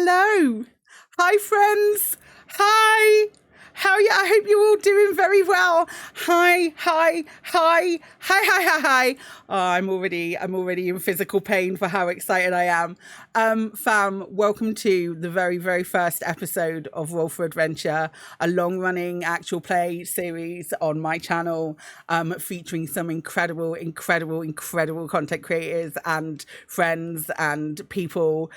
Hello. Hi, friends. Hi. How are you? I hope you're all doing very well. Hi. Oh, I'm already in physical pain for how excited I am. Fam, welcome to the very, very first episode of Roll for Adventure, a long-running actual play series on my channel, featuring some incredible content creators and friends and people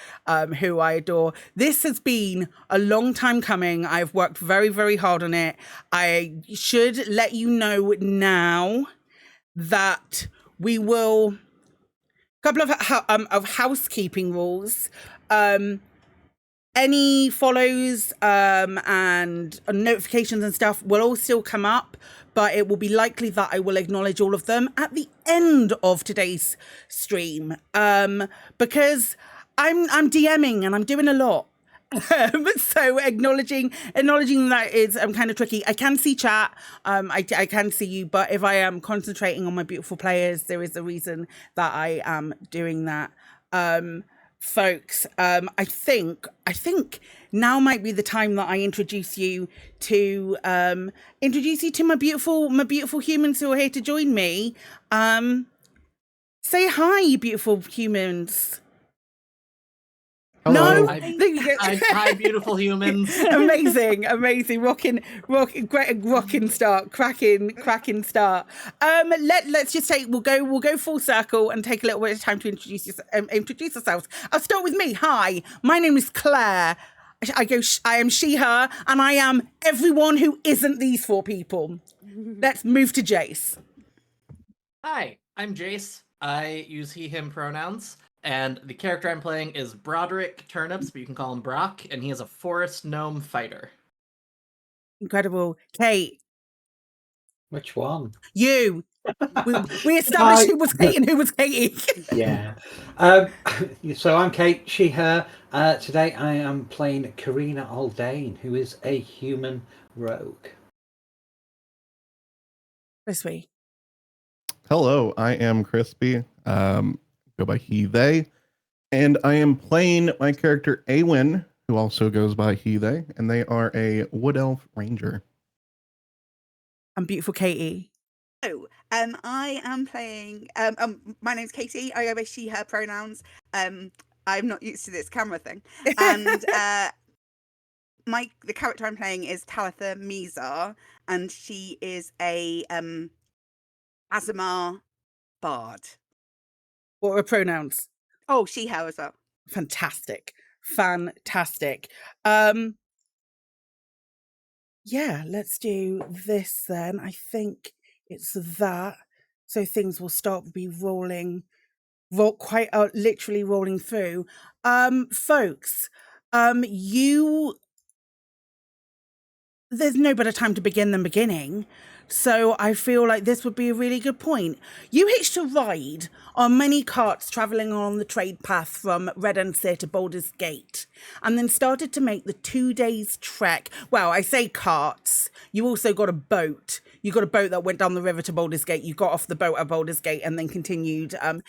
who I adore. This has been a long time coming. I've worked very, very hard on it. I should let you know now that we will... couple of housekeeping rules. Any follows and notifications and stuff will all still come up, but it will be likely that I will acknowledge all of them at the end of today's stream, because I'm DMing and I'm doing a lot. So acknowledging that is kind of tricky. I can see chat, I can see you, but if I am concentrating on my beautiful players, there is a reason that I am doing that. Folks, I think now might be the time that I introduce you to my beautiful humans who are here to join me. Say hi, you beautiful humans. Hello. No, Hi, beautiful humans. amazing, rocking start, cracking start. Let's just say we'll go full circle and take a little bit of time to introduce ourselves. I'll start with me. Hi, my name is Claire. I am she, her, and I am everyone who isn't these four people. Let's move to Jace. Hi, I'm Jace. I use he, him pronouns. And the character I'm playing is Broderick Turnips, but you can call him Brock, and he is a forest gnome fighter. Incredible. Kate. Which one? You. We established who was Kate and who was Katie. Yeah. So I'm Kate, she, her. Today I am playing Karina Aldane, who is a human rogue. Crispy. Hello, I am Crispy. Go by he, they. And I am playing my character Awen, who also goes by he, they. And they are a wood elf ranger. I'm beautiful Katie. Oh, I am playing, my name's Katie. I go by she, her pronouns. I'm not used to this camera thing. And the character I'm playing is Talitha Mizar, and she is a Azamar bard. What are pronouns? Oh, she, her as well. Fantastic. Yeah, let's do this then. I think it's that. So things will start literally rolling through. Folks, there's no better time to begin than beginning. So I feel like this would be a really good point. You hitched a ride on many carts travelling on the trade path from Red Unseer to Baldur's Gate, and then started to make the 2 days trek. Well, I say carts. You also got a boat. You got a boat that went down the river to Baldur's Gate. You got off the boat at Baldur's Gate and then continued on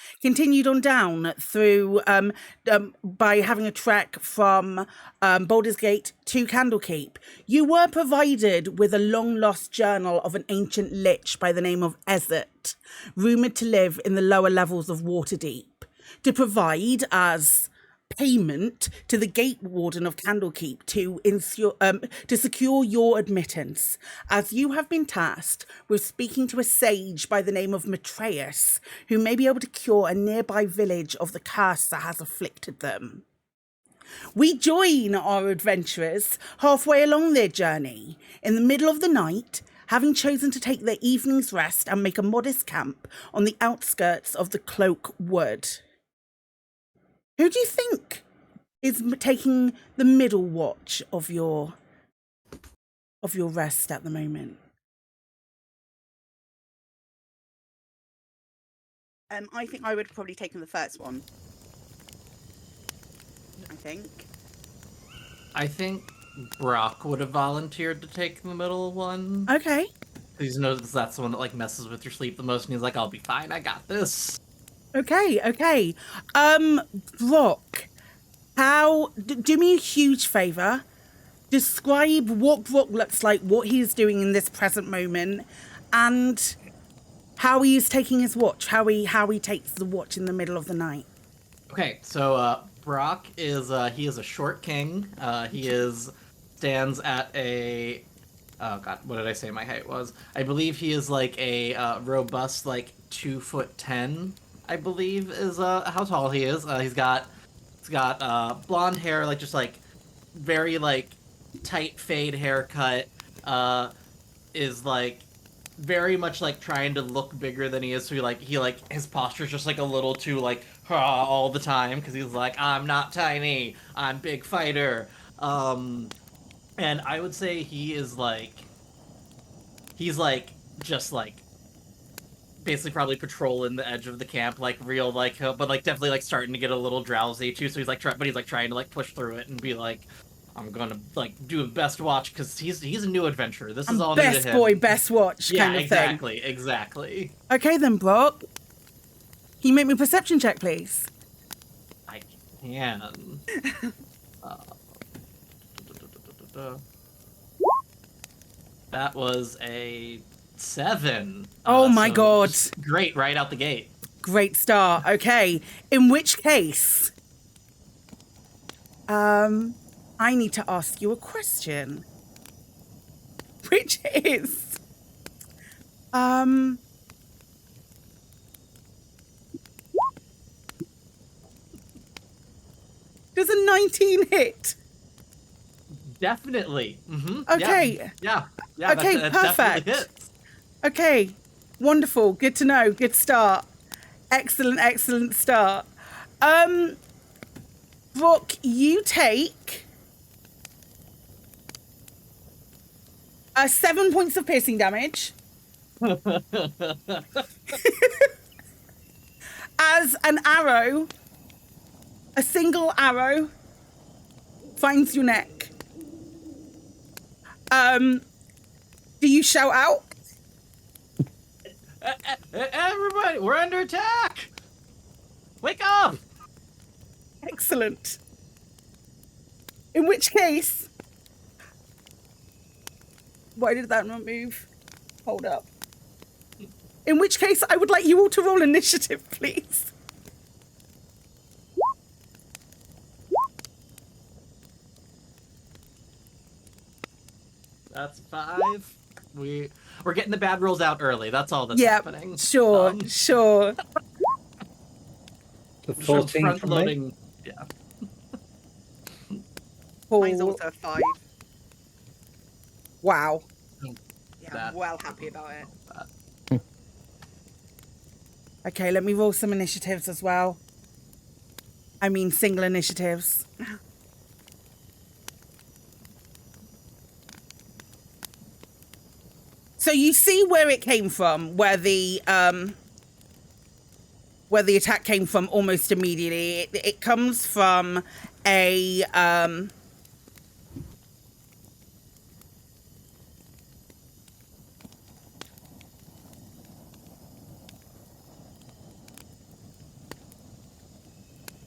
down through by having a trek from Baldur's Gate to Candlekeep. You were provided with a long-lost journal of an ancient lich by the name of Ezet, rumoured to live in the lower levels of Waterdeep, to provide as payment to the gate warden of Candlekeep to secure your admittance, as you have been tasked with speaking to a sage by the name of Matreus, who may be able to cure a nearby village of the curse that has afflicted them. We join our adventurers halfway along their journey, in the middle of the night, having chosen to take their evening's rest and make a modest camp on the outskirts of the Cloak Wood. Who do you think is taking the middle watch of your rest at the moment? I think I would have probably taken the first one. I think Brock would have volunteered to take the middle one. Okay. He knows that's the one that messes with your sleep the most, and he's like, I'll be fine, I got this. Okay. Brock, Do me a huge favor. Describe what Brock looks like, what he's doing in this present moment, and how he is taking his watch, how he takes the watch in the middle of the night. Okay, so Brock is he is a short king. He stands at a oh god, what did I say my height was? I believe he is like a robust like 2'10", I believe is how tall he is. He's got blonde hair, like just like very like tight fade haircut. Is like very much like trying to look bigger than he is, so he his posture's just like a little too like all the time because he's like, I'm not tiny, I'm big fighter. And I would say he's just like basically probably patrolling the edge of the camp, like real like, but like definitely like starting to get a little drowsy too. So he's like trying to like push through it and be like, I'm gonna like do a best watch because he's a new adventurer. This is all new to him. Best boy, best watch kind of exactly, thing. Exactly. Okay then, Brock. Can you make me a perception check, please? I can. That was a 7. Oh my god. Great, right out the gate. Great start. Okay. In which case, I need to ask you a question. Which is, does a 19 hit? Definitely. Mm-hmm. Okay. Yeah. Okay, that perfect. definitely hits. Okay. Wonderful. Good to know. Good start. Excellent start. Brock, you take 7 points of piercing damage. As an arrow, a single arrow finds your neck. Do you shout out? Everybody, we're under attack! Wake up! Excellent. In which case, why did that not move? Hold up. In which case, I would like you all to roll initiative, please. That's 5. We're getting the bad rolls out early. That's all that's happening. Sure. The 14 front from me. loading. Yeah. Mine's also a 5. Wow. Yeah, I'm well happy about it. Okay, let me roll some initiatives as well. I mean, single initiatives. So you see where it came from, where the attack came from almost immediately. It comes from a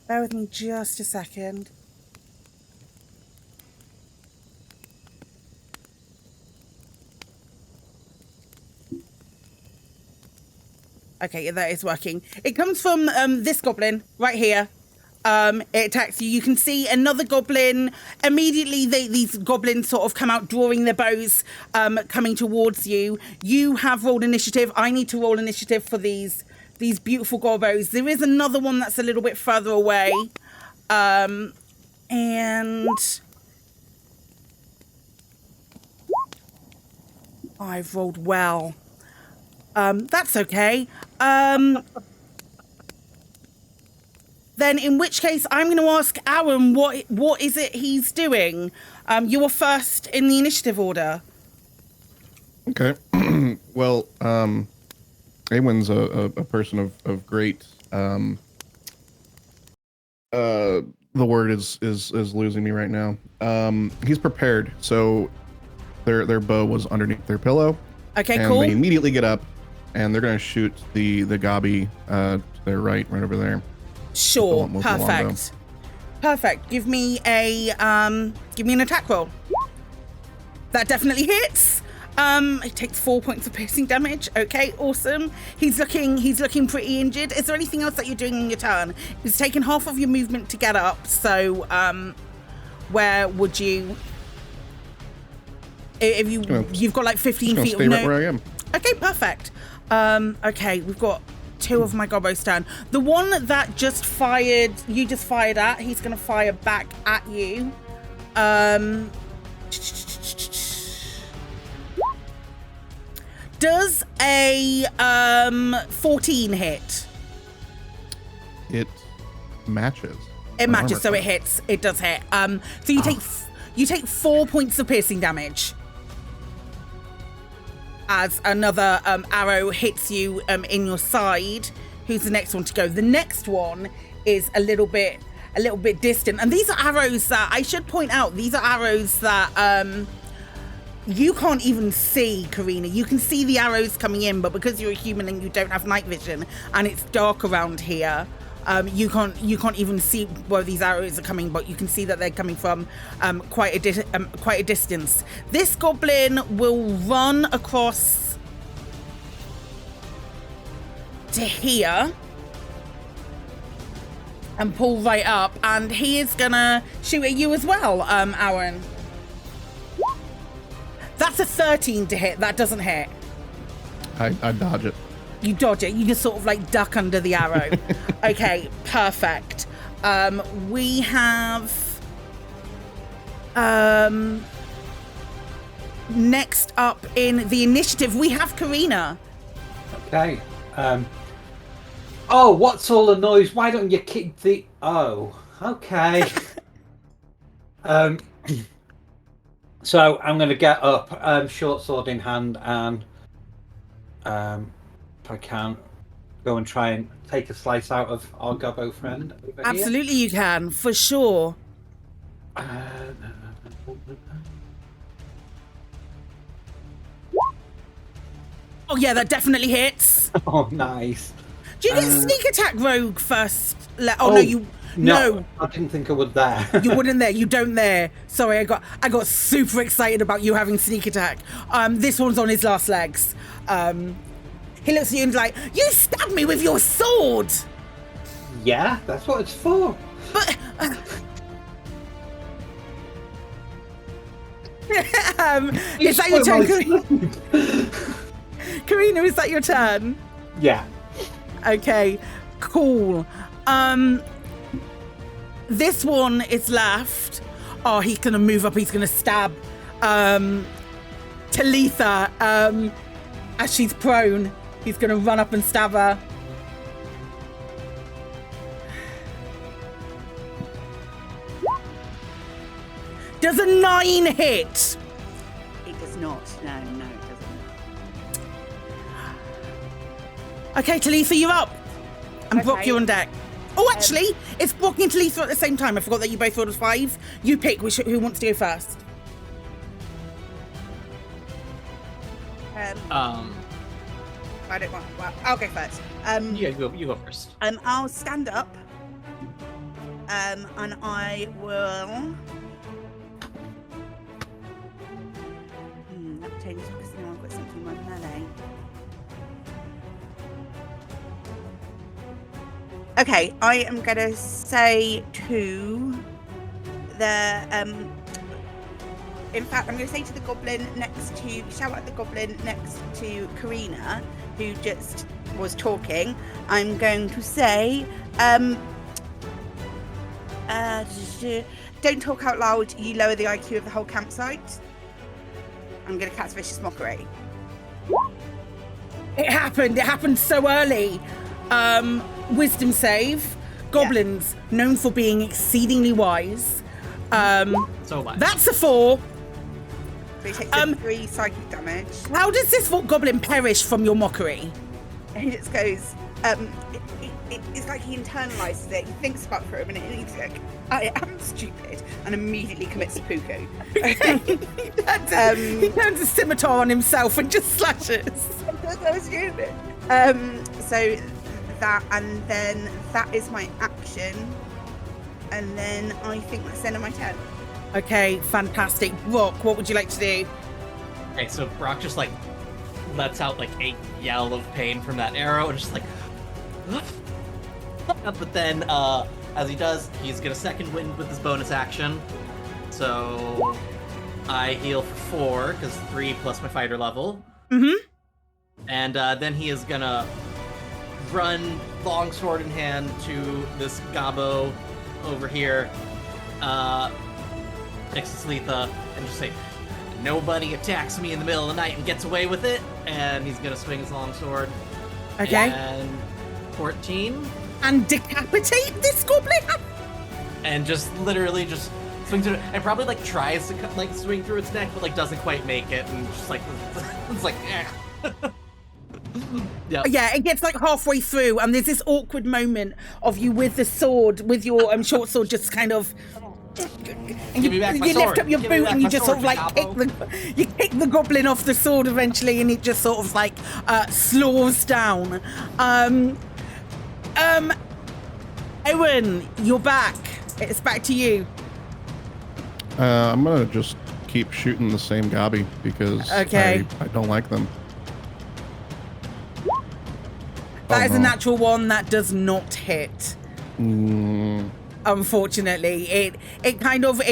bear with me just a second. Okay, yeah, that is working. It comes from this goblin right here. It attacks you. You can see another goblin. Immediately, these goblins sort of come out, drawing their bows, coming towards you. You have rolled initiative. I need to roll initiative for these beautiful gobbos. There is another one that's a little bit further away. And I've rolled well. That's okay. Then in which case, I'm going to ask Aaron, what is it he's doing? You were first in the initiative order. Okay. Well, Awen's a person of great. The word is losing me right now. He's prepared, so their bow was underneath their pillow. Okay, and cool. They immediately get up, and they're going to shoot the gobby to their right over there. Sure, Move along, perfect. Perfect. Give me an attack roll. That definitely hits. It takes 4 points of piercing damage. Okay, awesome. He's looking pretty injured. Is there anything else that you're doing in your turn? He's taken half of your movement to get up. So, where would you? If you've got like 15 feet. Stay right where I am. Okay, perfect. Okay, we've got 2 of my gobos turn. The one that just fired, you just fired at, he's gonna fire back at you. Does a 14 hit? It matches. It matches, so it hits. It does hit. So you take 4 points of piercing damage as another arrow hits you in your side. Who's the next one to go? The next one is a little bit distant, and these are arrows that I should point out. These are arrows that you can't even see, Karina. You can see the arrows coming in, but because you're a human and you don't have night vision and it's dark around here, you can't even see where these arrows are coming, but you can see that they're coming from quite a distance. This goblin will run across to here and pull right up, and he is gonna shoot at you as well, Aaron. That's a 13 to hit. That doesn't hit. I dodge it. You dodge it. You just sort of like duck under the arrow. Okay, perfect. We have next up in the initiative, we have Karina. Okay. Oh, what's all the noise? Why don't you kick the... Oh, okay. So I'm going to get up, short sword in hand, and if I can, go and try and take a slice out of our gobbo friend over Absolutely you can, for sure. here. Oh yeah, that definitely hits. Oh, nice. Do you get sneak attack rogue first? No, I didn't think I would there. You wouldn't there. You don't there. Sorry, I got super excited about you having sneak attack. This one's on his last legs. He looks at you and's like, "You stabbed me with your sword." Yeah, that's what it's for. But is that your turn, Karina? Karina, is that your turn? Yeah. Okay, cool. This one is left. Oh, he's gonna move up. He's gonna stab Talitha as she's prone. He's gonna run up and stab her. Does a 9 hit? It does not. No, it doesn't. Okay, Talitha, you're up. And Brock, Okay. you're on deck. Oh, actually, it's Brock and Talitha at the same time. I forgot that you both rolled a 5. You pick who wants to go first. I don't want. Well, I'll go first. Yeah, you go first. I'll stand up. And I will. That would change because now I've got something in my melee. Okay, I am gonna say to the in fact, I'm going to say to the goblin shout at the goblin next to Karina, who just was talking. I'm going to say, don't talk out loud, you lower the IQ of the whole campsite. I'm going to cast Vicious Mockery. It happened so early. Wisdom save. Goblins, known for being exceedingly wise. So much. That's a 4. So he takes 3 psychic damage. How does this goblin perish from your mockery? And he just goes, it's like he internalizes it, he thinks about it for a minute, and he's like, I am stupid, and immediately commits seppuku. He turns a scimitar on himself and just slashes. That was stupid. So that, and then that is my action. And then I think that's the end of my turn. Okay, fantastic. Rock, what would you like to do? Okay, so Brock just like lets out like a yell of pain from that arrow and just like but then as he does, he's gonna second wind with his bonus action. So I heal for 4 because 3 plus my fighter level. Mm-hmm. And then he is gonna run longsword in hand to this Gabo over here next to Sleetha and just say, nobody attacks me in the middle of the night and gets away with it. And he's gonna swing his longsword. Okay. And 14. And decapitate this goblin? And just literally just swings it and probably like tries to like swing through its neck, but like doesn't quite make it, and just like it's like yeah. Yeah, it gets like halfway through, and there's this awkward moment of you with the sword, with your short sword, just kind of. And Give me back my you sword. lift up your Give me boot back and you my just sort of sword, like Gabo. you kick the goblin off the sword eventually, and it just sort of like slows down. Owen, you're back. It's back to you. I'm gonna just keep shooting the same gobby because Okay. I don't like them. That is a no. natural one. That does not hit. Unfortunately, it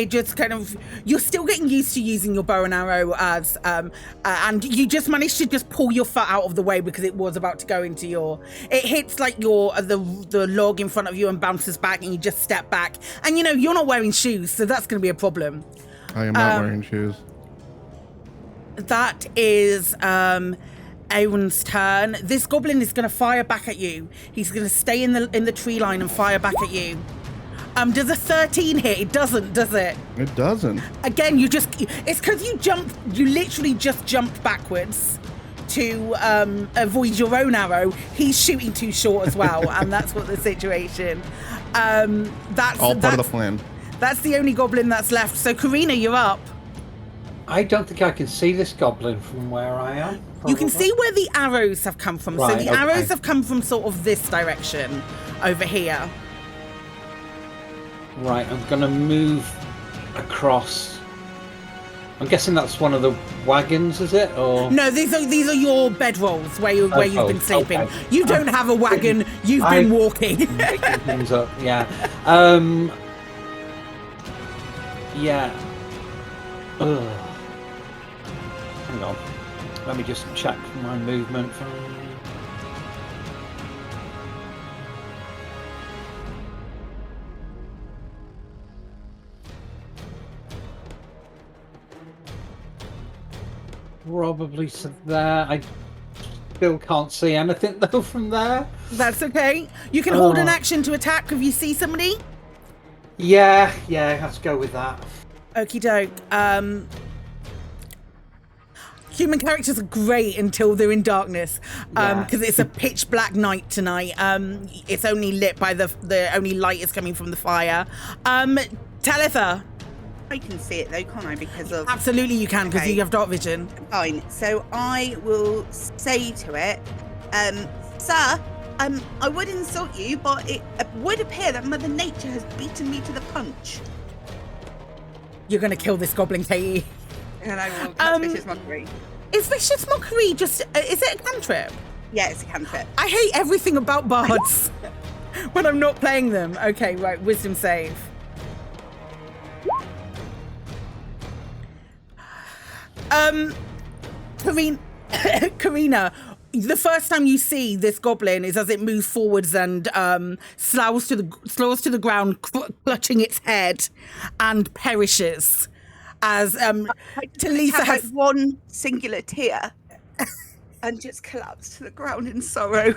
just kind of, you're still getting used to using your bow and arrow as and you just managed to just pull your foot out of the way because it was about to go into it hits like the log in front of you and bounces back, and you just step back, and you're not wearing shoes, so that's going to be a problem. I am not wearing shoes. That is Awen's turn. This goblin is going to fire back at you. He's going to stay in the tree line and fire back at you. Does a 13 hit? It doesn't, does it? It doesn't. Again, it's because you literally just jumped backwards to avoid your own arrow. He's shooting too short as well, and that's what the situation. That's All part of the plan. That's the only goblin that's left. So, Karina, you're up. I don't think I can see this goblin from where I am. You can probably. see where the arrows have come from. Right, So the okay. arrows have come from sort of this direction over here. Right, I'm going to move across. I'm guessing that's one of the wagons, is it? Or No, these are your bedrolls where you've been sleeping. okay. You don't have a wagon. You've been walking. making things up, yeah. Yeah. Ugh. Hang on. Let me just check my movement. Probably there. I still can't see anything though from there. That's okay. You can hold an action to attack if you see somebody. Yeah, let's go with that. Okie doke. Human characters are great until they're in darkness, because it's a pitch black night tonight. It's only lit by the only light is coming from the fire. Talitha. I can see it though, can't I? Because of Absolutely you can, because Okay. you have dark vision. fine. So I will say to it, sir, I would insult you, but it would appear that Mother Nature has beaten me to the punch. You're going to kill this goblin, Katie. And I will cast vicious mockery. Is vicious mockery just, is it a cantrip? Yeah, it's a cantrip. I hate everything about bards when I'm not playing them. Okay, right, wisdom save. Karina, the first time you see this goblin is as it moves forwards and sloughs to the ground, clutching its head, and perishes. As Talitha have has like one singular tear and just collapse to the ground in sorrow.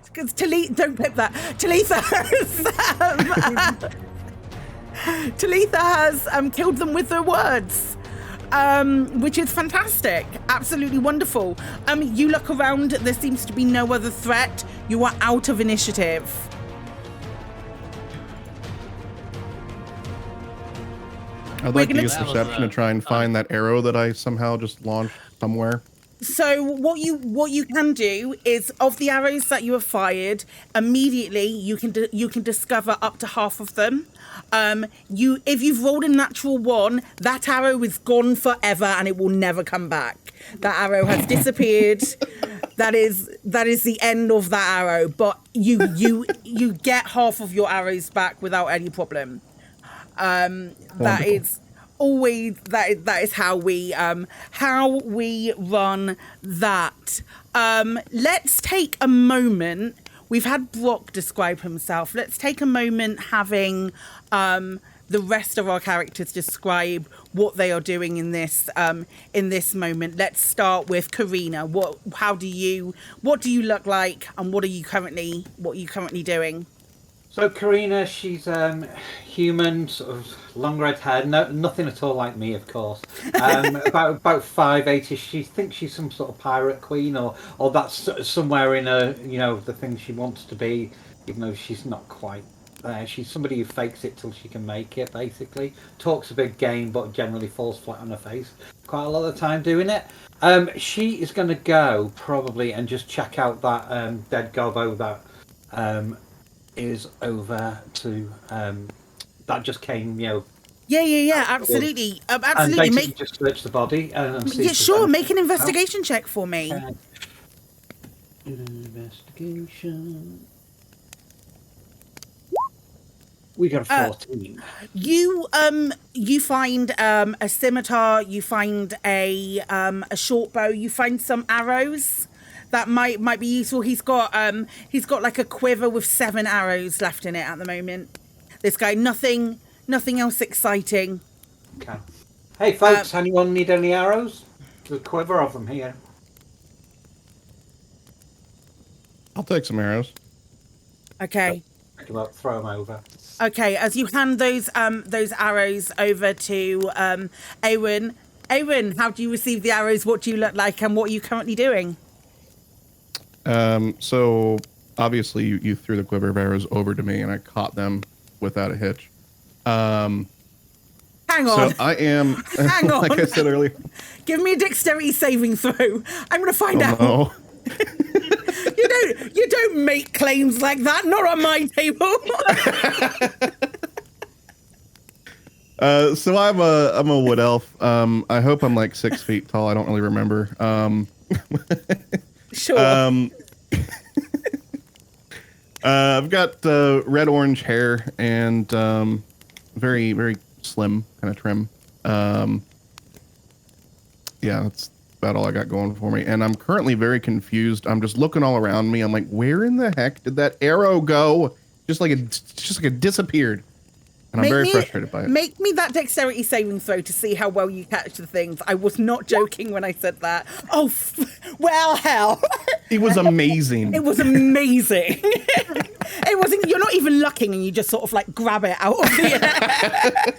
Because don't clip that. Talitha has killed them with her words, which is fantastic. Absolutely wonderful. You look around. There seems to be no other threat. You are out of initiative. I'd We're like to gonna- use That was, perception to try and find that arrow that I somehow just launched somewhere. So what you can do is, of the arrows that you have fired, immediately you can discover up to half of them. If you've rolled a natural 1, that arrow is gone forever and it will never come back. That arrow has disappeared. That is the end of that arrow. But you get half of your arrows back without any problem. That is always that is how we run that. Let's take a moment. We've had Brock describe himself. Let's take a moment having the rest of our characters describe what they are doing in this moment. Let's start with Karina. What do you look like, and what are you currently doing? So Karina, she's human, sort of long red hair, nothing at all like me, of course. About 5'8". She thinks she's some sort of pirate queen, or that's somewhere in her, the thing she wants to be, even though she's not quite there. She's somebody who fakes it till she can make it, basically. Talks a big game, but generally falls flat on her face quite a lot of the time doing it. She is going to go probably and just check out that dead gobbo that is over to that just came, Yeah, absolutely. and Absolutely. basically just search the body and see. Yeah, sure. Make an investigation check for me. Investigation. We got a 14. You find a scimitar. You find a short bow. You find some arrows that might be useful. He's got like a quiver with 7 arrows left in it at the moment. This guy, nothing else exciting. Okay. Hey folks, anyone need any arrows? There's a quiver of them here. I'll take some arrows. Okay. Pick them up, throw them over. Okay. As you hand those arrows over to Awen. Awen, how do you receive the arrows? What do you look like, and what are you currently doing? So obviously you threw the quiver of arrows over to me, and I caught them without a hitch. Hang on. So I am, Hang on. like I said earlier. Give me a dexterity saving throw. I'm going to find out. No. You don't make claims like that. Not on my table. So I'm a wood elf. I hope I'm like 6 feet tall. I don't really remember. Sure. I've got red orange hair and very, very slim kind of trim. Yeah, that's about all I got going for me. And I'm currently very confused. I'm just looking all around me. I'm like, where in the heck did that arrow go? Just like it disappeared. And I'm very frustrated by it. Make me that dexterity saving throw to see how well you catch the things. I was not joking when I said that. Oh, well, hell. It was amazing. It was amazing. It wasn't. You're not even looking, and you just sort of like grab it out of the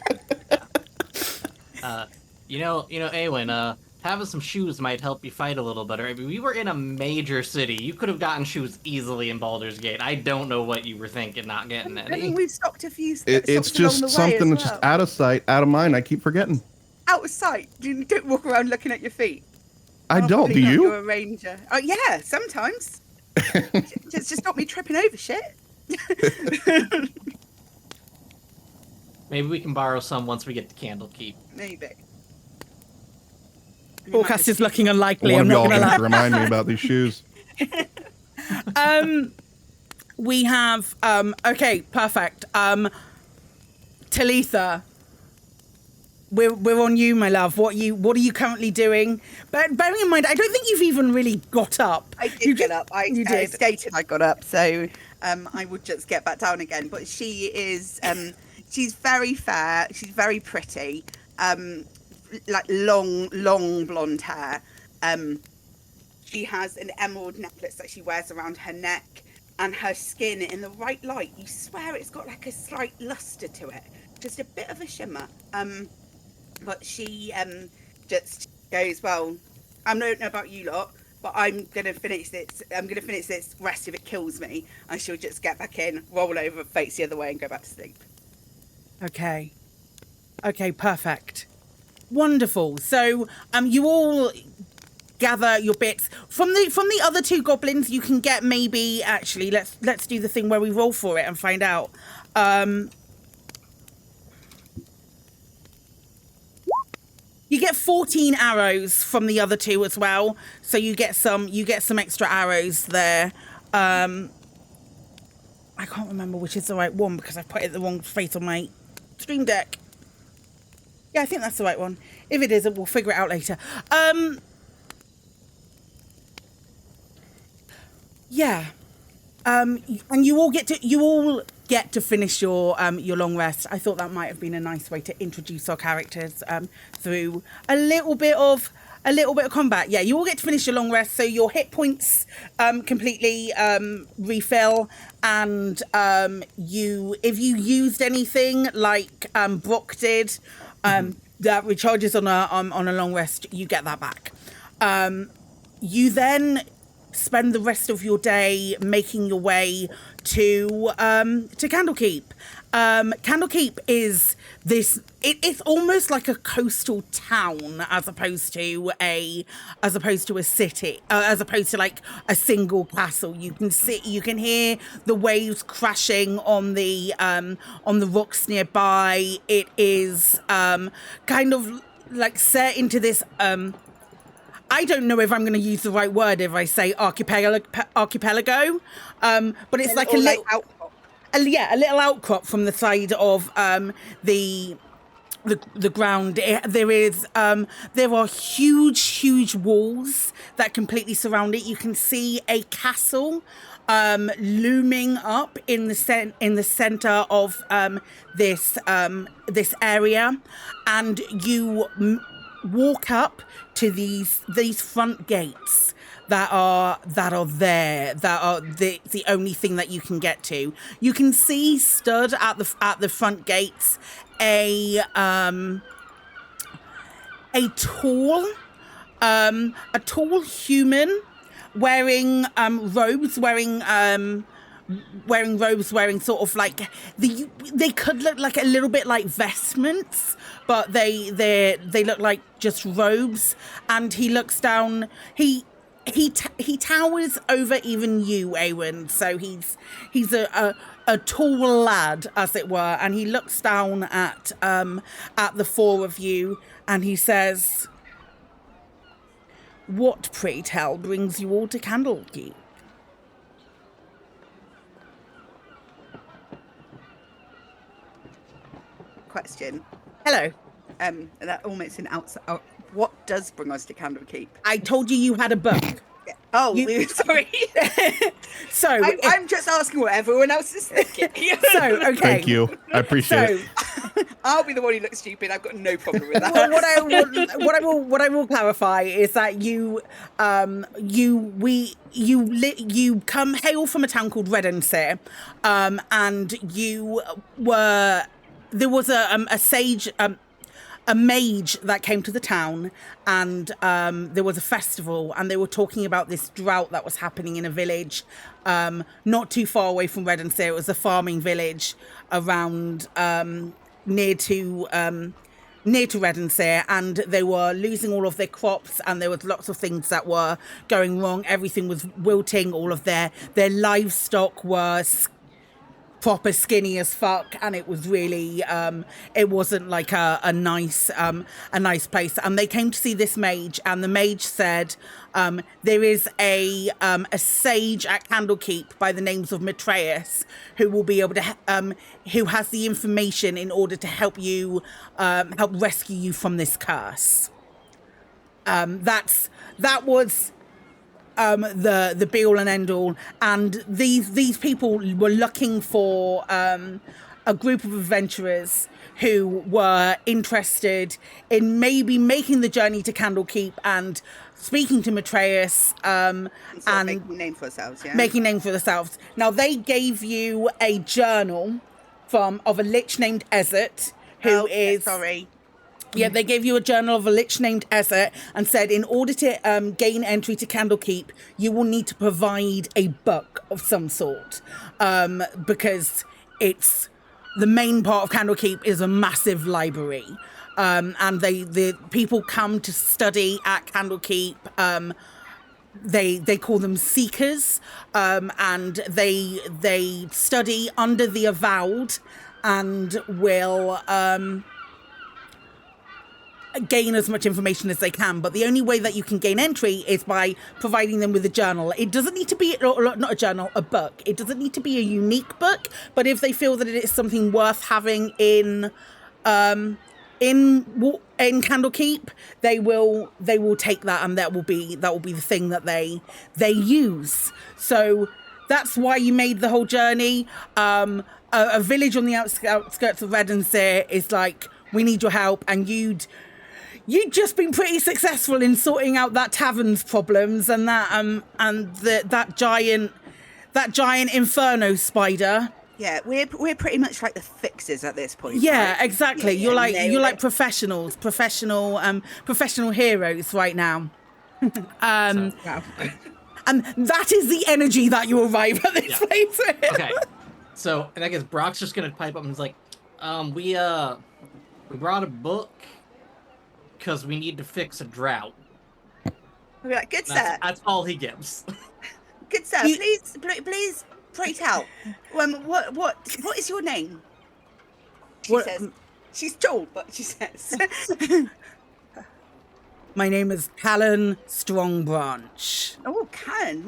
air. Awen, having some shoes might help you fight a little better. I mean, we were in a major city. You could have gotten shoes easily in Baldur's Gate. I don't know what you were thinking not getting I any. mean, we've stopped a few. It's just something that's just out of sight, out of mind. I keep forgetting. Out of sight. You don't walk around looking at your feet. I don't. Do Probably not, you? You're a ranger. Oh yeah, sometimes. just not me tripping over shit. Maybe we can borrow some once we get to Candlekeep. Maybe. Forecast is looking unlikely. One I'm of not y'all going to have lie. to remind me about these shoes. We have okay, perfect. Talitha, we're on you, my love. What are you currently doing? But bearing in mind, I don't think you've even really got up. I did get up. You did. Stated I got up, so I would just get back down again. But she is, she's very fair. She's very pretty. Like long blonde hair. She has an emerald necklace that she wears around her neck, and her skin in the right light, you swear it's got like a slight luster to it, just a bit of a shimmer. But she just goes, well, I don't know about you lot, but I'm gonna finish this. I'm gonna finish this. Rest if it kills me, and she'll just get back in, roll over, face the other way, and go back to sleep. Okay, perfect. Wonderful. So you all gather your bits from the other two goblins. You can get maybe actually let's do the thing where we roll for it and find out. You get 14 arrows from the other two as well, so you get some extra arrows there. I can't remember which is the right one because I put it the wrong face on my stream deck. Yeah, I think that's the right one. If it isn't, we'll figure it out later. Yeah. And you all get to finish your long rest. I thought that might have been a nice way to introduce our characters through a little bit of combat. Yeah, you all get to finish your long rest, so your hit points completely refill, and if you used anything like Brock did, that recharges on a long rest, you get that back. You then spend the rest of your day making your way to Candlekeep. Candlekeep is this. It's almost like a coastal town as opposed to a city, as opposed to like a single castle. You can hear the waves crashing on the rocks nearby. It is kind of like set into this. I don't know if I'm going to use the right word if I say archipelago, but it's like a little outcrop. A little outcrop from the side of the ground. There are huge walls that completely surround it. You can see a castle looming up in the center of this area, and you walk up to these front gates that are there, that are the only thing that you can get to. You can see stood at the front gates a tall human wearing robes, wearing sort of like they could look like a little bit like vestments, but they look like just robes. And he looks down. He towers over even you, Awen. So he's a tall lad, as it were, and he looks down at the four of you, and he says, "What, pray tell, brings you all to Candlekeep?" Question. Hello. That all makes an outside. What does bring us to Candlekeep? I told you you had a book. Oh, sorry. So I'm just asking what everyone else is thinking. So okay. Thank you. I appreciate it. I'll be the one who looks stupid. I've got no problem with that. Well, what I will clarify is that you hail from a town called Redensire, and there was a sage. A mage that came to the town, and there was a festival, and they were talking about this drought that was happening in a village not too far away from Redensire. It was a farming village around near to Redensire, and they were losing all of their crops, and there was lots of things that were going wrong. Everything was wilting. All of their livestock were proper skinny as fuck, and it was really it wasn't like a nice place. And they came to see this mage, and the mage said there is a sage at Candlekeep by the names of Matreus who will be able to who has the information in order to help help rescue you from this curse. That was the be all and end all, and these people were looking for a group of adventurers who were interested in maybe making the journey to Candlekeep and speaking to Matreus and making a name for ourselves. Yeah, making a name for themselves. Now they gave you a journal of a lich named Ezet, who is sorry. Yeah, they gave you a journal of a lich named Ezet and said in order to gain entry to Candlekeep, you will need to provide a book of some sort, because it's the main part of Candlekeep is a massive library. and the people come to study at Candlekeep. They call them seekers, and they study under the avowed, and will gain as much information as they can. But the only way that you can gain entry is by providing them with a journal. It doesn't need to be not a journal, a book. It doesn't need to be a unique book, but if they feel that it is something worth having in Candlekeep, they will take that, and that will be the thing that they use. So that's why you made the whole journey. A village on the outskirts of Redensere is like, we need your help, and you'd just been pretty successful in sorting out that tavern's problems and that giant inferno spider. Yeah, we're pretty much like the fixers at this point. Yeah, right? exactly. Yeah, you're like professional heroes right now. Wow. And that is the energy that you arrive at this place with. Okay. So, and I guess Brock's just gonna pipe up and is like, we brought a book because we need to fix a drought. We'll be like, good sir. That's all he gives. Good sir, please, pray tell. What is your name? She says. She's tall, but she says. My name is Callan Strongbranch. Oh, Callan!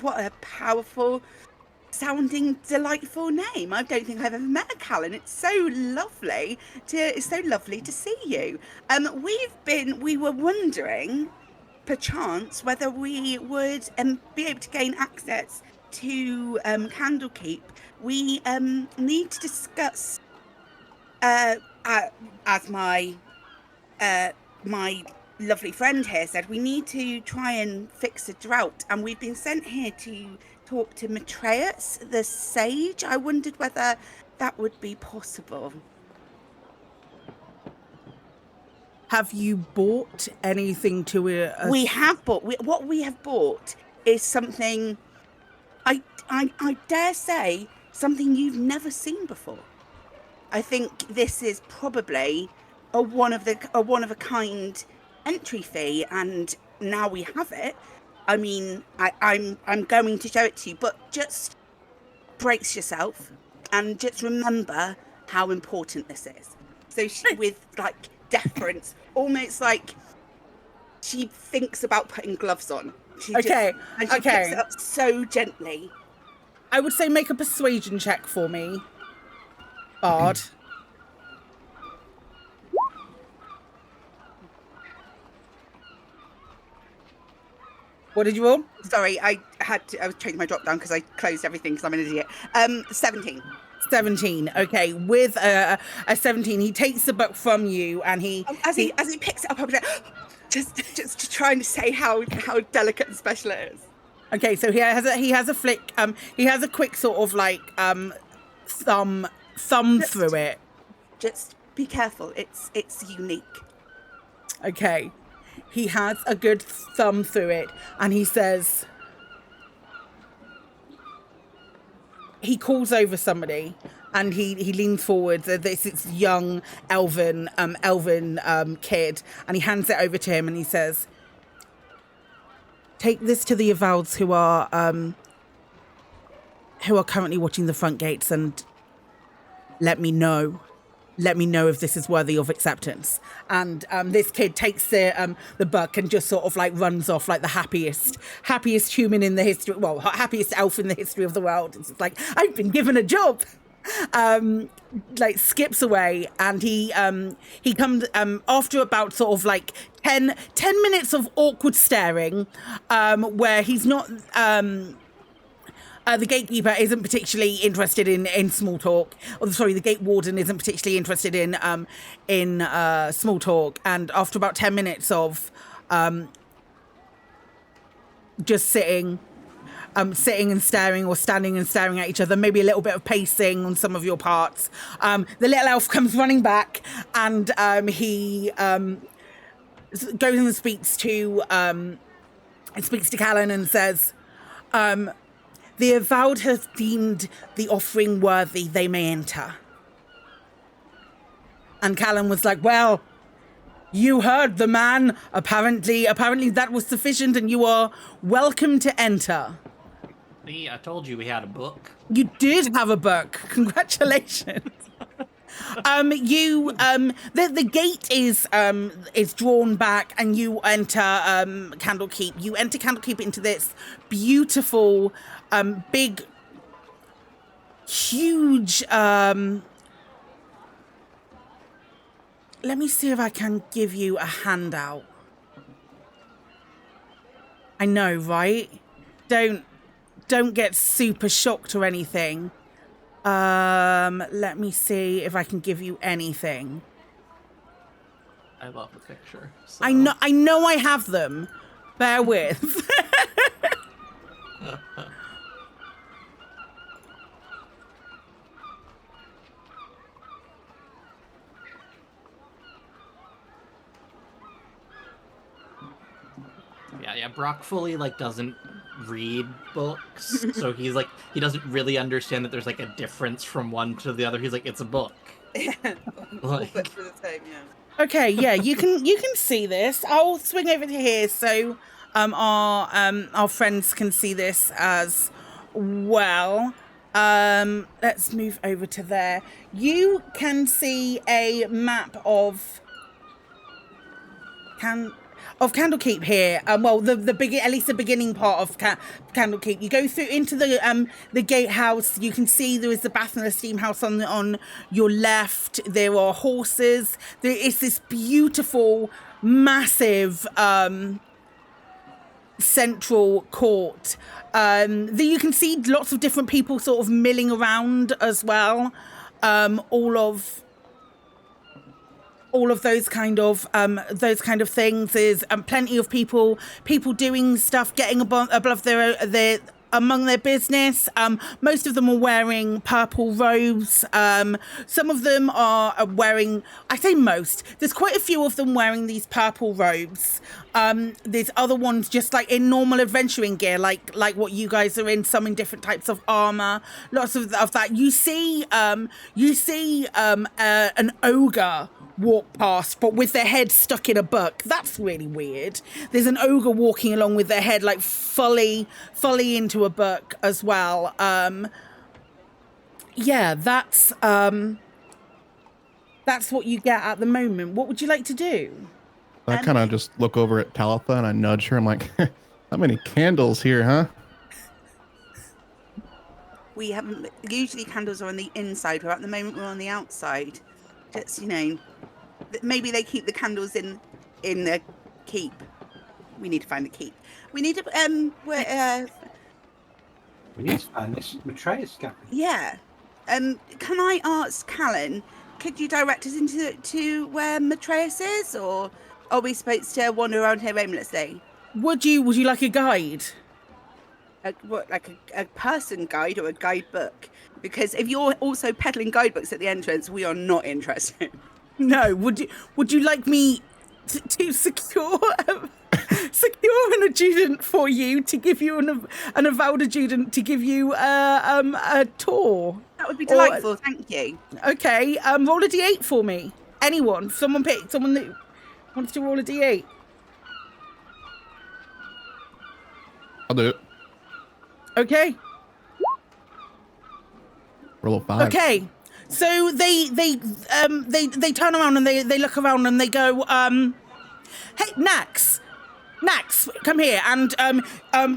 What a powerful sounding, delightful name. I don't think I've ever met a Callan. It's so lovely to see you. We were wondering, perchance, whether we would be able to gain access to Candlekeep. We need to discuss, as my lovely friend here said, we need to try and fix a drought, and we've been sent here to talk to Matreus, the sage. I wondered whether that would be possible. Have you bought anything to We have bought. What we have bought is something, I dare say, something you've never seen before. I think this is probably a one of a kind entry fee, and now we have it. I mean, I'm going to show it to you, but just brace yourself and just remember how important this is. So she, with like deference, almost like she thinks about putting gloves on. She picks it up so gently. I would say make a persuasion check for me, Bard. What did you roll? Sorry, I was changing my drop down because I closed everything because I'm an idiot. 17. 17. Okay, with a 17, he takes the book from you, and he picks it up, I'm like, just to try and say how delicate and special it is. Okay, so he has a flick. He has a quick sort of like thumb through it. Just be careful. It's unique. Okay. He has a good thumb through it, and he says, he calls over somebody, and he leans forward. This young elven kid, and he hands it over to him, and he says, "Take this to the Avoweds who are currently watching the front gates, and let me know if this is worthy of acceptance." And this kid takes the book and just sort of like runs off like the happiest human in the history, well, happiest elf in the history of the world. It's like, I've been given a job. Like skips away, and he comes after about sort of like 10 minutes of awkward staring, where he's not. The gatekeeper isn't particularly interested in small talk. The gate warden isn't particularly interested in small talk. And after about 10 minutes of just sitting and staring, or standing and staring at each other, maybe a little bit of pacing on some of your parts, the little elf comes running back, and he goes and speaks to Callan and says, "The Avowed has deemed the offering worthy, they may enter." And Callan was like, "Well, You heard the man. Apparently that was sufficient, and you are welcome to enter. See, I told you we had a book. You did have a book. Congratulations. The gate is drawn back, and you enter Candlekeep. You enter Candlekeep into this beautiful, big, huge. Let me see if I can give you a handout. I know, right? Don't get super shocked or anything. Let me see if I can give you anything. I love the picture. So. I know I have them. Bear with. Yeah, Brock fully doesn't read books, so he doesn't really understand that there's a difference from one to the other. He's like, it's a book. But for the same, yeah. Okay, yeah, you can see this. I'll swing over to here so our friends can see this as well. Let's move over to there. You can see a map of Candlekeep here. Well, the at least the beginning part of Candlekeep. You go through into the gatehouse. You can see there is the bath and the steam house on your left. There are horses. There is this beautiful, massive central court. There you can see lots of different people sort of milling around as well. All of those kind of things. There's plenty of people doing stuff, getting above their among their business. Most of them are wearing purple robes. Some of them are wearing, I say most, there's quite a few of them wearing these purple robes. There's other ones just in normal adventuring gear, like what you guys are in, some in different types of armor, lots of that. You see an ogre walk past, but with their head stuck in a book. That's really weird. There's an ogre walking along with their head fully into a book as well. Yeah, that's what you get at the moment. What would you like to do? I kind of just look over at Talitha and I nudge her. I'm like, how many candles here, huh? We haven't. Usually candles are on the inside, but at the moment we're on the outside. Just maybe they keep the candles in the keep. We need to find the keep. We need to We need to find this Maitreya's cabin. Yeah. Can I ask Callan? Could you direct us to where Maitreya's is, or are we supposed to wander around here aimlessly? Would you like a guide? A person guide or a guidebook? Because if you're also peddling guidebooks at the entrance, we are not interested. No. Would you like me to secure an adjutant for you, to give you an avowed adjutant to give you a tour? That would be delightful. Thank you. Okay. Roll a d8 for me. Anyone. Someone pick. Someone that wants to roll a d8. I'll do it. Okay. Roll a 5. Okay. So they turn around and they look around and they go, hey, Nax, come here. And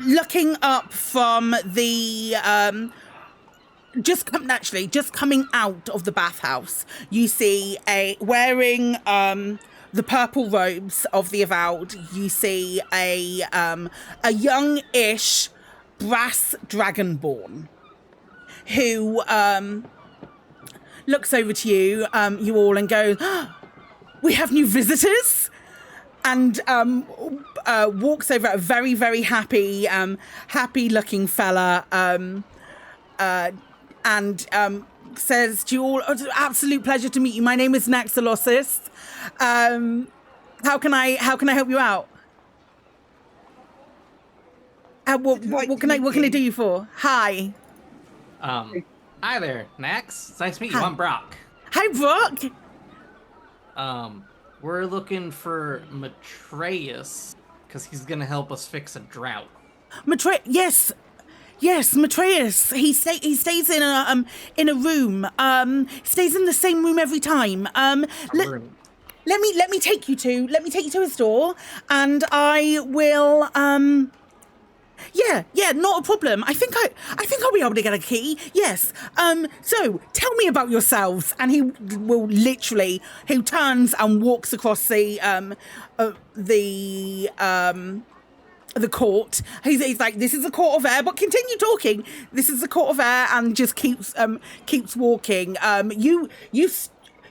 looking up from the just coming out of the bathhouse, you see wearing the purple robes of the avowed. You see a young-ish brass dragonborn who looks over to you all and goes, "We have new visitors," and walks over, a very, very happy looking fella, and says to you all, "It's an absolute pleasure to meet you. My name is Naxalosis. How can I help you out? What can I do you for? Hi." Hi there, Nax. It's nice to meet you. I'm Brock. Hi, Brock. We're looking for Matreus, because he's going to help us fix a drought. Yes, Matreus. He stays in a room. Stays in the same room every time. Room. Let me take you to his store, and I will. Yeah, not a problem. I think I'll be able to get a key. Yes. So tell me about yourselves. And he will literally, he turns and walks across the court. He's like, this is the court of air, but continue talking. This is the court of air, and just keeps walking. You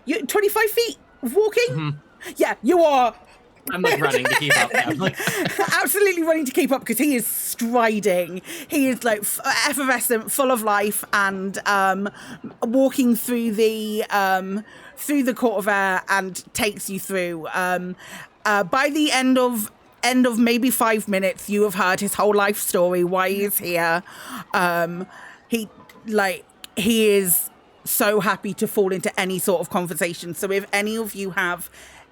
25 feet of walking. Mm-hmm. Yeah, you are. I'm like running to keep up. Yeah. I'm like, Absolutely running to keep up, because he is striding. He is like effervescent, full of life, and walking through the court of air, and takes you through. By the end of maybe 5 minutes, you have heard his whole life story, why he is here. He is so happy to fall into any sort of conversation. So if any of you have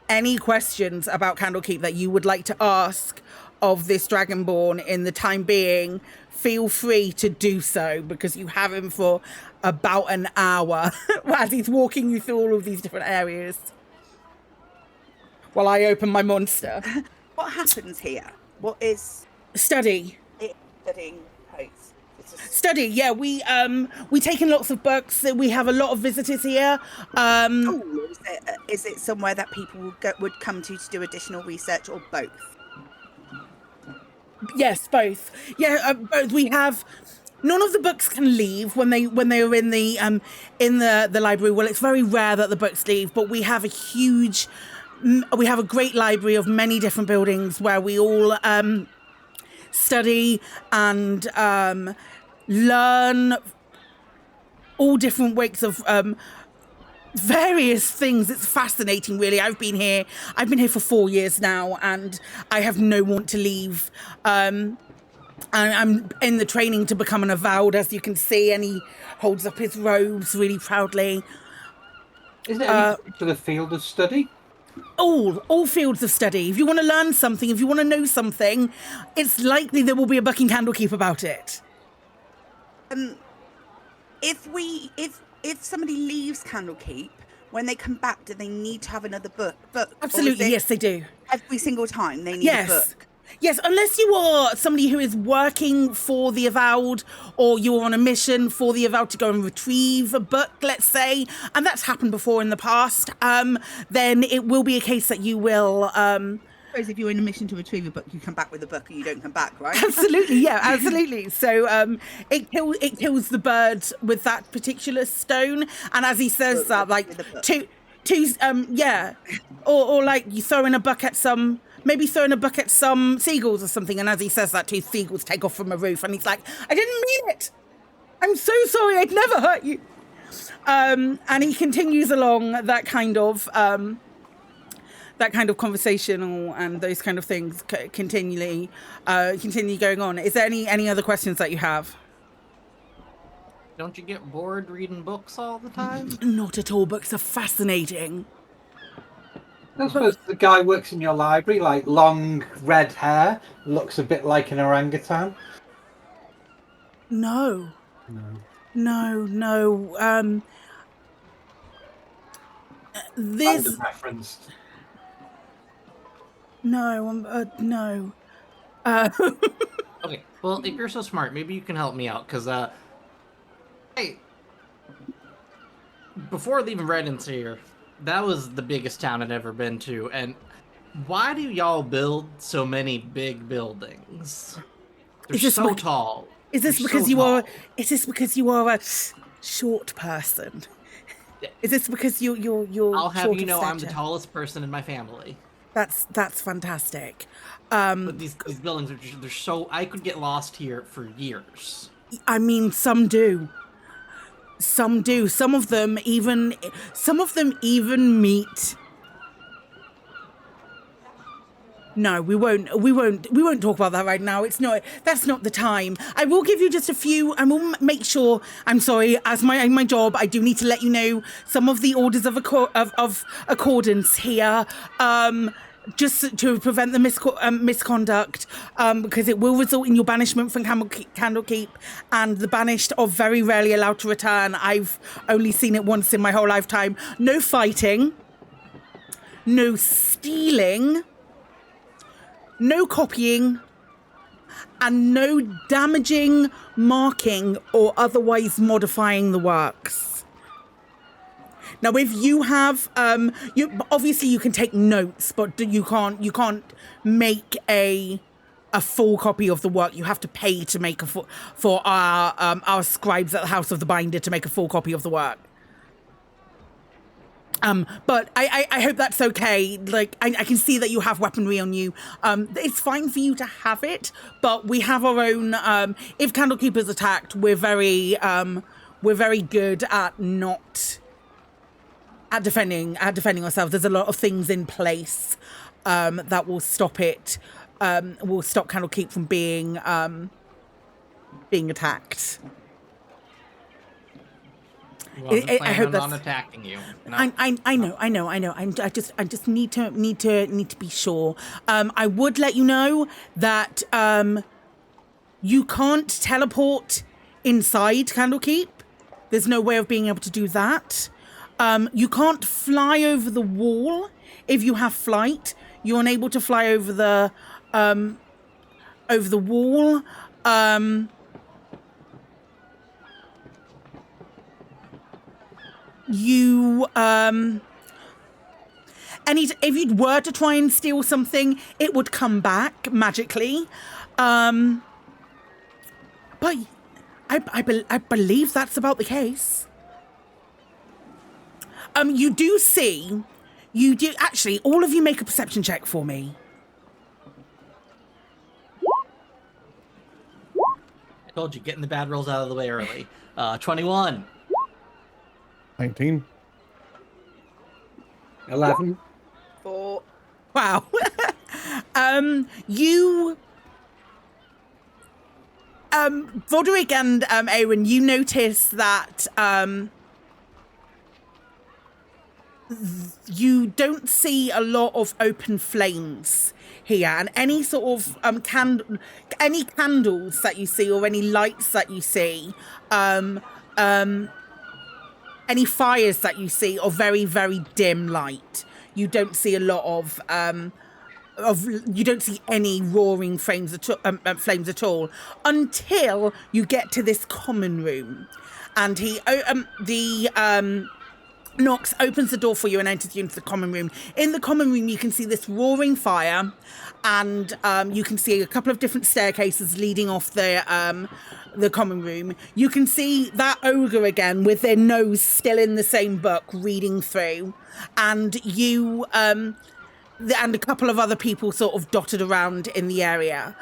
any questions about Candlekeep that you would like to ask of this Dragonborn in the time being, feel free to do so, because you have him for about an hour as he's walking you through all of these different areas. While I open my monster. What happens here? What is Study. it studying place? Study, yeah. We take in lots of books. We have a lot of visitors here. Is it somewhere that people would come to do additional research, or both? Yes, both. Yeah, both. We have. None of the books can leave when they are in the library. Well, it's very rare that the books leave, but we have a great library of many different buildings where we all study and learn all different ways of various things. It's fascinating, really. I've been here for 4 years now, and I have no want to leave. And I'm in the training to become an avowed, as you can see, and he holds up his robes really proudly. Is there any particular field of study? All fields of study. If you want to learn something, if you want to know something, it's likely there will be a book in Candlekeep about it. If somebody leaves Candlekeep, when they come back, do they need to have another book? Absolutely, yes, they do. Every single time they need a book. Yes, unless you are somebody who is working for the Avowed, or you're on a mission for the Avowed to go and retrieve a book, let's say, and that's happened before in the past, then it will be a case that you will... Suppose if you're in a mission to retrieve a book, you come back with a book, or you don't come back, right? Absolutely, yeah, absolutely. So it kills the bird with that particular stone, and as he says that, like two, yeah, or like you throw in a buck at some. Maybe throwing a book at some seagulls or something, and as he says that, 2 seagulls take off from a roof, and he's like, I didn't mean it! I'm so sorry, I'd never hurt you! And he continues along that kind of conversation, and those kind of things continue going on. Is there any other questions that you have? don't you get bored reading books all the time? Not at all, books are fascinating. I suppose the guy works in your library, like long red hair, looks a bit like an orangutan. No. This Random reference. no. Okay, well, if you're so smart, maybe you can help me out, because, hey, before leaving Redden's here, that was the biggest town I'd ever been to, and why do y'all build so many big buildings? They're so tall. Is this because you are a short person? Is this because you're I'll have short you of know I'm the stature? tallest person in my family. That's fantastic. But these buildings they're so I could get lost here for years. I mean, some do. Some do. Some of them even meet No, we won't. We won't talk about that right now. That's not the time. I will give you just a few. I will make sure. I'm sorry. As my job, I do need to let you know some of the orders of accordance here. Just to prevent the misconduct, because it will result in your banishment from Candlekeep, and the banished are very rarely allowed to return. I've only seen it once in my whole lifetime. No fighting. No stealing. No copying, and no damaging, marking, or otherwise modifying the works. Now, if you have, obviously you can take notes, but you can't make a full copy of the work. You have to pay to make for our scribes at the House of the Binder to make a full copy of the work. But I hope that's okay. Like, I can see that you have weaponry on you. It's fine for you to have it, but we have our own, if Candlekeep is attacked, we're very good at defending ourselves. There's a lot of things in place, that will stop it, will stop Candlekeep from being attacked. Well, I hope that's on attacking you. No. I know. I just need to be sure. I would let you know that you can't teleport inside Candlekeep. There's no way of being able to do that. You can't fly over the wall. If you have flight, you're unable to fly over the wall. If you were to try and steal something, it would come back magically. But I believe that's about the case. You do actually, all of you make a perception check for me. I told you, getting the bad rolls out of the way early. 21. 19. 11. 4. Wow. You, Voderick and Aaron, you notice that you don't see a lot of open flames here, and any sort of any candles that you see or any lights that you see, any fires that you see are very, very dim light. You don't see a lot of you don't see any roaring flames at all until you get to this common room, and Nox opens the door for you and enters you into the common room. In the common room, you can see this roaring fire, and you can see a couple of different staircases leading off the common room. You can see that ogre again with their nose still in the same book, reading through, and you and a couple of other people sort of dotted around in the area.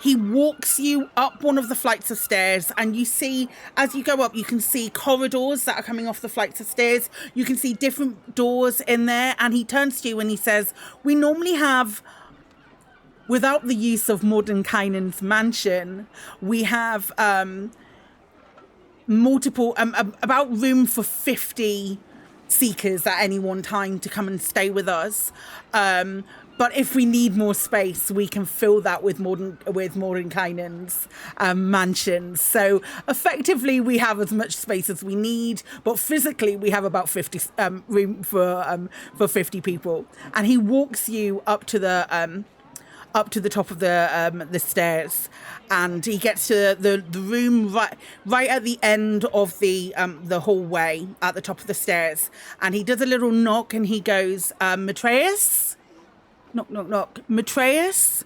He walks you up one of the flights of stairs, and you see, as you go up, you can see corridors that are coming off the flights of stairs. You can see different doors in there, and he turns to you and he says, "We normally have, without the use of Mordenkainen's mansion, we have multiple, about room for 50 seekers at any one time to come and stay with us. But if we need more space, we can fill that with Mordenkainen's mansions. So effectively, we have as much space as we need, but physically, we have about 50 room for 50 people." And he walks you up to the top of the stairs, and he gets to the room right at the end of the hallway at the top of the stairs, and he does a little knock, and he goes, "Matreus? Knock, knock, knock. Matreus?"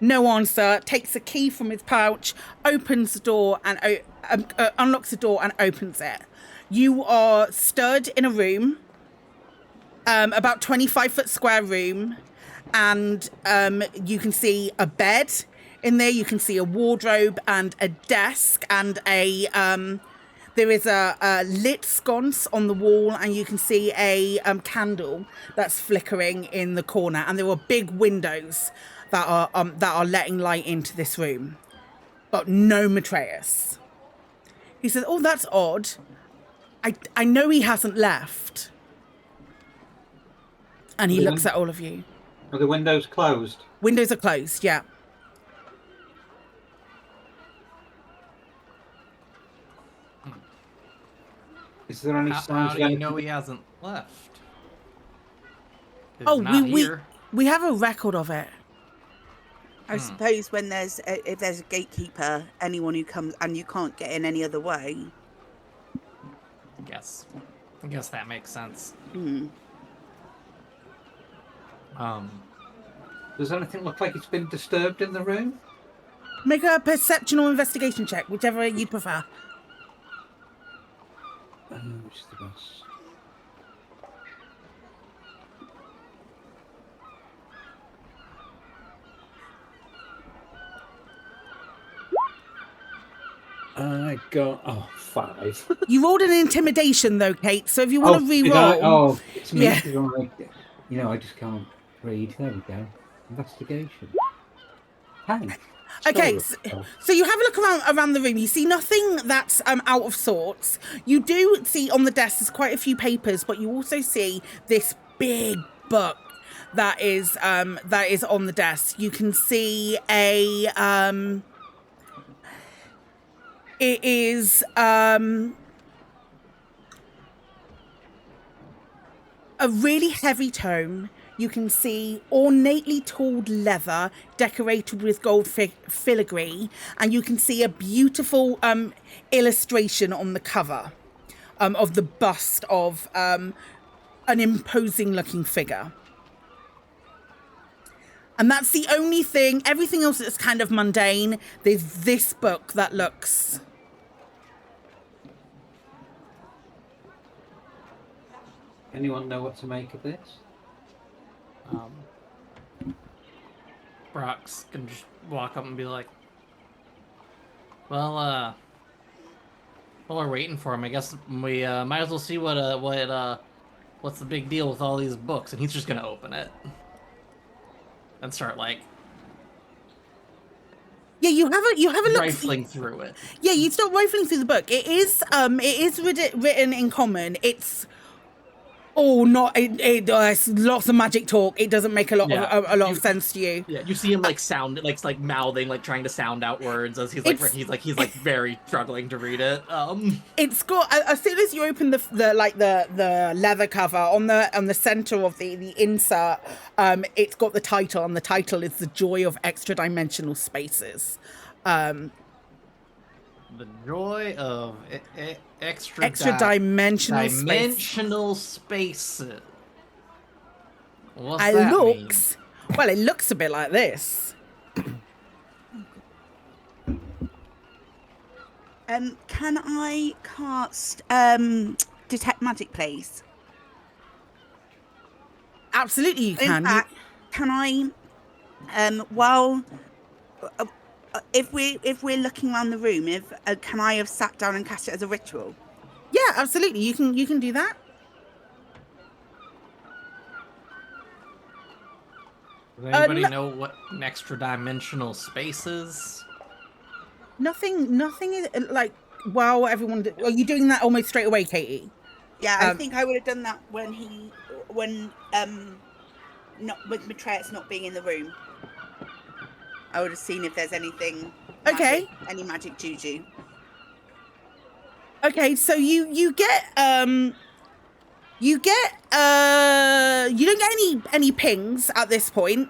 No answer. Takes a key from his pouch, opens the door and unlocks the door and opens it. You are stood in a room, about 25-foot square room. And you can see a bed in there. You can see a wardrobe and a desk and there is a lit sconce on the wall, and you can see a candle that's flickering in the corner, and there are big windows that are letting light into this room, but no Matreus. He says, "Oh, that's odd. I know he hasn't left." And he looks at all of you. Are the windows closed? Windows are closed, yeah. Is there any How signs do of you anything? know he hasn't left? He's Oh, not we here. have a record of it. I suppose when if there's a gatekeeper, anyone who comes and you can't get in any other way. I guess that makes sense. Does anything look like it's been disturbed in the room? Make a perception or investigation check, whichever you prefer. Which is the best? I got 5. You rolled an intimidation though, Kate. So if you want to did re-roll, I? Oh, it's me. Yeah. I just can't read. There we go. Investigation. Hey. Okay, so you have a look around the room. You see nothing that's out of sorts. You do see on the desk there's quite a few papers, but you also see this big book that is on the desk. You can see it is a really heavy tome. You can see ornately tooled leather decorated with gold filigree, and you can see a beautiful illustration on the cover of the bust of an imposing looking figure. And that's the only thing. Everything else is kind of mundane. There's this book that looks... Anyone know what to make of this? Brock's gonna just walk up and be like, well, while we're waiting for him, I guess we might as well see what's the big deal with all these books. And he's just gonna open it and start like you have a look rifling through it. Yeah, you start rifling through the book. It is written in common. It's it's lots of magic talk. It doesn't make a lot of sense to you. Yeah, you see him like mouthing, like trying to sound out words as he's very struggling to read it. It's got, as soon as you open the leather cover on the center of the insert, it's got the title, and the title is The Joy of Extradimensional Spaces. The Joy of Extradimensional Spaces. What's It that looks mean? Well, it looks a bit like this. Can I cast detect magic, please? Absolutely, you can. In fact, can I if we're looking around the room, can I have sat down and cast it as a ritual? Yeah, absolutely. You can do that. Does anybody know what an extra-dimensional space is? Nothing is like. Wow, everyone. Are you doing that almost straight away, Katie? Yeah, I think I would have done that when with Matreus not being in the room. I would have seen if there's anything. Okay. Any magic juju. Okay, so you don't get any pings at this point.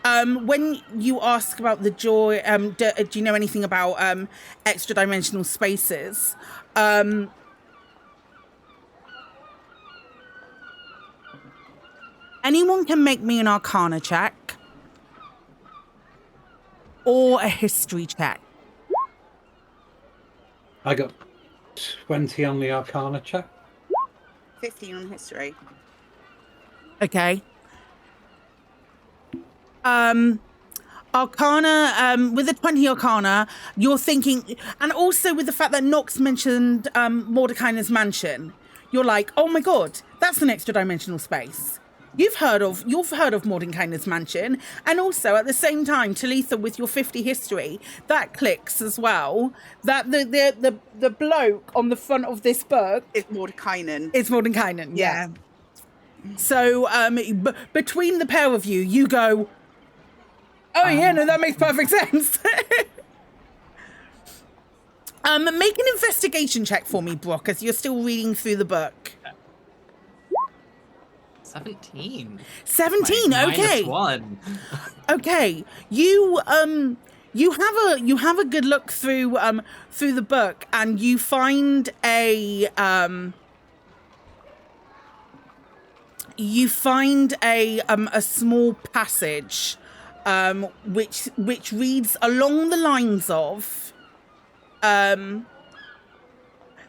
When you ask about the joy, do you know anything about extra-dimensional spaces? Anyone can make me an Arcana check or a history check. I got 20 on the Arcana check. 15 on history. Okay. Arcana, with the 20 Arcana, you're thinking, and also with the fact that Nox mentioned Mordecai's mansion, you're like, oh my god, that's an extra dimensional space. You've heard of Mordecai's mansion, and also at the same time, Talitha, with your 50 history, that clicks as well. That the bloke on the front of this book It's Mordekainen. is Mordecai's. Yeah. So between the pair of you, you go, oh yeah, no, that makes perfect sense. Make an investigation check for me, Brock, as you're still reading through the book. 17. 17, okay. -1. Okay, you have a good look through the book, and you find a small passage which reads along the lines of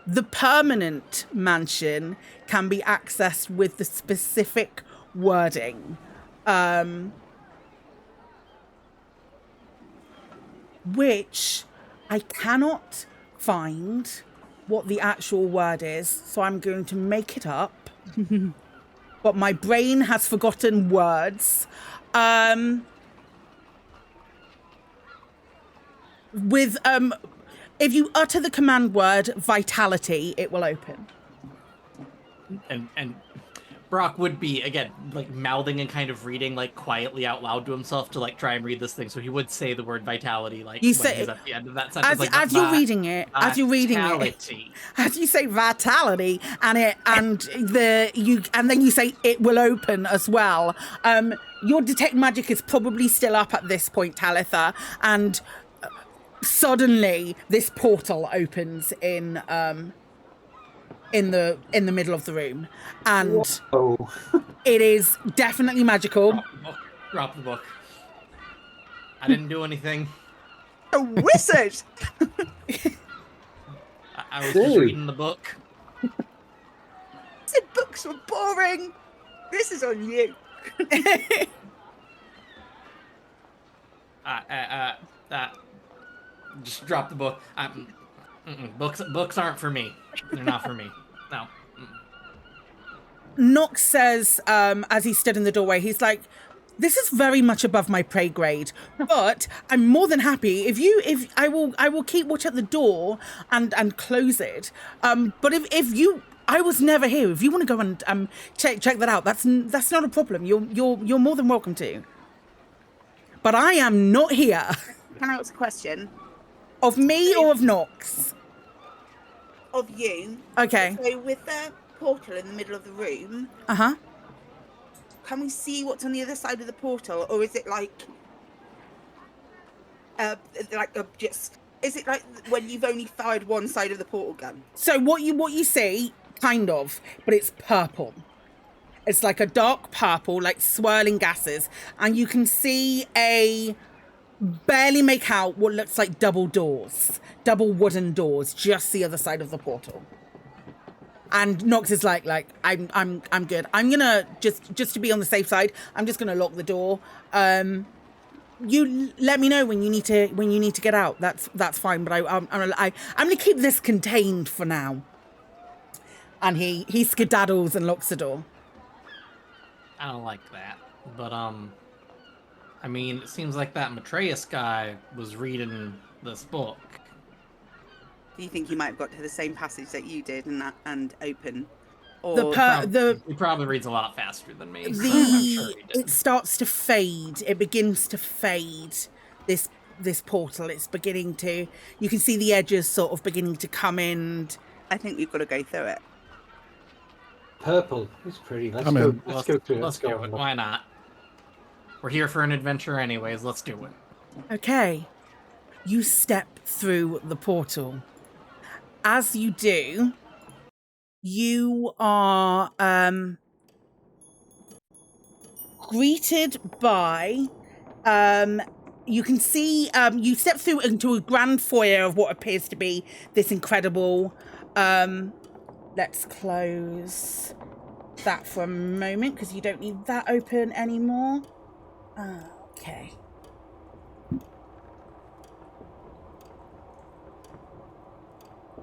the permanent mansion can be accessed with the specific wording, which I cannot find what the actual word is, so I'm going to make it up. But my brain has forgotten words. If you utter the command word vitality, it will open. And Brock would be, again, like mouthing and kind of reading like quietly out loud to himself to like try and read this thing. So he would say the word vitality like You when say- he's at the end of that sentence. As you're reading it, as you say vitality, and then you say it will open as well. Your detect magic is probably still up at this point, Talitha, and suddenly this portal opens in the middle of the room, and it is definitely magical. Drop the book. I didn't do anything. A wizard! I was just reading the book. Said books were boring. This is on you. Just drop the book. Books aren't for me. They're not for me. No. Nox says, as he stood in the doorway, he's like, this is very much above my pay grade, but I'm more than happy if I will keep watch at the door and close it. But if I was never here. If you want to go and check that out, that's not a problem. You're more than welcome to. But I am not here. Can I ask a question? Of me or of Nox? Of you. Okay. So with the portal in the middle of the room, can we see what's on the other side of the portal, or is it is it like when you've only fired one side of the portal gun? So what you see, kind of, but it's purple. It's like a dark purple, like swirling gases, and you can see barely make out what looks like double wooden doors, just the other side of the portal. And Nox is like I'm good. I'm gonna just to be on the safe side, I'm just gonna lock the door. You let me know when you need to get out. That's fine. But I'm gonna keep this contained for now. And he skedaddles and locks the door. I don't like that. But I mean, it seems like that Matreus guy was reading this book. Do you think he might have got to the same passage that you did and open? Or He probably reads a lot faster than me. I'm sure he did. It starts to fade. It begins to fade. This portal. It's beginning to. You can see the edges sort of beginning to come in. I think we've got to go through it. Purple is pretty. Let's I'm go. in. Let's go through it. Let's do it. Why not? We're here for an adventure anyways. Let's do it. Okay. You step through the portal. As you do, you are greeted by you can see you step through into a grand foyer of what appears to be this incredible let's close that for a moment because you don't need that open anymore. Okay.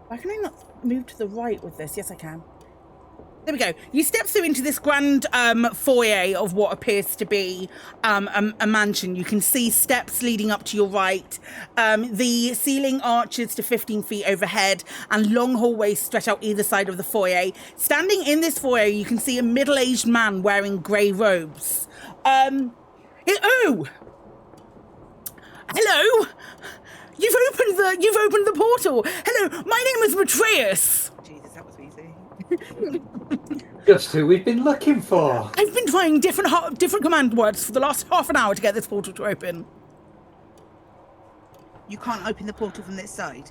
Why can I not move to the right with this? Yes, I can. There we go. You step through into this grand foyer of what appears to be a mansion. You can see steps leading up to your right. The ceiling arches to 15 feet overhead, and long hallways stretch out either side of the foyer. Standing in this foyer, you can see a middle-aged man wearing grey robes. Oh! Hello! You've opened the portal. Hello, my name is Matreus. Jesus, that was easy. Just who we've been looking for. I've been trying different command words for the last half an hour to get this portal to open. You can't open the portal from this side.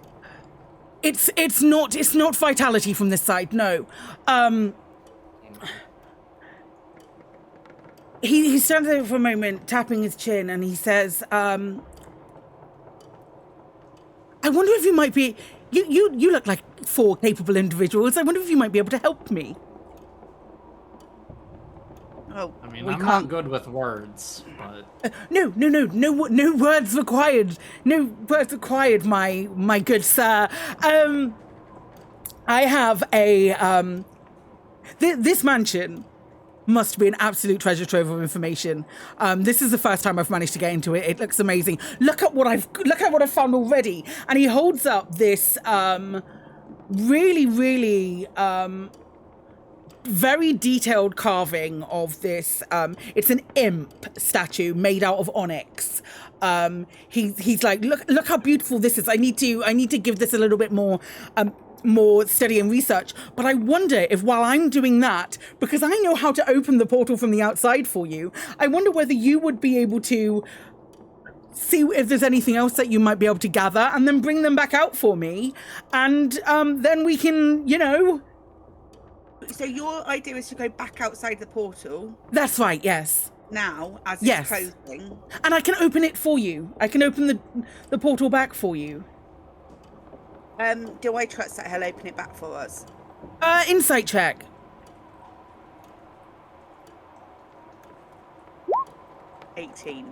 It's not vitality from this side. No. He stands there for a moment, tapping his chin, and he says, "I wonder if you might be. You look like 4 capable individuals. I wonder if you might be able to help me." Oh, I mean, we I'm can't. not good with words, but No words required. No words required, my good sir. I have a this mansion must be an absolute treasure trove of information. This is the first time I've managed to get into it. It looks amazing. Look at what I've found already. And he holds up this really very detailed carving of this. It's an imp statue made out of onyx. He's like, look how beautiful this is. I need to give this a little bit more study and research. But I wonder if while I'm doing that, because I know how to open the portal from the outside for you, I wonder whether you would be able to see if there's anything else that you might be able to gather and then bring them back out for me. And then we can, So your idea is to go back outside the portal That's right, yes. now as it's Yes. closing. And I can open it for you. I can open the portal back for you. Do I trust that he'll open it back for us? Insight check. 18.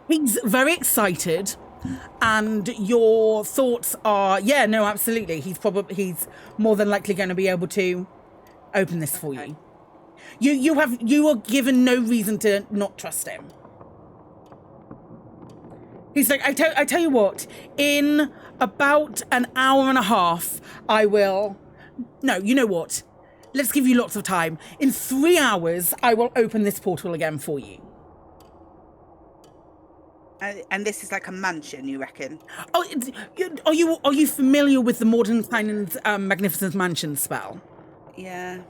He's very excited, and your thoughts are, yeah, no, absolutely. He's more than likely going to be able to open this for Okay. you. You are given no reason to not trust him. He's like, I tell you what, in about an hour and a half, I will. No, you know what? Let's give you lots of time. In 3 hours, I will open this portal again for you. And this is like a mansion, you reckon? Oh, are you familiar with the Mordensteinen's Magnificent Mansion spell? Yeah.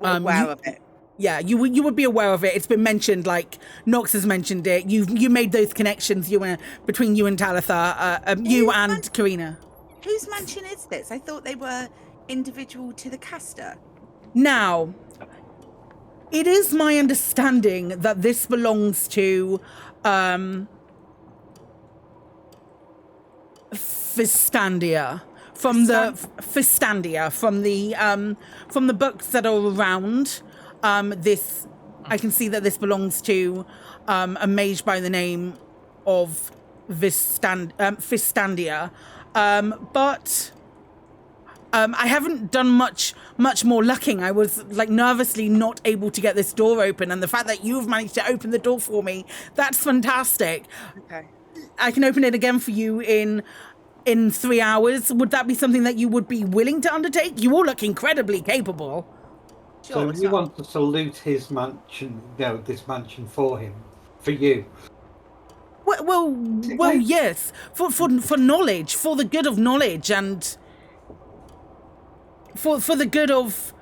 I'm aware of it. Yeah, you would be aware of it. It's been mentioned, like Nox has mentioned it. You made those connections between you and Talitha, you and Karina. Whose mansion is this? I thought they were individual to the caster. Now, it is my understanding that this belongs to Fistandia from the books that are around. This, I can see that this belongs to a mage by the name of Fistandia, but I haven't done much more looking. I was like nervously not able to get this door open, and the fact that you've managed to open the door for me, that's fantastic. Okay. I can open it again for you in 3 hours. Would that be something that you would be willing to undertake? You all look incredibly capable. So you want us to loot his mansion, this mansion for him, for you? Well, yes, for knowledge, for the good of knowledge, and for the good of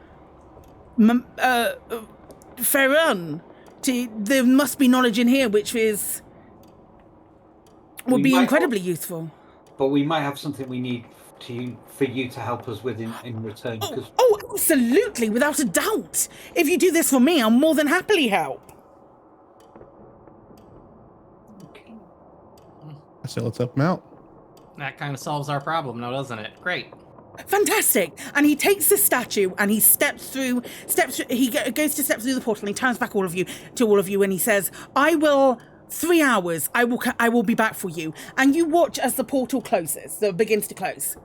Ferran. There must be knowledge in here which would be incredibly useful. But we might have something we need for you to help us with in return. Oh, absolutely, without a doubt. If you do this for me, I'll more than happily help. I say let's help him out. that kind of solves our problem now, doesn't it? Great. Fantastic. And he takes the statue and he steps through, he goes to step through the portal and he turns back to all of you and he says, 3 hours, I will be back for you. And you watch as the portal begins to close.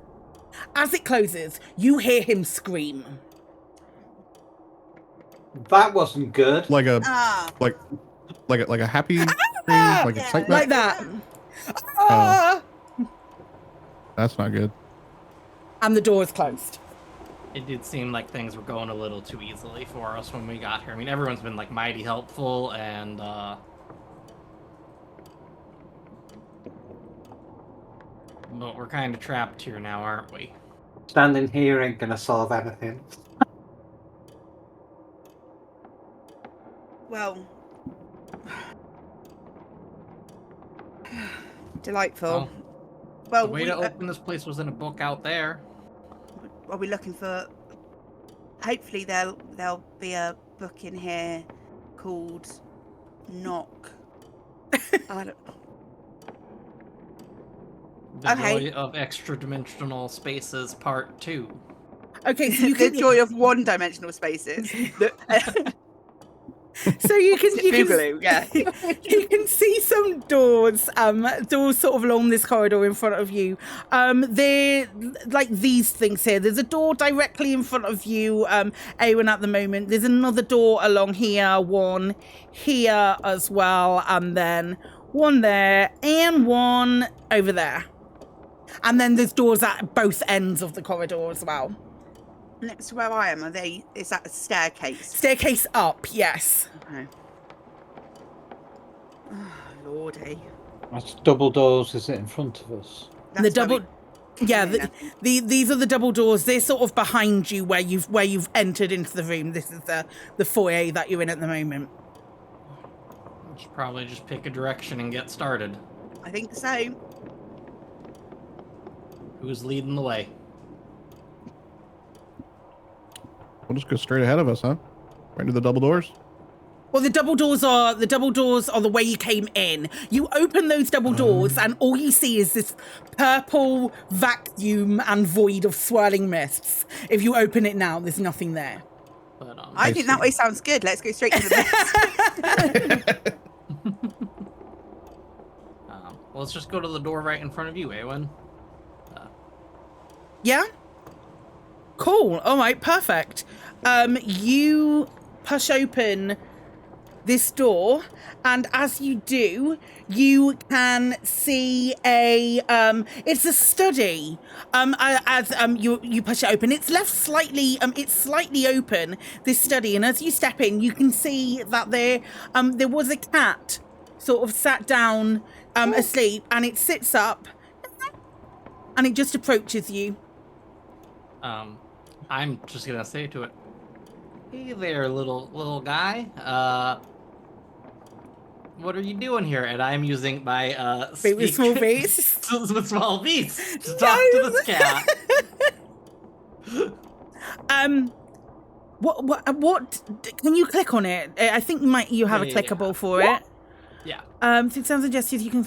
As it closes, you hear him scream. That wasn't good. Like a Ah, like a happy scream, like yeah, excitement. Like that. Ah! That's not good. And the door is closed. It did seem like things were going a little too easily for us when we got here. I mean, everyone's been like mighty helpful, and but we're kind of trapped here now, aren't we? Standing here ain't gonna solve anything. well. Delightful. Well, The way to open this place was in a book out there. are we looking for? Hopefully, there'll be a book in here called Knock. I don't. The Okay. Joy of Extradimensional Spaces Part 2. Okay, so you The can joy of one-dimensional spaces. so you can Boogaloo, yeah. you can see some doors sort of along this corridor in front of you. They're like these things here. There's a door directly in front of you, Awen, at the moment. There's another door along here, one here as well, and then one there and one over there. And then there's doors at both ends of the corridor as well. Next to where I am, is that a staircase? Staircase up, yes. Okay. Oh, Lordy. That's double doors, is it, in front of us? The double, these are the double doors. They're sort of behind you where you've entered into the room. This is the foyer that you're in at the moment. We should probably just pick a direction and get started. I think so. Who's leading the way? We'll just go straight ahead of us, huh? Right into the double doors. Well, the double doors are the way you came in. You open those double doors, and all you see is this purple vacuum and void of swirling mists. If you open it now, there's nothing there. But I think that way sounds good. Let's go straight to the mist. well, let's just go to the door right in front of you, Awen. Yeah? Cool. All right, perfect. You push open this door, and as you do, you can see it's a study. As you push it open, it's left slightly it's slightly open, this study, and as you step in, you can see that there was a cat sort of sat down asleep, and it sits up and it just approaches you. I'm just gonna say to it, "Hey there, little guy. What are you doing here?" And I'm using my With small beats. with small beats to talk to this cat. What? Can you click on it? I think you have a clickable for it. Yeah. Through sounds and gestures, you can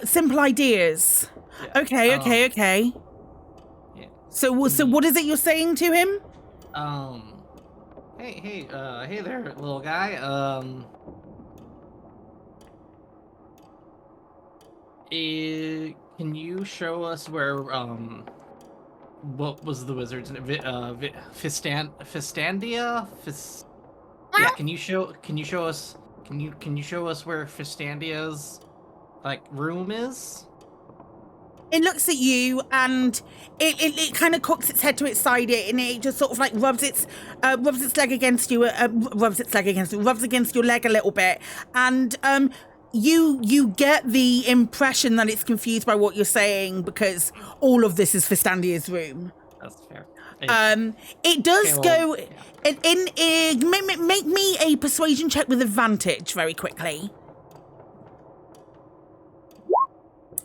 simple ideas. Yeah. Okay. Yeah. So what is it you're saying to him? Hey there, little guy. Can you show us where what was the wizard's name? Fistandia? Yeah. Can you show us? Can you show us where Fistandia's room is? It looks at you, and it kind of cocks its head to its side, and it just sort of rubs its leg against you, rubs against your leg a little bit, and you get the impression that it's confused by what you're saying, because all of this is Fistandia's room. That's fair. It does go. Yeah. Make me a persuasion check with advantage very quickly.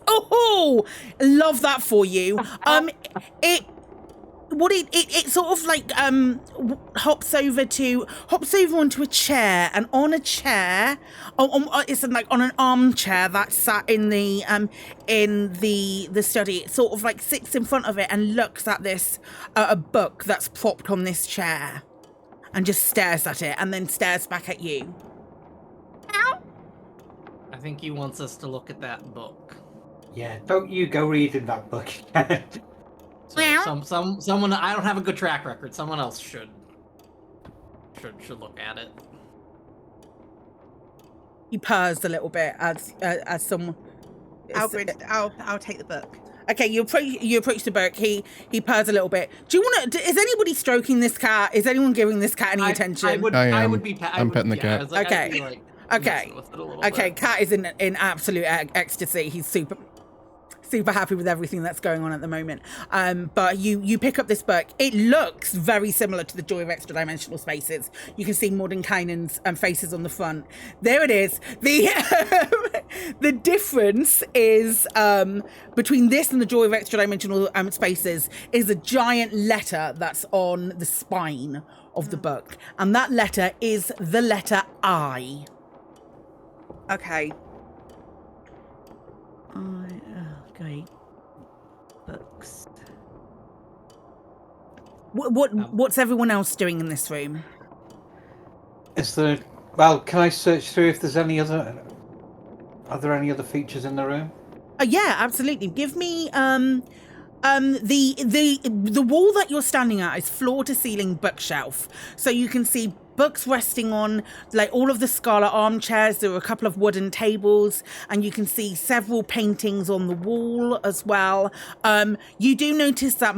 Oh, love that for you. It sort of hops over onto a chair, and on a chair, it's on an armchair that's sat in the study. It sort of sits in front of it and looks at this a book that's propped on this chair, and just stares at it, and then stares back at you. I think he wants us to look at that book. Yeah, don't you go reading that book again. So someone, I don't have a good track record. Someone else should look at it. He purrs a little bit as someone. I'll take the book. Okay, you approach the book. He purrs a little bit. Do you want to? Is anybody stroking this cat? Is anyone giving this cat any attention? I would be. I'm petting the cat. Okay. I'd be, like, Okay. messing with it a little Okay, bit. cat is in absolute ecstasy. He's super happy with everything that's going on at the moment. But you pick up this book. It looks very similar to the Joy of Extradimensional Spaces. You can see Mordenkainen's faces on the front. There it is. The difference is between this and the Joy of Extradimensional Spaces is a giant letter that's on the spine of the book, and that letter is the letter I. Okay. Great. Books. What's everyone else doing in this room? Is there? Well, can I search through if there's any other? Are there any other features in the room? Yeah, absolutely. Give me the wall that you're standing at is floor to ceiling bookshelf, so you can see books resting on like all of the scarlet armchairs. There are a couple of wooden tables, and you can see several paintings on the wall as well. You do notice that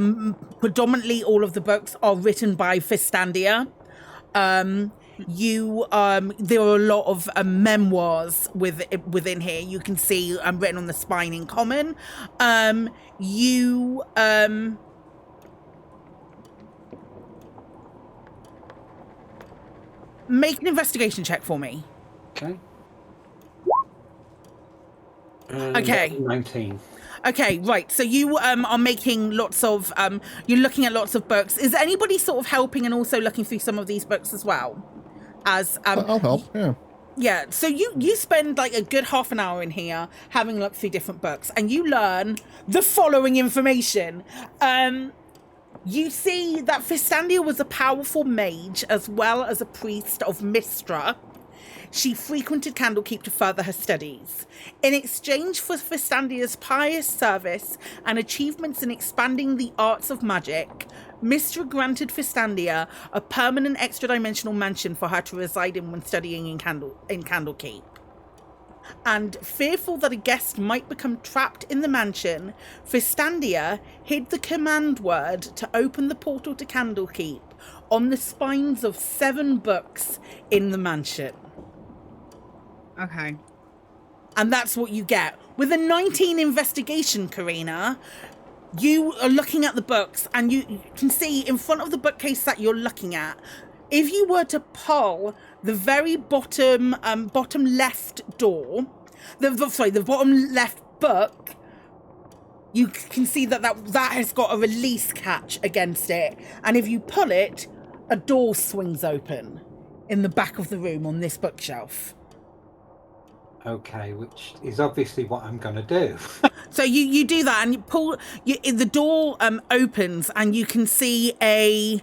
predominantly all of the books are written by Fistandia. There are a lot of memoirs within here. You can see written on the spine in common. Make an investigation check for me. Okay. Okay. 19. Okay, right. So you are making lots of you're looking at lots of books. Is anybody sort of helping and also looking through some of these books as well? As I'll help. Yeah. Yeah, so you spend like a good half an hour in here having looked through different books, and you learn the following information. You see that Fistandia was a powerful mage as well as a priest of Mistra. She frequented Candlekeep to further her studies. In exchange for Fistandia's pious service and achievements in expanding the arts of magic, Mistra granted Fistandia a permanent extra-dimensional mansion for her to reside in when studying in Candlekeep. And fearful that a guest might become trapped in the mansion, Fistandia hid the command word to open the portal to Candlekeep on the spines of 7 books in the mansion. Okay. And that's what you get. With a 19 investigation, Karina, you are looking at the books, and you can see in front of the bookcase that you're looking at, if you were to pull the very bottom left door, the bottom left book, you can see that has got a release catch against it. And if you pull it, a door swings open in the back of the room on this bookshelf. Okay, which is obviously what I'm going to do. So you do that, and you pull. The door opens, and you can see a.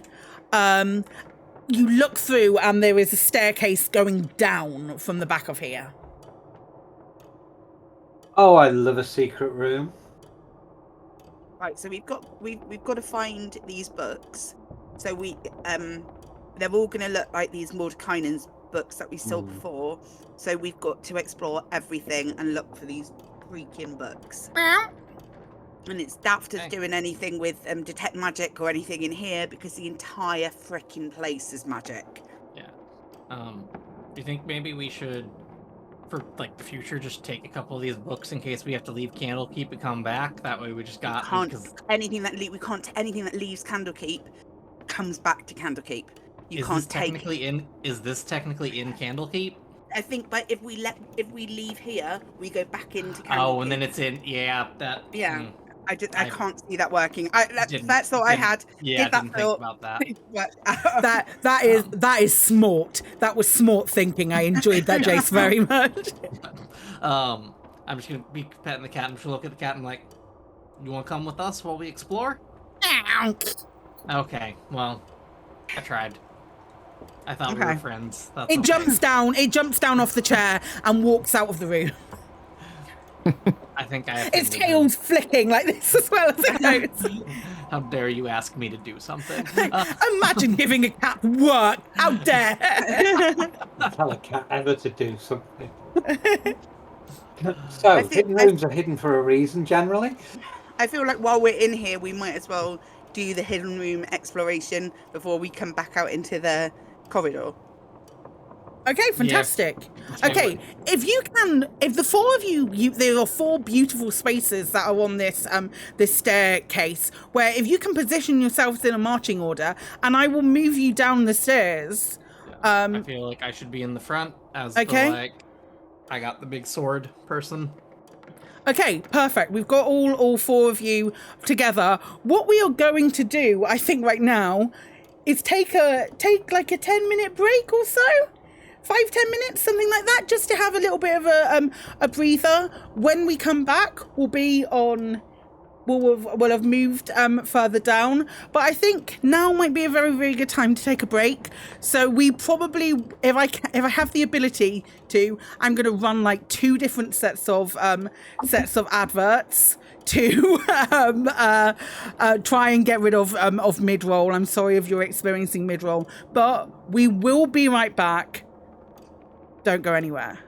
You look through, and there is a staircase going down from the back of here. Oh, I love a secret room. Right, so we've got to find these books. So they're all going to look like these Mordenkainen's books that we saw before. So we've got to explore everything and look for these freaking books. And it's daft as doing anything with detect magic or anything in here, because the entire freaking place is magic. Yeah. Do you think maybe we should, for like the future, just take a couple of these books in case we have to leave Candlekeep and come back? That way we just got anything that leaves Candlekeep comes back to Candlekeep. Is this technically in Candlekeep? I think, but if we leave here, we go back into Candlekeep. Oh, and then it's in. Yeah, that. Yeah. I can't see that working. That's all I had. Yeah, I didn't think about that. that is smart. That was smart thinking. I enjoyed that, Jace, very much. I'm just gonna be petting the cat. I'm just gonna look at the cat and like, you want to come with us while we explore? Okay. Well, I tried. I thought we were friends. That's It jumps down off the chair and walks out of the room. I think I Its offended tail's flicking like this as well as it goes. him. How dare you ask me to do something? Imagine giving a cat work. How dare! Tell a cat ever to do something. I So, think- hidden rooms are hidden for a reason, generally. I feel like while we're in here, we might as well do the hidden room exploration before we come back out into the corridor. Okay, fantastic. Okay, Totally. if the four of you, there are four beautiful spaces that are on this staircase, where if you can position yourselves in a marching order, and I will move you down the stairs. I feel like I should be in the front as Okay. the like I got the big sword person. Okay, perfect. We've got all four of you together. What we are going to do, I think, right now, is take like a 10-minute break or so. 5-10 minutes, something like that, just to have a little bit of a breather. When we come back, we'll be on. We'll have moved further down, but I think now might be a very, very good time to take a break. So we probably, if I have the ability to, I'm going to run like 2 different sets of adverts to try and get rid of mid-roll. I'm sorry if you're experiencing mid-roll, but we will be right back. Don't go anywhere.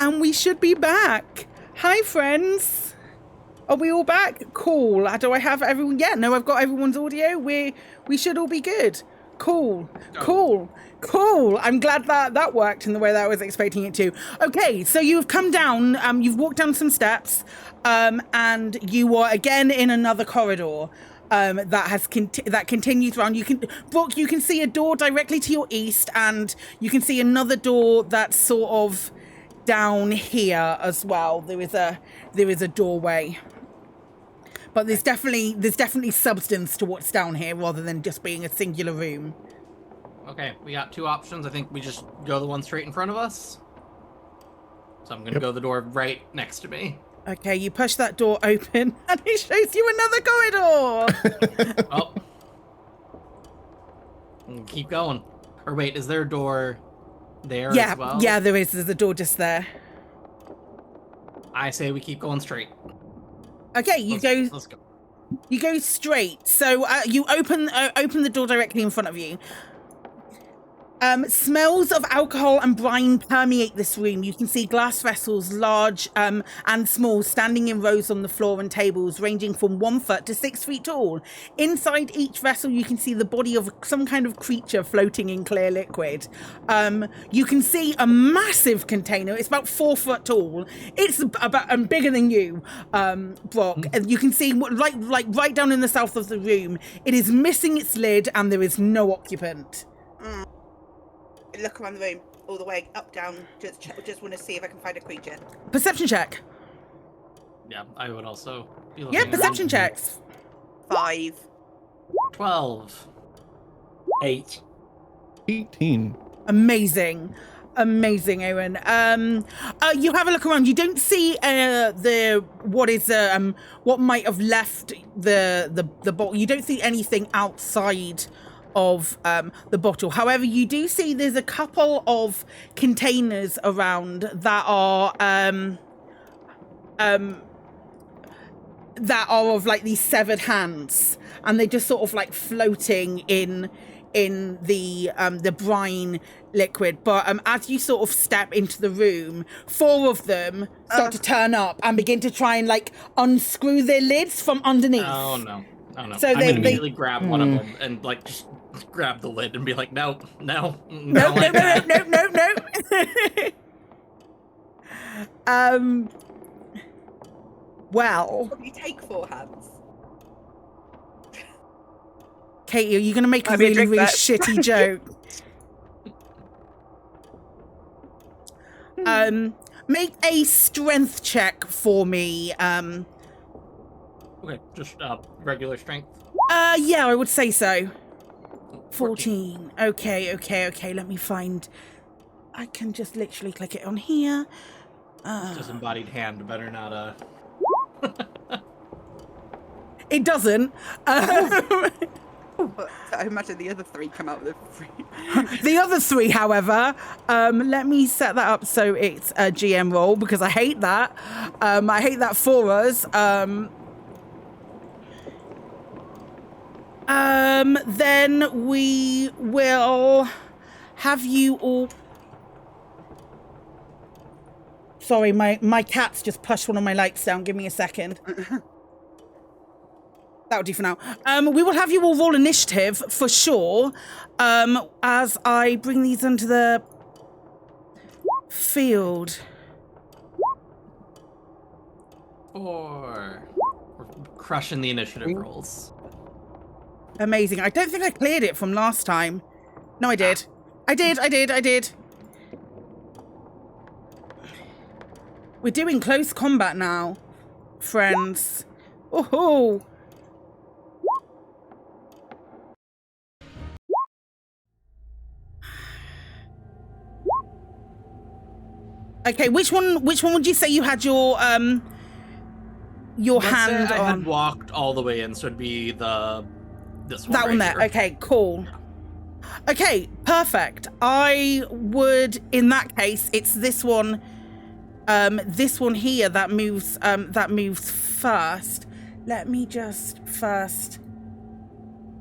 And we should be back. Hi, friends. Are we all back? Cool. Do I have everyone? Yeah, no, I've got everyone's audio. We should all be good. Cool. I'm glad that worked in the way that I was expecting it to. Okay, so you've come down, you've walked down some steps, and you are again in another corridor that continues around. Brooke, you can see a door directly to your east, and you can see another door that's sort of down here as well. There is a doorway. But there's definitely substance to what's down here rather than just being a singular room. Okay, we got two options. I think we just go the one straight in front of us. So I'm gonna go the door right next to me. Okay, you push that door open and it shows you another corridor. Oh. Keep going. Or wait, is there a door there as well? Yeah, there is. There's a door just there. I say we keep going straight. Okay, Let's go. You go straight. So you open the door directly in front of you. Smells of alcohol and brine permeate this room. You can see glass vessels, large and small, standing in rows on the floor and tables, ranging from 1 foot to 6 feet tall. Inside each vessel, you can see the body of some kind of creature floating in clear liquid. You can see a massive container. It's about 4 foot tall. It's about bigger than you, Brock. And you can see right down in the south of the room. It is missing its lid, and there is no occupant. Look around the room, all the way up, down. Just want to see if I can find a creature. Perception check. Yeah, I would also be looking. Yeah, perception checks. 5. 12. 8. 18. Amazing, Owen. You have a look around. You don't see what might have left the bottle. You don't see anything outside of the bottle. However, you do see there's a couple of containers around that are of like these severed hands, and they're just sort of like floating in the brine liquid. But as you sort of step into the room, 4 of them start to turn up and begin to try and like unscrew their lids from underneath. Oh no. So I'm they gonna immediately grab one of them and like just grab the lid and be like, no. No. Well, Probably take 4 hands. Katie, are you going to make a Let me really, drink really that. shitty joke? Make a strength check for me. Okay, just regular strength. Yeah, I would say so. 14. Okay. Let me find. I can just literally click it on here. Disembodied hand, better not It doesn't. But I imagine the other 3 come out with a 3. The other 3, however, let me set that up so it's a GM roll, because I hate that. I hate that for us. Then we will have you all... Sorry, my cat's just pushed one of my lights down. Give me a second. That'll do for now. We will have you all roll initiative for sure. As I bring these onto the field. 4. We're crushing the initiative rolls. Amazing. I don't think I cleared it from last time. No, I did. I did. We're doing close combat now, friends. Oh-ho! Okay, which one would you say you had your hand I on? had walked all the way in, so it'd be this one. That right one there. here. Okay, cool. Okay, perfect. I would, in that case, it's this one here that moves first. Let me just first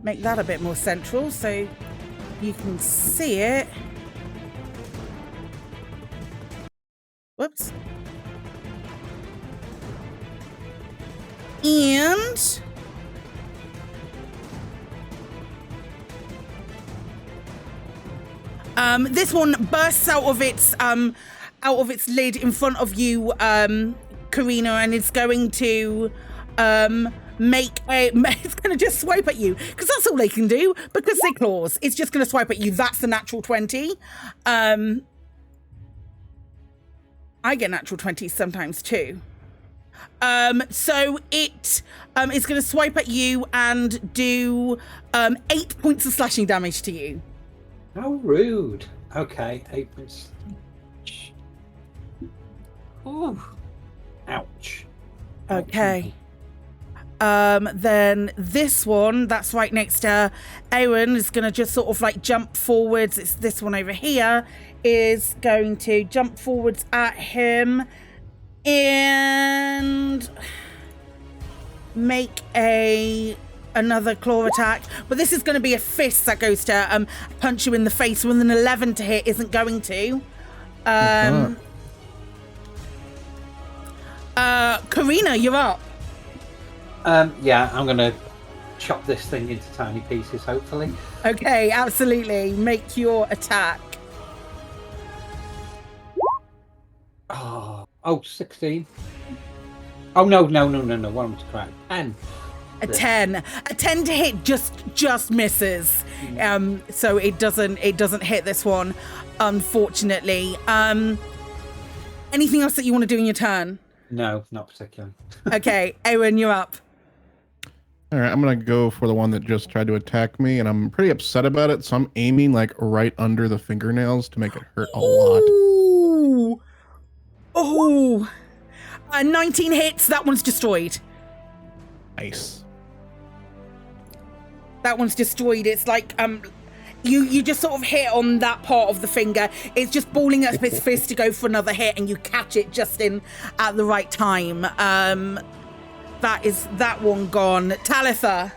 make that a bit more central so you can see it. Whoops. And This one bursts out of its lid in front of you, Karina, and it's going to it's going to just swipe at you because that's all they can do because they're claws. It's just going to swipe at you. That's the natural 20. I get natural 20s sometimes too. So it is going to swipe at you and do 8 points of slashing damage to you. How rude. Okay, 8 points. Ooh. Ouch. Okay. Then this one that's right next to Aaron is going to just sort of like jump forwards. It's this one over here is going to jump forwards at him and make another claw attack, but this is going to be a fist that goes to punch you in the face with an 11 to hit. Isn't going to. Karina, you're up. Yeah, I'm gonna chop this thing into tiny pieces, hopefully. Okay, absolutely. Make your attack. Oh, 16. Oh, no. What am I to crack? 10. A 10. A 10 to hit just misses. So it doesn't hit this one, unfortunately. Anything else that you want to do in your turn? No, not particularly. Okay, Aaron, you're up. All right, I'm going to go for the one that just tried to attack me, and I'm pretty upset about it, so I'm aiming like right under the fingernails to make it hurt a lot. Oh, 19 hits. That one's destroyed. Nice. That one's destroyed. It's like you just sort of hit on that part of the finger. It's just balling up its fist to go for another hit, and you catch it just in at the right time. That is that one gone. Talitha.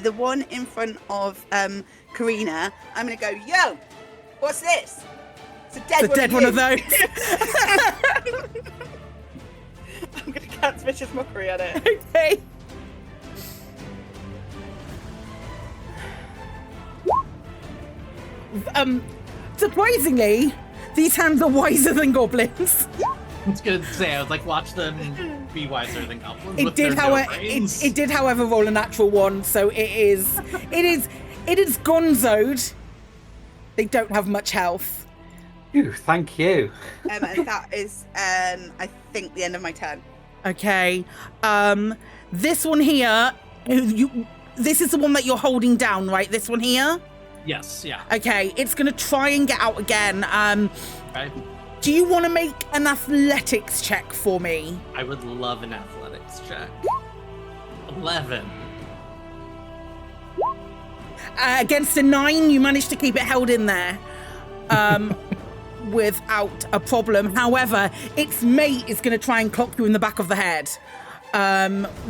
The one in front of Karina, I'm gonna go, yo, what's this? It's a dead one of those. I'm gonna cast vicious mockery at it. Okay. Surprisingly, these hands are wiser than goblins. I was gonna say, I was like, watch them be wiser than goblins. It with did, their however, no brains. it did, however, roll a natural one, so it is gonzoed. They don't have much health. Phew, thank you. And that is, I think, the end of my turn. Okay. This one here, this is the one that you're holding down, right? This one here? Yes, yeah. Okay, it's going to try and get out again. Okay. Do you want to make an athletics check for me? I would love an athletics check. 11. Against a 9, you managed to keep it held in there without a problem. However, its mate is going to try and clock you in the back of the head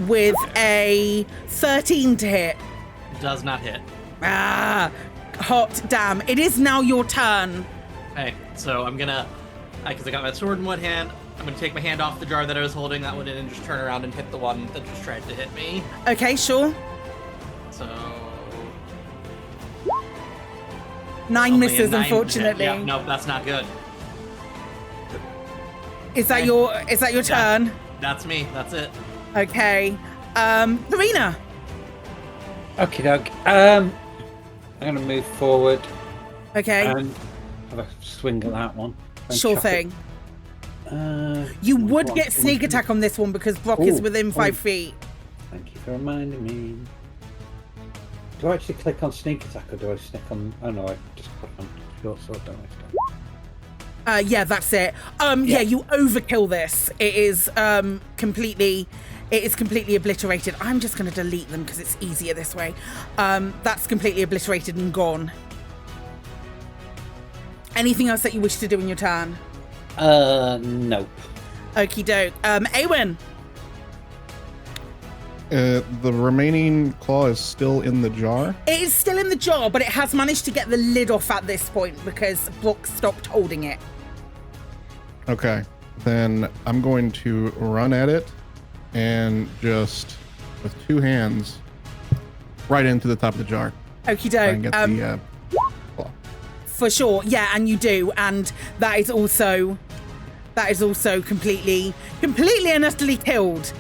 with a 13 to hit. Does not hit. Hot damn. It is now your turn. Okay, so I'm gonna, because I got my sword in one hand, I'm gonna take my hand off the jar that I was holding that one in and just turn around and hit the one that just tried to hit me. Okay, sure. So 9 only misses, a 9 unfortunately. Yeah, no, that's not good. Is that your turn? That's me. That's it. Okay. Karina. Okie doke. I'm going to move forward Okay. and have a swing at that one. and Sure chop it. thing. You would what- get sneak attack on this one because Brock is Ooh, within 5 ooh. feet. Thank you for reminding me. Do I actually click on sneak attack or do I stick on... Oh no, I just click on short sword, don't I? Yeah, that's it. Yeah, you overkill this. It is completely obliterated. I'm just going to delete them because it's easier this way. That's completely obliterated and gone. Anything else that you wish to do in your turn? Nope. Okie doke. Awen. The remaining claw is still in the jar. It is still in the jar, but it has managed to get the lid off at this point because Brock stopped holding it. Okay, then I'm going to run at it and just with 2 hands right into the top of the jar. Okie Try and doke. get the claw. For sure, yeah, and you do, and that is also completely and utterly killed.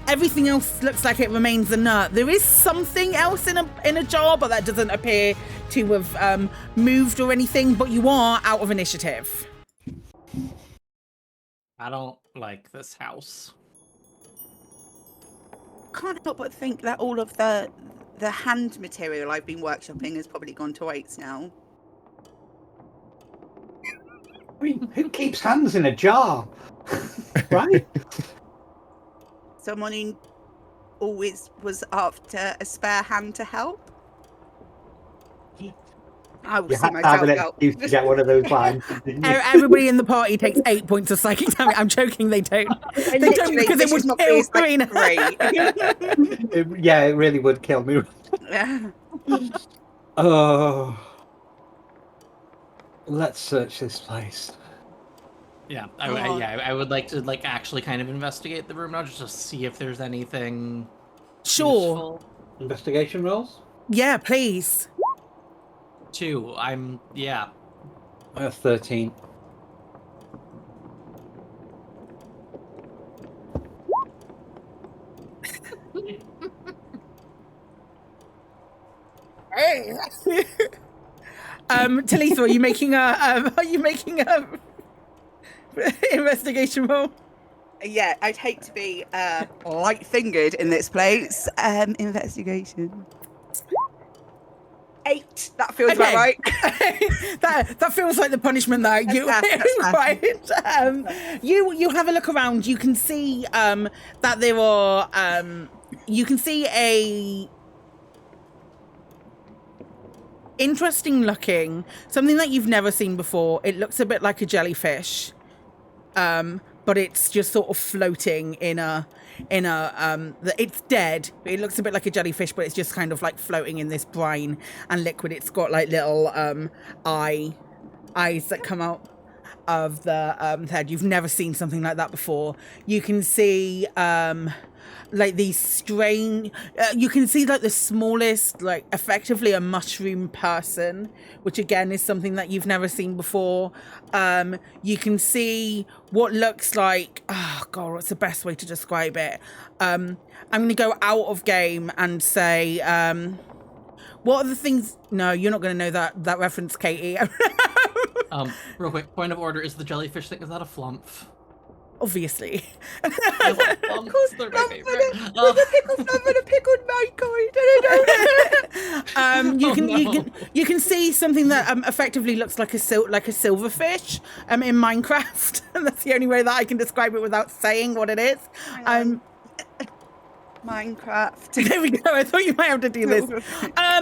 Everything else looks like it remains inert. There is something else in a jar, but that doesn't appear to have moved or anything. But you are out of initiative. I don't like this house. Can't help but think that all of the hand material I've been workshopping has probably gone to waste now. I mean, who keeps hands in a jar? Right? Someone who always was after a spare hand to help. I will You see had to have myself an out. excuse to get one of those lines, didn't you? Everybody in the party takes 8 points of psychic damage. I'm joking, they don't. They don't Literally, because this it is would not kill feels like Karina. great. Yeah, it really would kill me. Yeah. Oh. Let's search this place. Yeah, Oh. I would like to actually kind of investigate the room now, just to see if there's anything Sure. useful. Investigation rolls? Yeah, please. 2. I have 13. Talitha, are you making a investigation roll? Yeah, I'd hate to be light-fingered in this place. Investigation. 8. That feels about right. that feels like the punishment that you right. You have a look around. You can see that there are you can see a interesting looking something that you've never seen before. It looks a bit like a jellyfish, but it's just sort of floating in a it's dead. It looks a bit like a jellyfish, but it's just kind of like floating in this brine and liquid. It's got like little eyes that come out of the head. You've never seen something like that before. You can see like these strange you can see like the smallest, like effectively a mushroom person, which again is something that you've never seen before. You can see what looks like, oh god, what's the best way to describe it? I'm gonna go out of game and say what are the things? No, you're not gonna know that reference, Katie. Real quick, point of order, is the jellyfish thing, is that a flump? Obviously. I love flumps, they're my favorite. With a pickled thumb and a pickled mycoid. You can see something that effectively looks like a silverfish in Minecraft, and that's the only way that I can describe it without saying what it is. Minecraft. There we go. I thought you might have to do this. A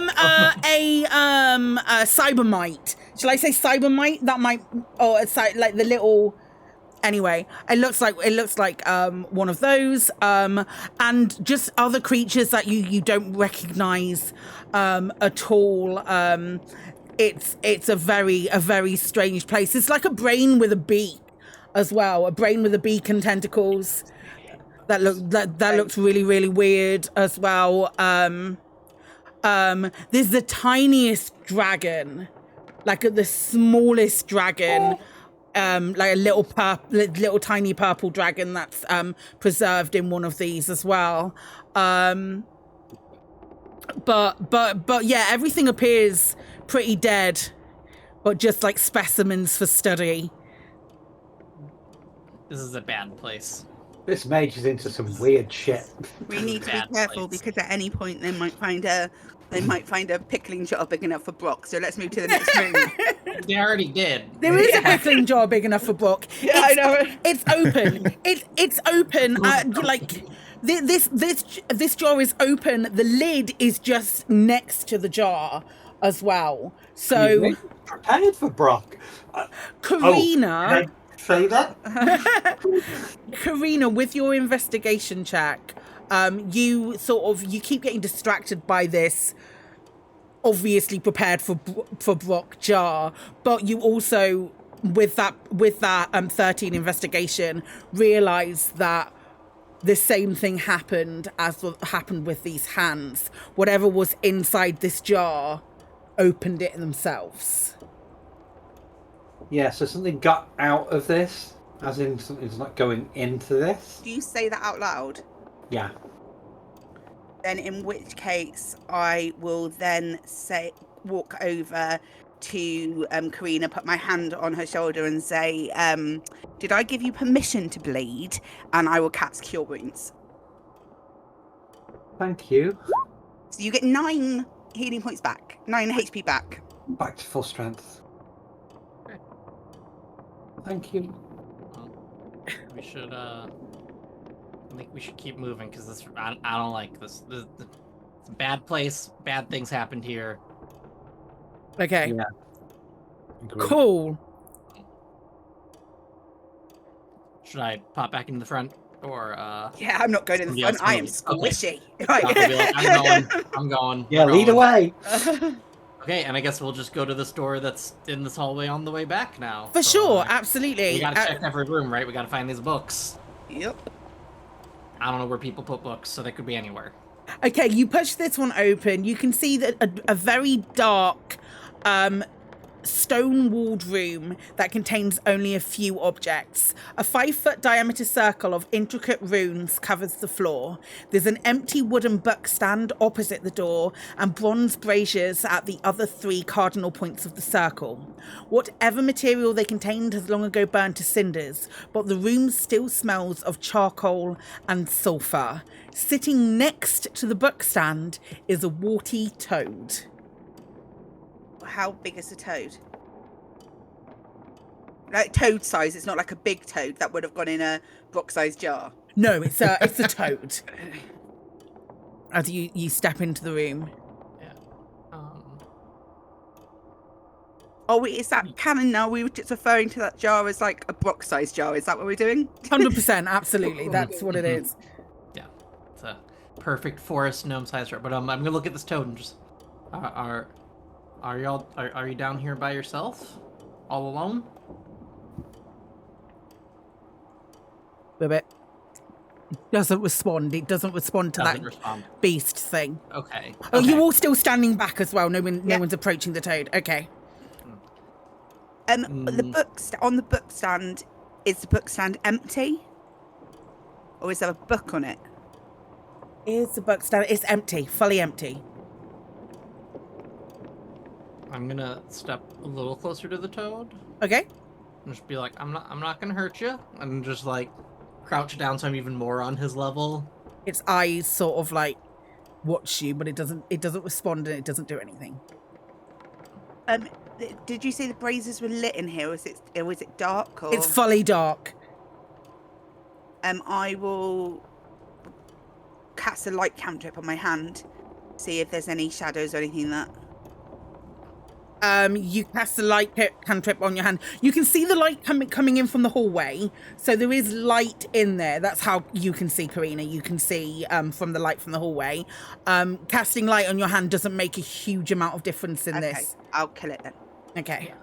cybermite. Shall I say cybermite? That might, or it's like the little. Anyway, it looks like one of those, and just other creatures that you don't recognize at all. It's a very strange place. It's like a brain with a beak as well, a brain with a beak and tentacles. That looks really weird as well. There's the tiniest dragon, like the smallest dragon. Like a little tiny purple dragon that's preserved in one of these as well. But yeah, everything appears pretty dead, but just like specimens for study. This is a bad place. This mage is into some weird shit. We need to be Bad careful place. because at any point they might find a pickling jar big enough for Brock. So let's move to the next room. They already did. There is a pickling jar big enough for Brock. Yeah, I know. It's open. It's open. Like this jar is open. The lid is just next to the jar as well. So Prepared for Brock. Karina, Can I say that? Karina, with your investigation check, you keep getting distracted by this obviously prepared for Brock jar, but you also with that 13 investigation realize that the same thing happened as what happened with these hands. Whatever was inside this jar opened it themselves. Yeah, so something got out of this, as in something's not going into this. Do you say that out loud? Yeah. Then in which case I will then walk over to Karina, put my hand on her shoulder and say, did I give you permission to bleed? And I will cast Cure Wounds. Thank you. So you get 9 healing points back, 9 HP back. Back to full strength. Thank you. We should, I think we should keep moving, because this, I don't like this. It's a bad place. Bad things happened here. Okay. Yeah. Agreed. Cool. Should I pop back into the front, or, Yeah, I'm not going in the Somebody front. else I am can lead. squishy. I'll be like, I'm going. Yeah, we're lead going. away. Okay, and I guess we'll just go to this door that's in this hallway on the way back now. For So, sure, absolutely. We gotta check every room, right? We gotta find these books. Yep. I don't know where people put books, so they could be anywhere. Okay, you push this one open. You can see that a very dark, stone-walled room that contains only a few objects. A 5-foot diameter circle of intricate runes covers the floor. There's an empty wooden book stand opposite the door and bronze braziers at the other 3 cardinal points of the circle. Whatever material they contained has long ago burned to cinders, but the room still smells of charcoal and sulfur. Sitting next to the book stand is a warty toad. How big is a toad? Like toad size. It's not like a big toad that would have gone in a box-sized jar. No, it's a toad. As you step into the room. Yeah. Oh, wait, is that canon now? We were just referring to that jar as like a box-sized jar. Is that what we're doing? 100%, absolutely. That's what it is. Yeah. It's a perfect forest gnome-sized jar. But I'm gonna look at this toad and just... Are you down here by yourself? All alone? Ribbit. Doesn't respond. It doesn't respond to Doesn't that respond. beast thing. Okay. Oh, okay. you're all still standing back as well. No Yeah. one's approaching the toad. Okay. The on the book stand, is the book stand empty? Or is there a book on it? Is the book stand? It's empty. Fully empty. I'm gonna step a little closer to the toad Okay. and just be like, I'm not gonna hurt you, and just like crouch down so I'm even more on his level. Its eyes sort of like watch you, but it doesn't respond and it doesn't do anything. Did you say the braziers were lit in here? Or was it dark? Or It's fully dark. I will cast a light cantrip on my hand, see if there's any shadows or anything that. You cast the light cantrip on your hand. You can see the light coming in from the hallway, so there is light in there. That's how you can see, Karina. You can see from the light from the hallway. Casting light on your hand doesn't make a huge amount of difference in this. I'll kill it then. Okay.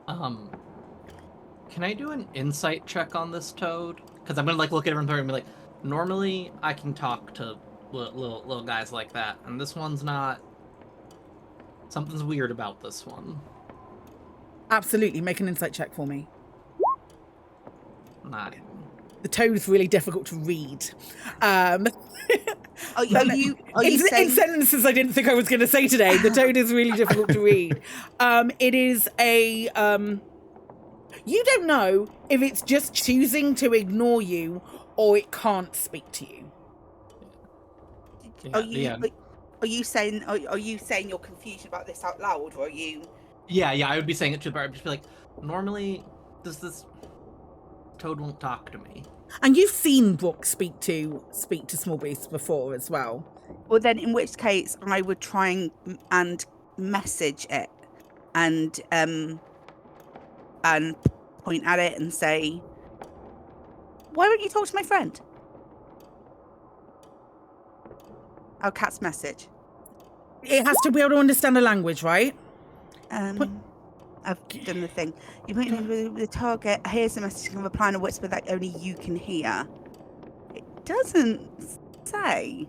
Can I do an insight check on this toad? Because I'm gonna like look at everyone and be like, normally I can talk to little guys like that, and this one's not. Something's weird about this one. Absolutely. Make an insight check for me. Not. The toad's really difficult to read. Are you In saying sentences I didn't think I was going to say today, the toad is really difficult to read. It is a... you don't know if it's just choosing to ignore you or it can't speak to you. Are you saying you're confused about this out loud, or are you? Yeah, I would be saying it to the bar. I'd just be like, normally, this toad won't talk to me. And you've seen Brooke speak to small beasts before as well. Well, then, in which case, I would try and message it, and point at it and say, "Why don't you talk to my friend?" Our cat's message. It has to be able to understand a language, right? I've done the thing. You point to the target. Here's the message. Can reply in a whisper that only you can hear. It doesn't say.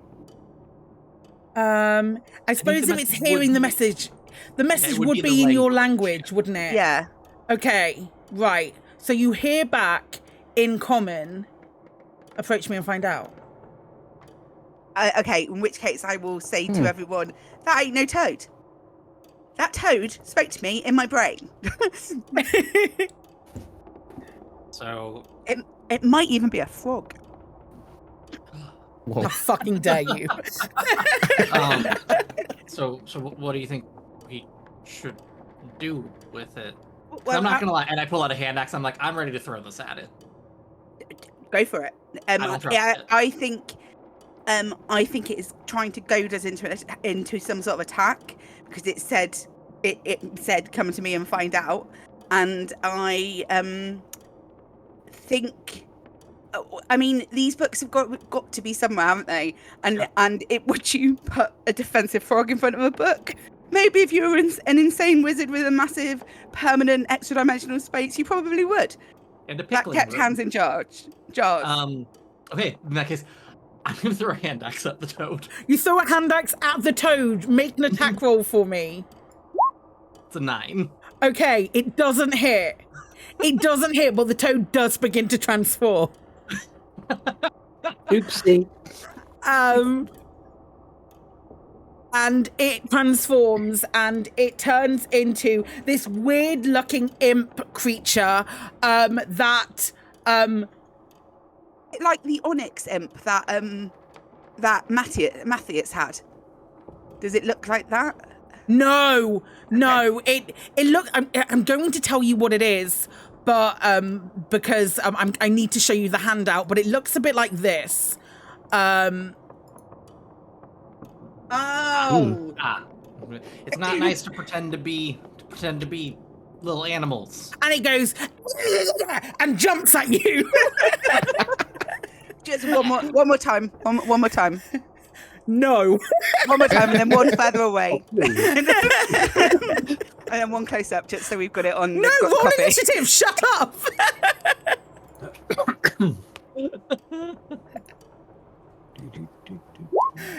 I suppose if it's hearing the message, the message would would be be the in your language, language, wouldn't it? Yeah. Okay, right. So you hear back in common, approach me and find out. Okay, in which case I will say to everyone, that ain't no toad. That toad spoke to me in my brain. So It might even be a frog. Whoa. How fucking dare you? so what do you think we should do with it? 'Cause Well, I'm not gonna lie, and I pull out a hand axe. I'm like, I'm ready to throw this at it. go for it. don't trust it. I think it is trying to goad us into some sort of attack because it said come to me and find out, and I think. I mean, these books have got to be somewhere, haven't they? And Sure. would you put a defensive frog in front of a book? Maybe if you were an insane wizard with a massive permanent extra dimensional space, you probably would. And a That pickling kept room. hands in jars. Okay, in that case, I'm gonna throw a hand axe at the toad. You throw a hand axe at the toad. Make an attack roll for me. It's a 9. Okay, it doesn't hit. It doesn't hit, but the toad does begin to transform. Oopsie. And it transforms and it turns into this weird looking imp creature that Like the onyx imp that Matthias had. Does it look like that? no it look I'm going to tell you what it is, but because I need to show you the handout, but it looks a bit like this. It's not nice to pretend to be little animals. And it goes and jumps at you. Just one more time. One more time. No. One more time, and then one further away. And then one close up, just so we've got it on. No, got roll copy. initiative. Shut up.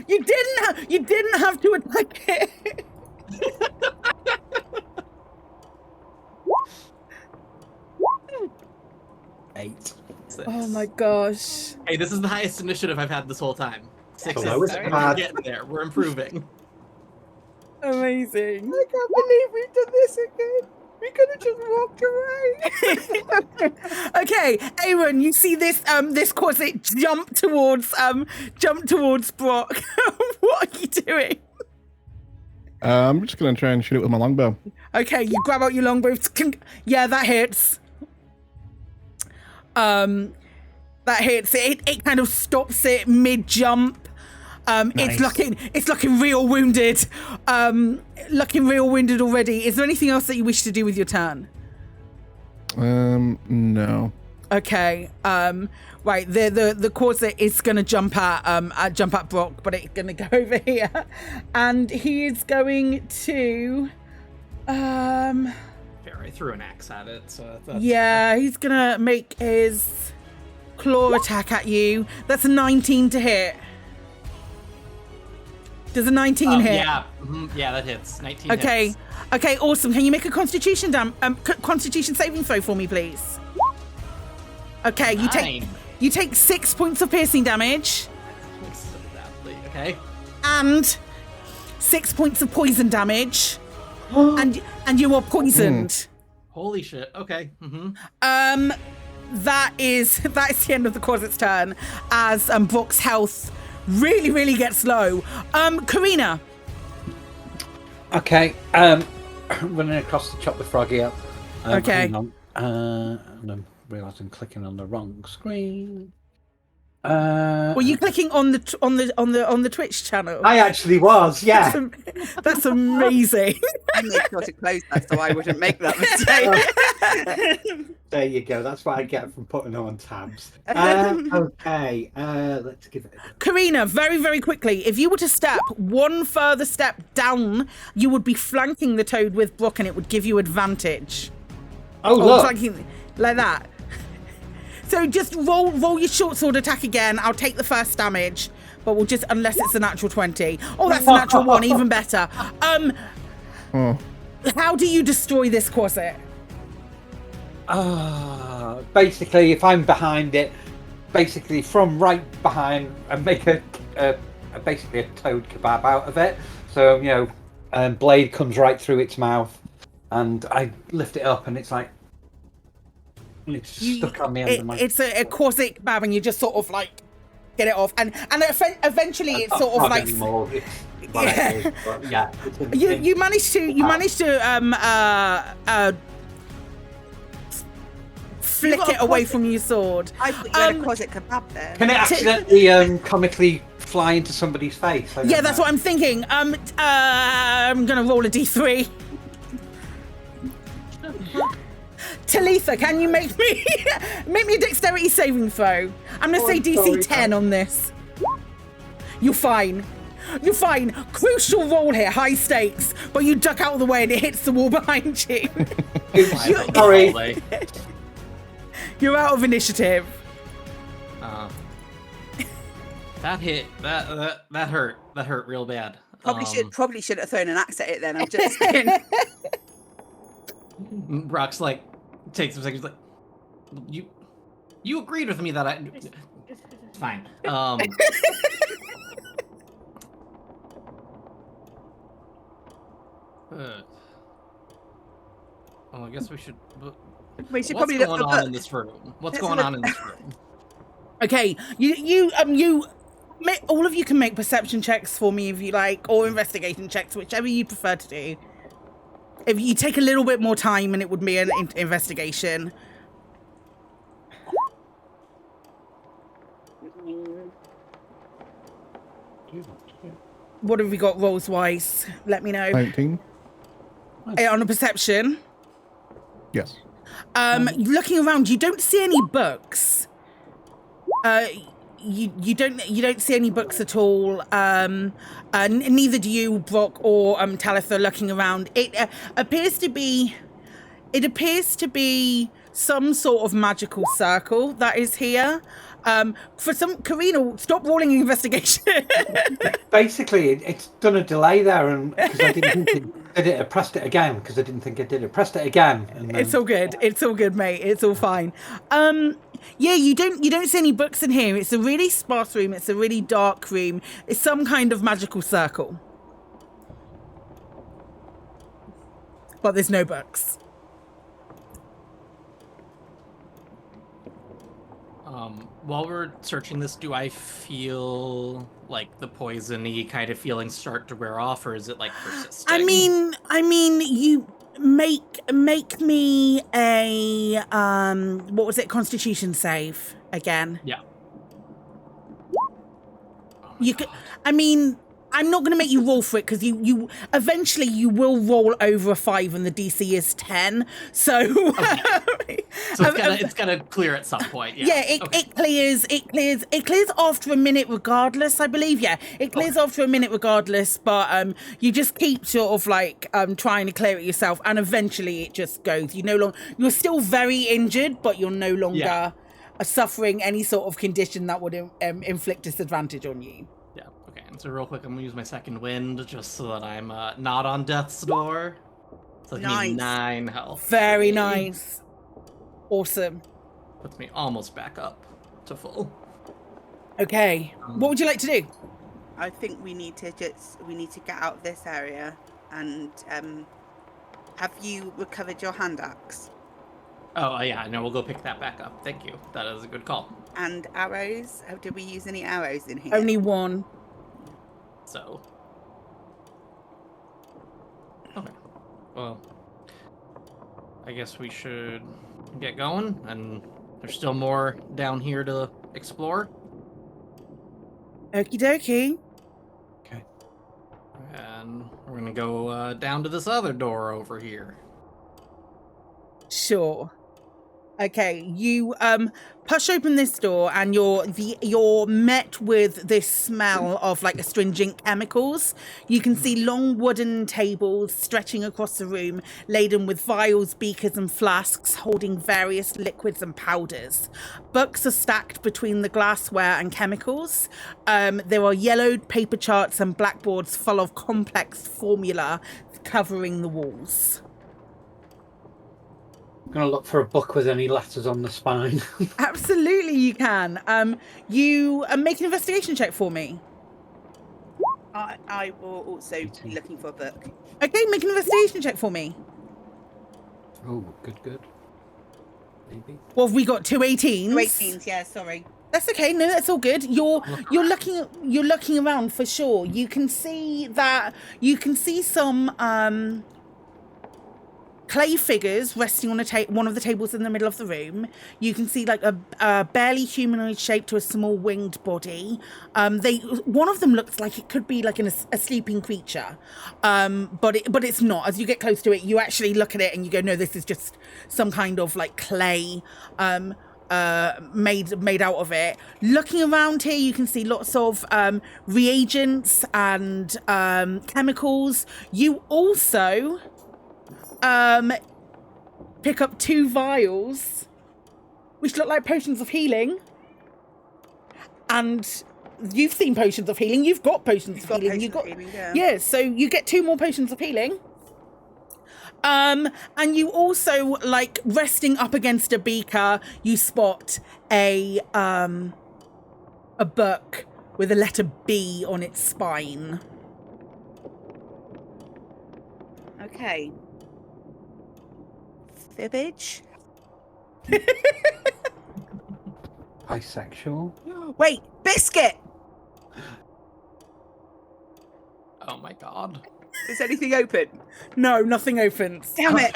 You didn't have to attack it. Eight. 6. Oh my gosh. Hey, this is the highest initiative I've had this whole time. 6 Oh, that was we're bad. getting there. We're improving. Amazing. I can't believe we've done this again. We could have just walked away. Okay, Aaron, you see this this corset jump towards Brock. What are you doing? I'm just gonna try and shoot it with my longbow. Okay, you grab out your longbow. Yeah, that hits. That hits. It kind of stops it mid jump. Nice. It's looking real wounded. Looking real wounded already. Is there anything else that you wish to do with your turn? No. Okay. Right. The corset is gonna jump at Brock, but it's gonna go over here, and he is going to. Fair, I threw an axe at it, so that's Yeah, he's gonna make his claw attack at you. That's a 19 to hit. Does a 19 hit? Yeah, yeah, that hits. 19 Okay. hits. Okay, awesome. Can you make a Constitution Constitution saving throw for me, please? Okay, you take 6 points of piercing damage So badly. Okay. and 6 points of poison damage, and you are poisoned. Holy shit. Okay. That is the end of the corset's turn as Brock's health really gets low. Karina. Okay. Running across to chop the froggy up. Okay. Hang on. And I'm realising I'm clicking on the wrong screen. Were you clicking on the Twitch channel? I actually was, yeah. That's amazing. I made sure to close that so I wouldn't make that mistake. There you go. That's what I get from putting on tabs. Okay. Let's give it a go. Karina, very quickly, if you were to step one further step down, you would be flanking the toad with Brock, and it would give you advantage. Oh, Or look. flanking like that. So just roll your short sword attack again. I'll take the first damage, but we'll just, unless it's a natural 20. Oh, that's a natural 1, even better. Oh, How do you destroy this corset? Basically, if I'm behind it, basically from right behind, and make basically a toad kebab out of it. So blade comes right through its mouth, and I lift it up, and it's like it's stuck on the end of my. It's a corset kebab, and you just sort of like get it off, and eventually I it's can't sort of hug like. anymore. It's whatever, but yeah. You managed to flick it away from your sword. I thought you had a closet kebab there. Can it accidentally comically fly into somebody's face? Yeah, that's what I'm thinking. I'm gonna roll a d3. Talitha, can you make me a dexterity saving throw? I'm gonna say DC 10 on this. You're fine. You're fine. Crucial roll here, high stakes, but you duck out of the way and it hits the wall behind you. Sorry. You're out of initiative. That hit. That hurt. That hurt real bad. Probably should have thrown an axe at it then. I'm just saying. Brock's like takes some seconds. Like you agreed with me that I. Fine. Well, I guess we should. We should What's probably going look on in this room? What's going on in this room? Okay, all of you can make perception checks for me if you like, or investigation checks, whichever you prefer to do. If you take a little bit more time, and it would be an investigation. What have we got rolls wise? Let me know. 19. On a perception. Yes. Looking around, you don't see any books. You don't see any books at all. Neither do you, Brock or Talitha. Looking around, it appears to be some sort of magical circle that is here. For some, Karina, stop rolling an investigation. Basically, it's done a delay there, and because I didn't think it did it, I pressed it again because I didn't think it did it. Pressed it again. And then... It's all good. It's all good, mate. It's all fine. Yeah, you don't see any books in here. It's a really sparse room. It's a really dark room. It's some kind of magical circle, but there's no books. While we're searching this, do I feel like the poisony kind of feelings start to wear off, or is it like persisting? I mean, you make me a what was it? Constitution save again. Yeah. You could. I mean, I'm not going to make you roll for it because you eventually you will roll over a 5 and the DC is 10. So, okay. So it's gonna clear at some point. Yeah, it clears after a minute regardless, I believe. Yeah, it clears after a minute regardless, but you just keep sort of like trying to clear it yourself, and eventually it just goes. You're still very injured, but you're no longer suffering any sort of condition that would inflict disadvantage on you. Yeah. Okay. And so real quick, I'm gonna use my second wind just so that I'm not on death's door. So Nice. 9 health. Very nice. Awesome. Puts me almost back up to full. Okay. What would you like to do? I think we need to get out of this area. And have you recovered your hand axe? Oh yeah, no, we'll go pick that back up. Thank you. That is a good call. And arrows? Did we use any arrows in here? Only one. So. Okay. Well, I guess we should get going, and there's still more down here to explore. Okie dokie. Okay. And we're gonna go down to this other door over here. Sure. Okay, you push open this door and you're met with this smell of like astringent chemicals. You can see long wooden tables stretching across the room, laden with vials, beakers and flasks holding various liquids and powders. Books are stacked between the glassware and chemicals. There are yellowed paper charts and blackboards full of complex formula covering the walls. I'm going to look for a book with any letters on the spine. Absolutely, you can. You make an investigation check for me. I will also be looking for a book. Okay, make an investigation check for me. Oh, good. Maybe. Well, have we got 2 18s? 2 18s, yeah, sorry. That's okay. No, that's all good. You're looking around for sure. You can see some clay figures resting on one of the tables in the middle of the room. You can see like a barely humanoid shape to a small winged body. One of them looks like it could be like a sleeping creature, but it's not. As you get close to it, you actually look at it and you go, no, this is just some kind of like clay made out of it. Looking around here, you can see lots of reagents and chemicals. You also pick up 2 vials which look like potions of healing, and you've seen potions of healing. You've got potions of healing. Yeah, so you get 2 more potions of healing. And you also, like, resting up against a beaker, you spot a book with the letter B on its spine. Okay. Fibbage? Bisexual? Wait, biscuit! Oh my god. Is anything open? No, nothing opens. Damn it!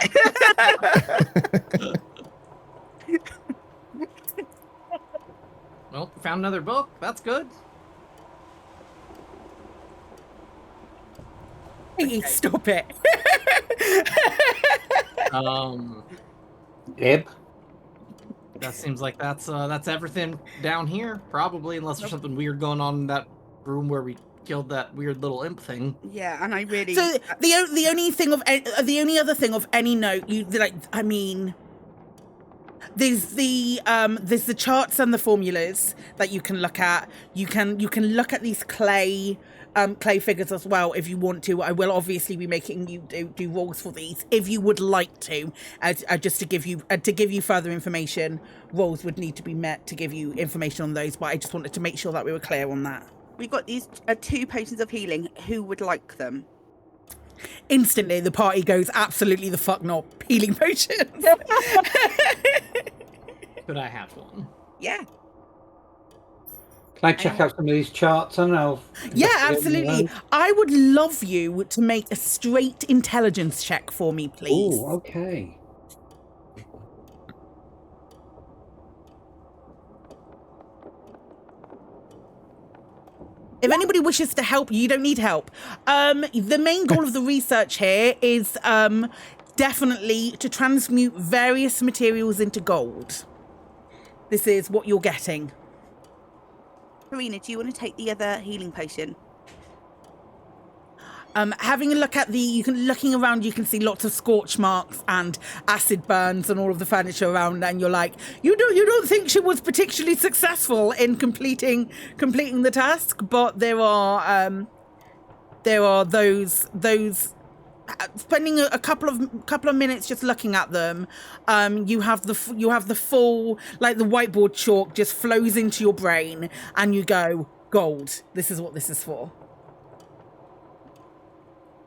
Well, found another book. That's good. Hey, stop it. Ib? That seems like that's everything down here, probably, unless there's something weird going on in that room where we killed that weird little imp thing. Yeah, and I really... So the only other thing of any note, there's the charts and the formulas that you can look at. You can look at these clay figures as well if you want to. I will obviously be making you do rolls for these if you would like to. Just to give you further information, rolls would need to be met to give you information on those. But I just wanted to make sure that we were clear on that. We've got these 2 potions of healing. Who would like them? Instantly, the party goes, absolutely the fuck not. Healing potions. Could I have one? Yeah. Can I check out some of these charts and I'll... Yeah, absolutely. I would love you to make a straight intelligence check for me, please. Oh, okay. If anybody wishes to help, you don't need help. The main goal of the research here is definitely to transmute various materials into gold. This is what you're getting. Karina, do you want to take the other healing potion? Having a look at looking around, you can see lots of scorch marks and acid burns on all of the furniture around, and you're like, you don't think she was particularly successful in completing the task, but there are those spending a couple of minutes just looking at them. You have the full, like, the whiteboard chalk just flows into your brain, and you go, gold. This is what this is for.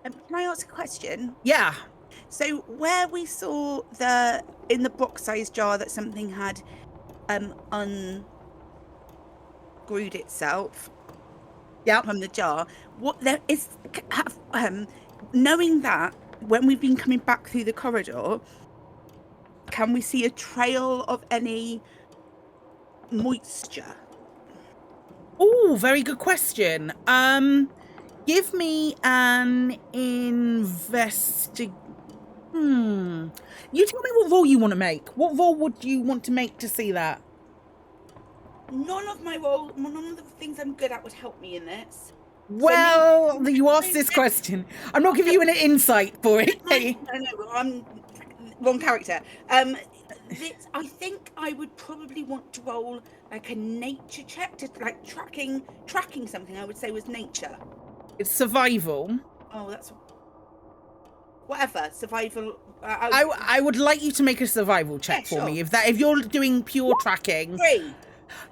Can I ask a question? Yeah. So where we saw in the box-sized jar that something had unglued itself from the jar, what there is, knowing that, when we've been coming back through the corridor, can we see a trail of any moisture? Oh, very good question. Give me an You tell me what roll you want to make. What roll would you want to make to see that? None of the things I'm good at would help me in this. Well, you asked this question. I'm not giving you an insight for it. No, I'm wrong character. I think I would probably want to roll like a nature check to like tracking something. I would say was nature. It's survival. Oh, that's whatever survival. I would like you to make a survival check for me. If you're doing pure tracking, 3.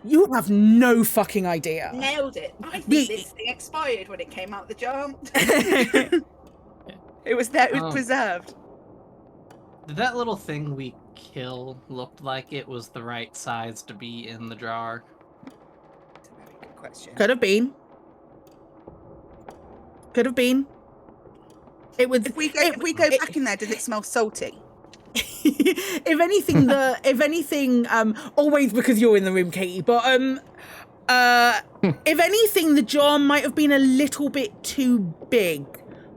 you have no fucking idea. Nailed it. I think this thing expired when it came out the jar. It was there. It was preserved. Did that little thing we kill looked like it was the right size to be in the jar? That's a very good question. Could have been. It would. If we go back in there, does it smell salty? If anything, always because you're in the room, Katie. But if anything, the jar might have been a little bit too big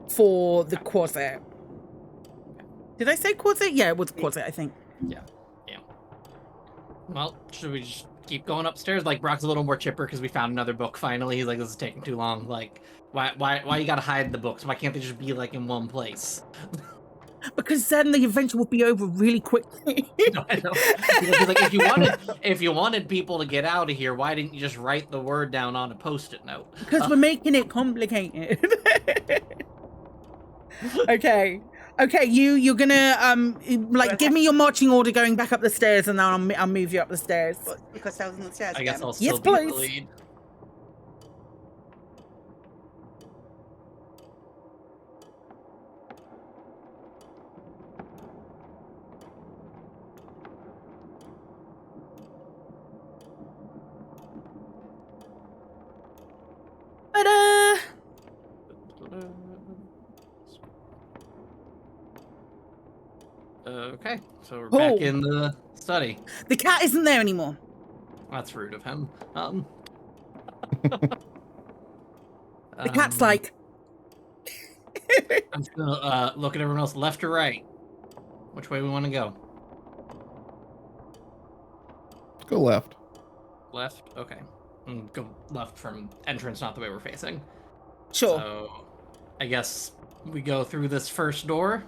for the quasit. Did I say quasit? Yeah, it was quasit, I think. Yeah. Well, should we just keep going upstairs? Like, Brock's a little more chipper because we found another book finally. He's like, this is taking too long. Like, why you gotta hide the books? Why can't they just be like in one place? Because then the adventure will be over really quickly. No, I know. He's like, if you wanted people to get out of here, why didn't you just write the word down on a post-it note? Because we're making it complicated. Okay, you're gonna give me your marching order going back up the stairs, and then I'll move you up the stairs. Because I was on the stairs. I guess again. I'll still Yes, be the please. lead. Ta-da! Okay, so we're back in the study. The cat isn't there anymore. That's rude of him. The cat's like, I'm just gonna look at everyone else, left or right. Which way we want to go? Go left. Left. Okay. Go left from entrance, not the way we're facing. sure. So, I guess we go through this first door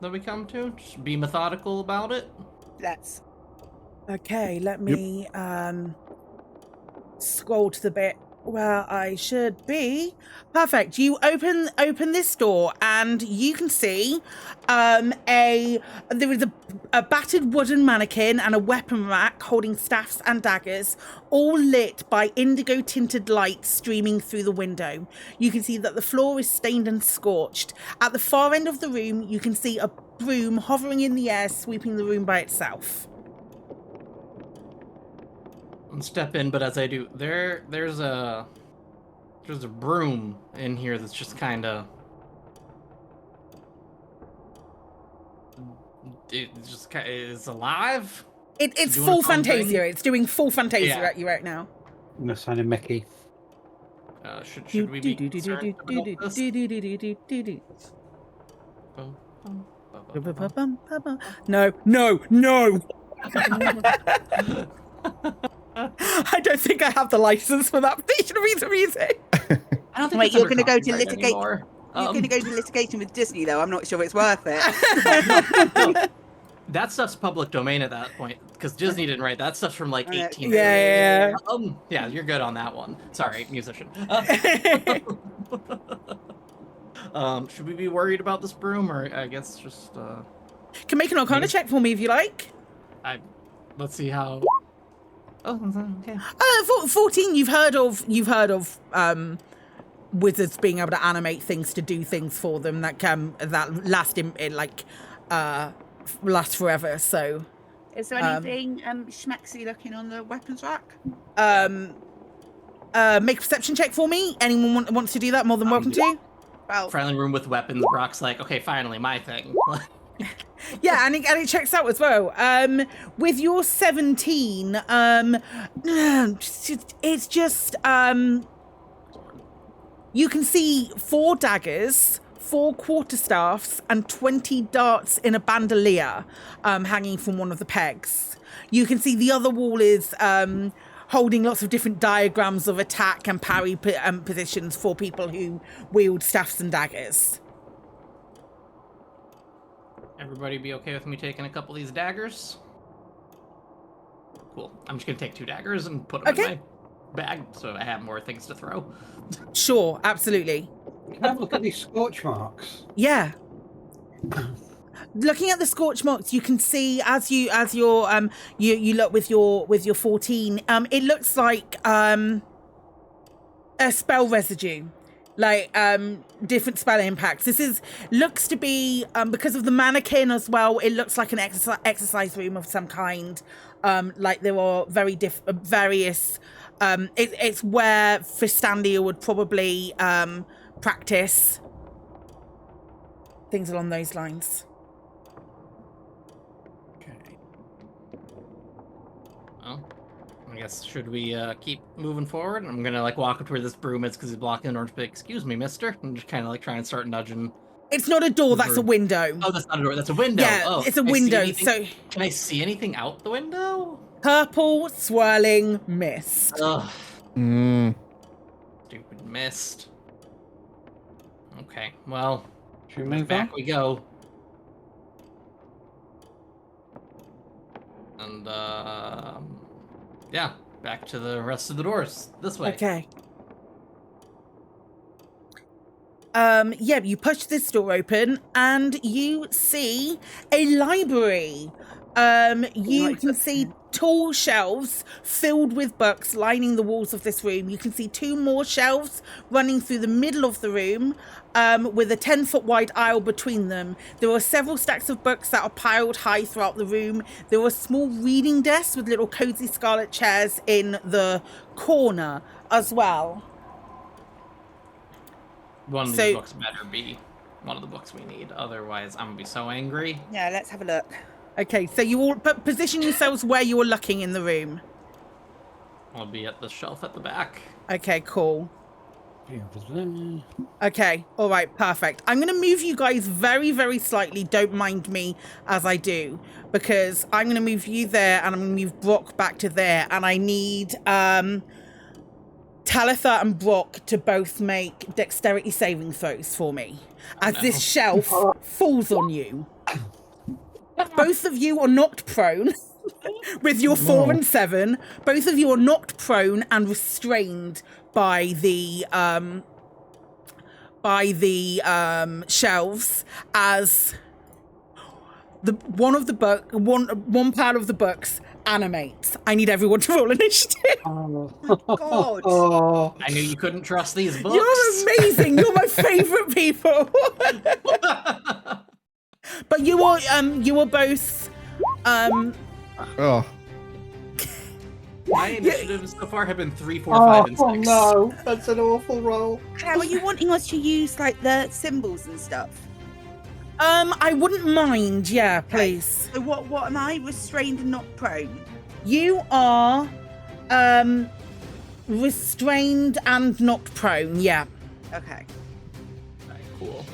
that we come to. Just be methodical about it. Let's. Okay, let me scroll to the bit where I should be. Perfect. You open this door and you can see there is a battered wooden mannequin and a weapon rack holding staffs and daggers, all lit by indigo tinted light streaming through the window. You can see that the floor is stained and scorched. At the far end of the room, you can see a broom hovering in the air, sweeping the room by itself. Step in, but as I do, there's a broom in here that's just kind of is alive. It's Doing full its own thing? Fantasia. It's doing full Fantasia Yeah. at you right now. I'm gonna sign a Mickey. Should we be concerned about this? No. I don't think I have the license for that piece of music. I don't think Wait, it's you're under gonna go to copyright litigate- anymore. You're going to go to litigation with Disney, though. I'm not sure it's worth it. That stuff's public domain at that point because Disney didn't write that stuff's from like 18. Yeah. Yeah, you're good on that one. Sorry, musician. Should we be worried about this broom, or I guess just Can make an Arcana check for me if you like. let's see how. Oh, okay. 14. You've heard of wizards being able to animate things to do things for them that last forever. So, Is there anything schmexy looking on the weapons rack? make a perception check for me. Anyone wants to do that? More than welcome to. Well, Friendly room with weapons. Brock's like, okay, finally, my thing. Yeah, and it checks out as well. With your 17, it's just you can see 4 daggers, 4 quarterstaffs and 20 darts in a bandolier hanging from one of the pegs. You can see the other wall is holding lots of different diagrams of attack and parry positions for people who wield staffs and daggers. Everybody be okay with me taking a couple of these daggers? Cool. I'm just gonna take 2 daggers and put them in my bag so I have more things to throw. Sure, absolutely. Can I have a look at these scorch marks? Yeah. Looking at the scorch marks, you can see as you look with your 14, it looks like a spell residue, like different spell impacts. This looks to be because of the mannequin as well. It looks like an exercise room of some kind. Like there are various. It's where Fistandia would probably practice things along those lines. Okay. Well, I guess should we keep moving forward? I'm gonna like walk up to where this broom is because he's blocking the door and be like, "Excuse me, mister," and just kind of like try and start nudging. It's not a door, that's a window. Oh, that's not a door, that's a window. Yeah, oh, it's a window. So can I see anything out the window? Purple swirling mist. Ugh. Stupid mist. Okay, well, Should we move back on? we go. And yeah, back to the rest of the doors. This way. Okay. Yeah, you push this door open and you see a library. You can see tall shelves filled with books lining the walls of this room. You can see 2 more shelves running through the middle of the room with a 10-foot wide aisle between them. There are several stacks of books that are piled high throughout the room. There are small reading desks with little cozy scarlet chairs in the corner as well. One of these books better be one of the books we need. Otherwise, I'm gonna be so angry. Yeah, let's have a look. Okay, so you all position yourselves where you are looking in the room. I'll be at the shelf at the back. Okay, cool. Okay, all right, perfect. I'm going to move you guys very, very slightly. Don't mind me as I do, because I'm going to move you there and I'm going to move Brock back to there. And I need Talitha and Brock to both make dexterity saving throws for me as this shelf falls on you. Both of you are knocked prone with your 4 and 7. Both of you are knocked prone and restrained by the shelves as one part of the books animates. I need everyone to roll initiative. God. Oh. I knew you couldn't trust these books. You're amazing. You're my favorite people. But you are both Oh, My initiatives so far have been 3, 4, 5, and 6. Oh no, that's an awful roll. How are you wanting us to use like the symbols and stuff? I wouldn't mind, yeah, please. So what am I? Restrained and not prone? You are restrained and not prone, yeah. Okay. Alright, cool.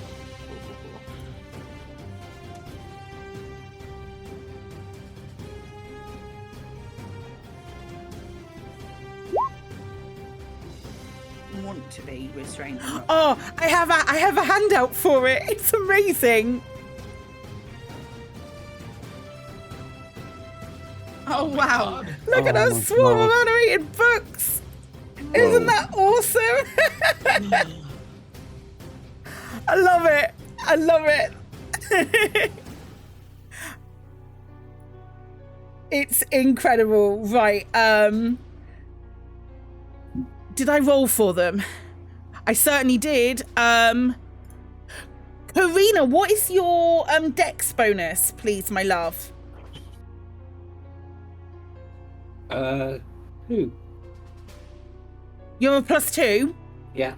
Want to be restrained. And not Oh, I have a handout for it. It's amazing. Oh wow. God. Look at Oh our my swarm of God. animated books. Isn't that awesome? I love it. I love it. It's incredible. Right. Did I roll for them? I certainly did. Karina, what is your dex bonus, please, my love? 2. You're a +2? Yeah.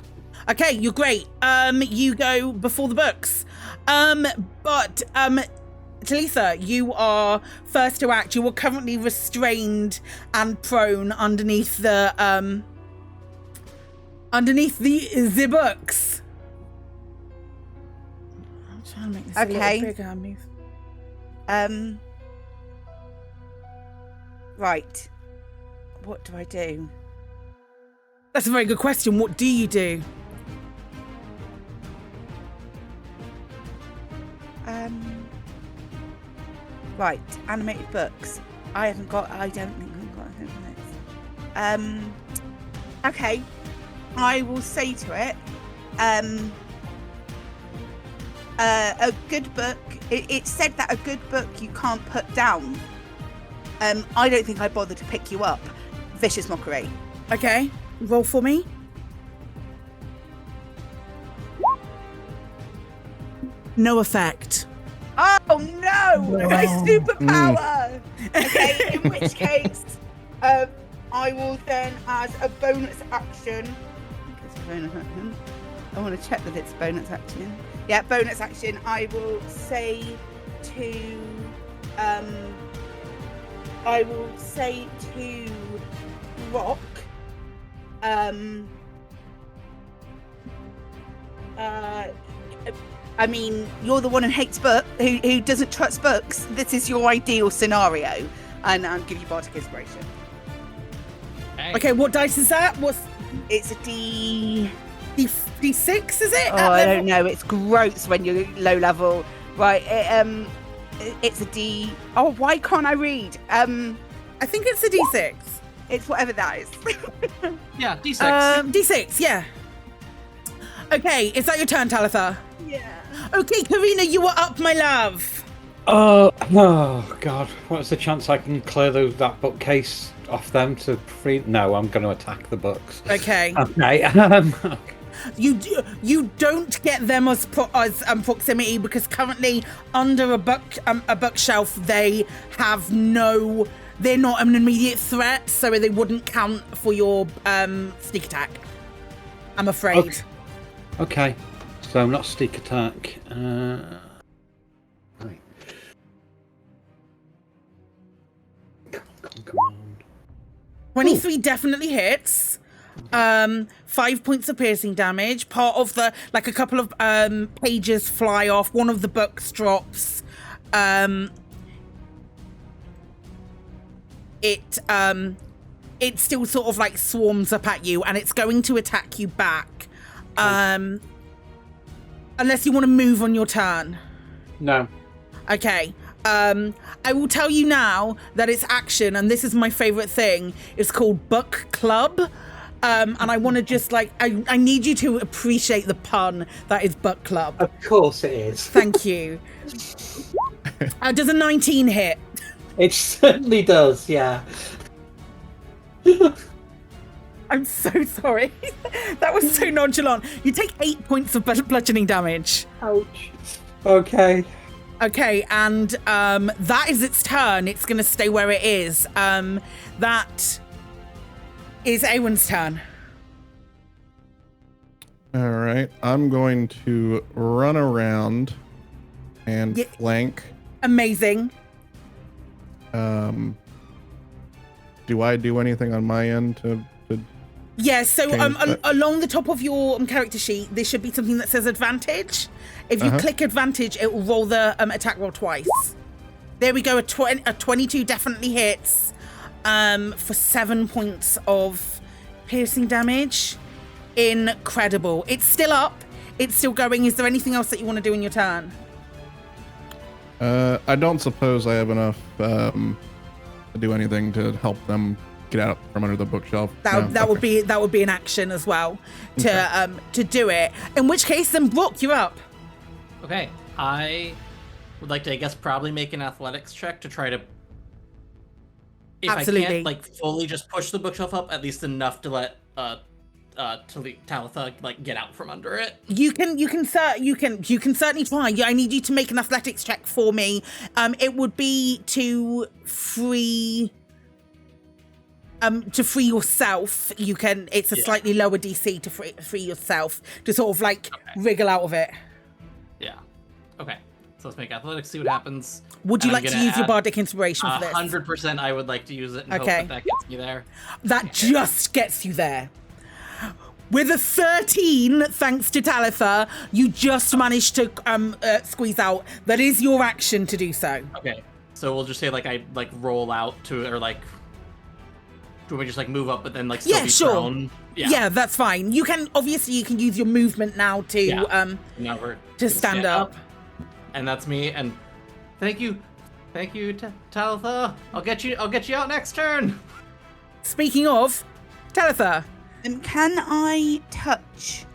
Okay, you're great. You go before the books. But Talitha, you are first to act. You are currently restrained and prone underneath the books. trying to make this Okay. a little bigger. Move. Right. What do I do? That's a very good question. What do you do? Right. Animated books. I don't think I've got this. Okay. I will say to it, a good book. It said that a good book you can't put down. I don't think I bothered to pick you up. Vicious mockery. Okay, roll for me. No effect. Oh no! My superpower. Okay, in which case, I will then, as a bonus action. I want to check that it's bonus action. Yeah, bonus action. I will say to, Rock, I mean, you're the one who hates who doesn't trust books. This is your ideal scenario, and I'll give you bardic inspiration. Okay, what dice is that? It's a D6, is it? Oh, I don't know. It's gross when you're low level. Right. It's a D. Oh, why can't I read? I think it's a D6. It's whatever that is. Yeah, D6. D6, yeah. Okay, is that your turn, Talitha? Yeah. Okay, Karina, you are up, my love. Oh God! What's the chance I can clear that bookcase off them to free? No, I'm going to attack the books. Okay. Okay. You don't get them as proximity because currently under a bookshelf they're not an immediate threat, so they wouldn't count for your sneak attack. I'm afraid. Okay. So not sneak attack. Right. Come on. 23 definitely hits. 5 points of piercing damage. Part of a couple of pages fly off. One of the books drops. It still sort of like swarms up at you, and it's going to attack you back. Unless you want to move on your turn. No. Okay. I will tell you now that its action, and this is my favorite thing, is called Book Club. And I want to just I need you to appreciate the pun that is Book Club. Of course it is. Thank you. Does a 19 hit? It certainly does, yeah. I'm so sorry. That was so nonchalant. You take 8 points of bludgeoning damage. Ouch. Okay. Okay, and that is its turn. It's going to stay where it is. That is Awen's turn. All right, I'm going to run around and flank. Amazing. Do I do anything on my end to Yeah, so along the top of your character sheet, there should be something that says advantage. If you click advantage, it will roll the attack roll twice. There we go, a 22 definitely hits for 7 points of piercing damage. Incredible. It's still up. It's still going. Is there anything else that you want to do in your turn? I don't suppose I have enough to do anything to help them get out from under the bookshelf. That would be an action as well to do it. In which case, then Brooke, you're up. Okay, I would like to, I guess, probably make an athletics check to try to. If Absolutely. I can't fully just push the bookshelf up, at least enough to let Talitha get out from under it. You can certainly try. I need you to make an athletics check for me. It would be to free yourself. You can. It's a slightly lower DC to free yourself to sort of wriggle out of it. Yeah. Okay. So let's make athletics. See what happens. Would you like to use your bardic inspiration for this? 100%. I would like to use it and hope that gets me there. That just gets you there. With a 13, thanks to Talitha, you just managed to squeeze out. That is your action to do so. Okay, so we'll just say like I like roll out to, or like, do we just like move up but then like still be thrown? Yeah, that's fine. You can use your movement now to now we're to stand up. And that's me. And thank you, Talitha. I'll get you out next turn. Speaking of, Talitha. Can I touch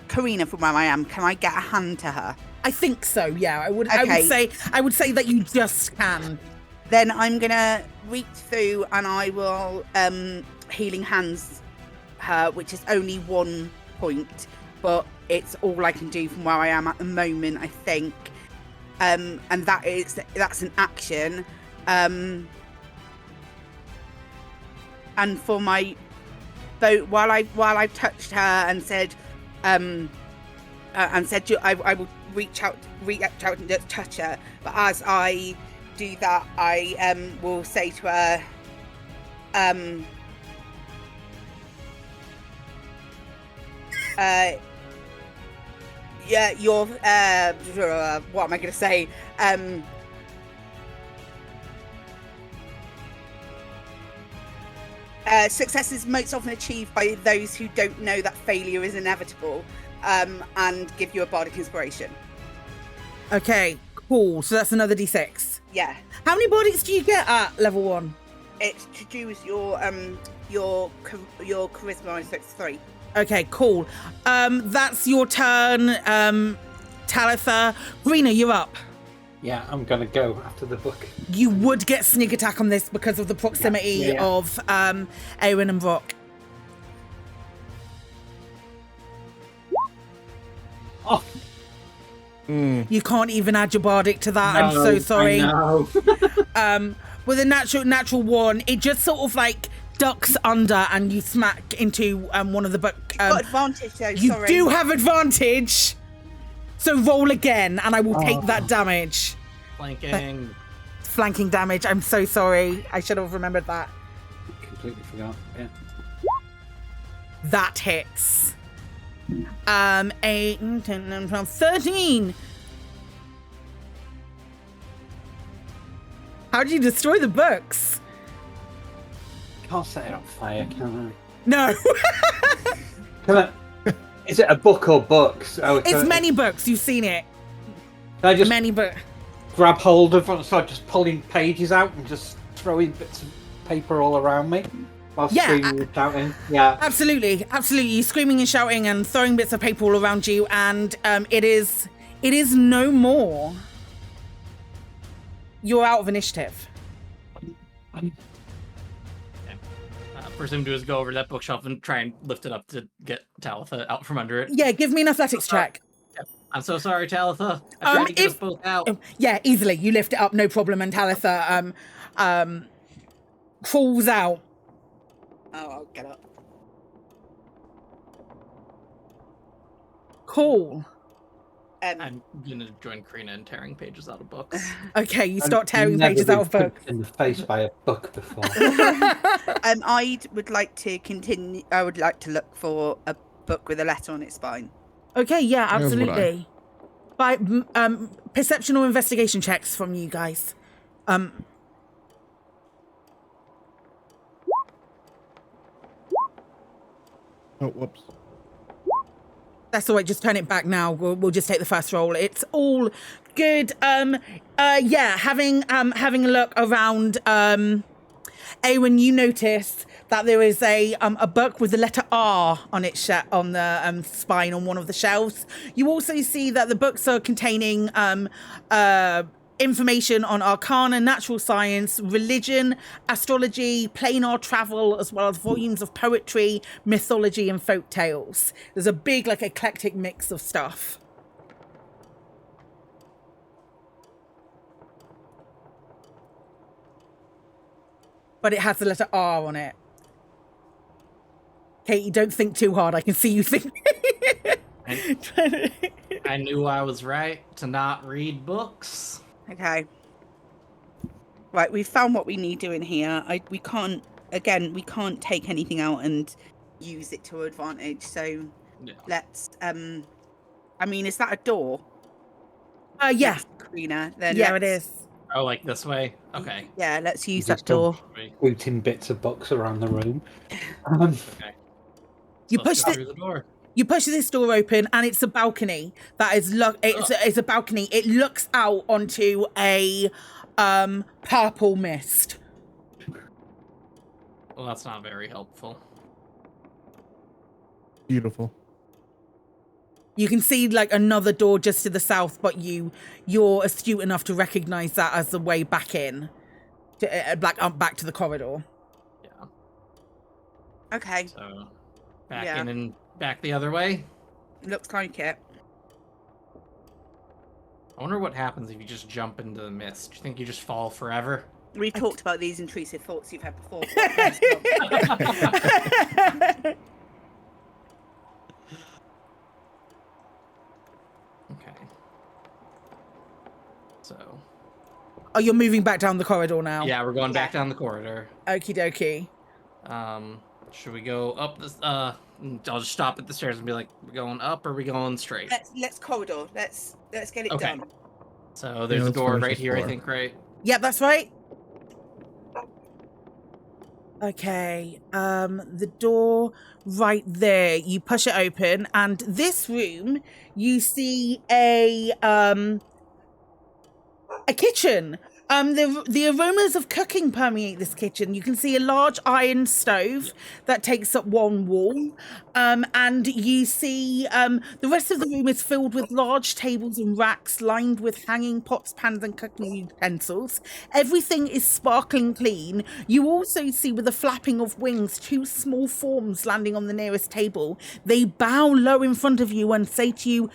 Karina from where I am? Can I get a hand to her? I think so. Yeah, I would. Okay. I would say that you just can. Then I'm gonna reach through and I will healing hands her, which is only 1 point, but it's all I can do from where I am at the moment, I think. And that's an action. And for my vote, while I've touched her and said, I will reach out and just touch her. But as I do that, I will say to her, yeah, you're what am I going to say? Success is most often achieved by those who don't know that failure is inevitable, and give you a bardic inspiration. Okay, cool. So that's another D6. Yeah. How many bardics do you get at level 1? It's to do with your charisma, so it's 3. Okay, cool. That's your turn, Talitha. Rena, you're up. Yeah, I'm gonna go after the book. You would get sneak attack on this because of the proximity of Eowyn and Brock. Oh, You can't even add your bardic to that. I'm so sorry. I know. With a natural 1, it just sort of like ducks under and you smack into one of the book. Got advantage though. You sorry. do have advantage. So roll again, and I will take that damage. Flanking damage. I'm so sorry. I should have remembered that. Completely forgot. Yeah. That hits. 8, 10, 11, 12, 13. How did you destroy the books? Can't set it on fire, can No. I? Can I? Is it a book or books? It's many books. You've seen it. Can I just Many books. grab hold of one, start just pulling pages out and just throwing bits of paper all around me while screaming and shouting? Yeah. Absolutely. You're screaming and shouting and throwing bits of paper all around you, and it is no more. You're out of initiative. First thing to do is go over to that bookshelf and try and lift it up to get Talitha out from under it. Yeah, give me an athletics check. I'm so sorry, Talitha. I tried to get us both out. Yeah, easily. You lift it up, no problem, and Talitha crawls out. Oh, I'll get up. Cool. I'm gonna join Karina in tearing pages out of books. Okay, you start tearing Never pages been out of books. punched in the face by a book before. I would like to continue. I would like to look for a book with a letter on its spine. Okay, yeah, As would absolutely. By perception or investigation checks from you guys. Oh, whoops. That's all right. Just turn it back now. We'll just take the first roll. It's all good. Yeah, having a look around. Eowyn, you notice that there is a book with the letter R on its on the spine on one of the shelves. You also see that the books are containing information on arcana, natural science, religion, astrology, planar travel, as well as volumes of poetry, mythology, and folk tales. There's a big, like, eclectic mix of stuff. But it has the letter R on it. Katie, don't think too hard. I can see you think. I knew I was right to not read books. Okay. Right, we've found what we need doing here. We can't take anything out and use it to advantage. So Yeah. let's. I mean, is that a door? Yeah. Yes, Karina. Then Yeah, it let's- is. Oh, like this way? Okay. Yeah, let's use Just that door. booting bits of books around the room. Okay. You So let's push go it. through the door. You push this door open, and it's a balcony that is it's a balcony. It looks out onto a purple mist. Well, that's not very helpful. Beautiful. You can see like another door just to the south, but you're astute enough to recognize that as the way back in, back to the corridor. Yeah. Okay, So back Yeah. in and back the other way. looks like it. I wonder what happens if you just jump into the mist. Do you think you just fall forever? We've talked about these intrusive thoughts you've had before. Okay. So Oh, you're moving back down the corridor now. yeah, we're going back Yeah. down the corridor. Okie dokie. Should we go up this? I'll just stop at the stairs and be like, "We're going up, or are we going straight?" let's corridor. Let's get it Okay. done. So there's a let's door finish right this here, I floor. think, right? Yeah, that's right. Okay, the door right there. You push it open, and this room, you see a kitchen. The aromas of cooking permeate this kitchen. You can see a large iron stove that takes up one wall, and you see the rest of the room is filled with large tables and racks lined with hanging pots, pans, and cooking utensils. Everything is sparkling clean. You also see, with the flapping of wings, two small forms landing on the nearest table. They bow low in front of you and say to you,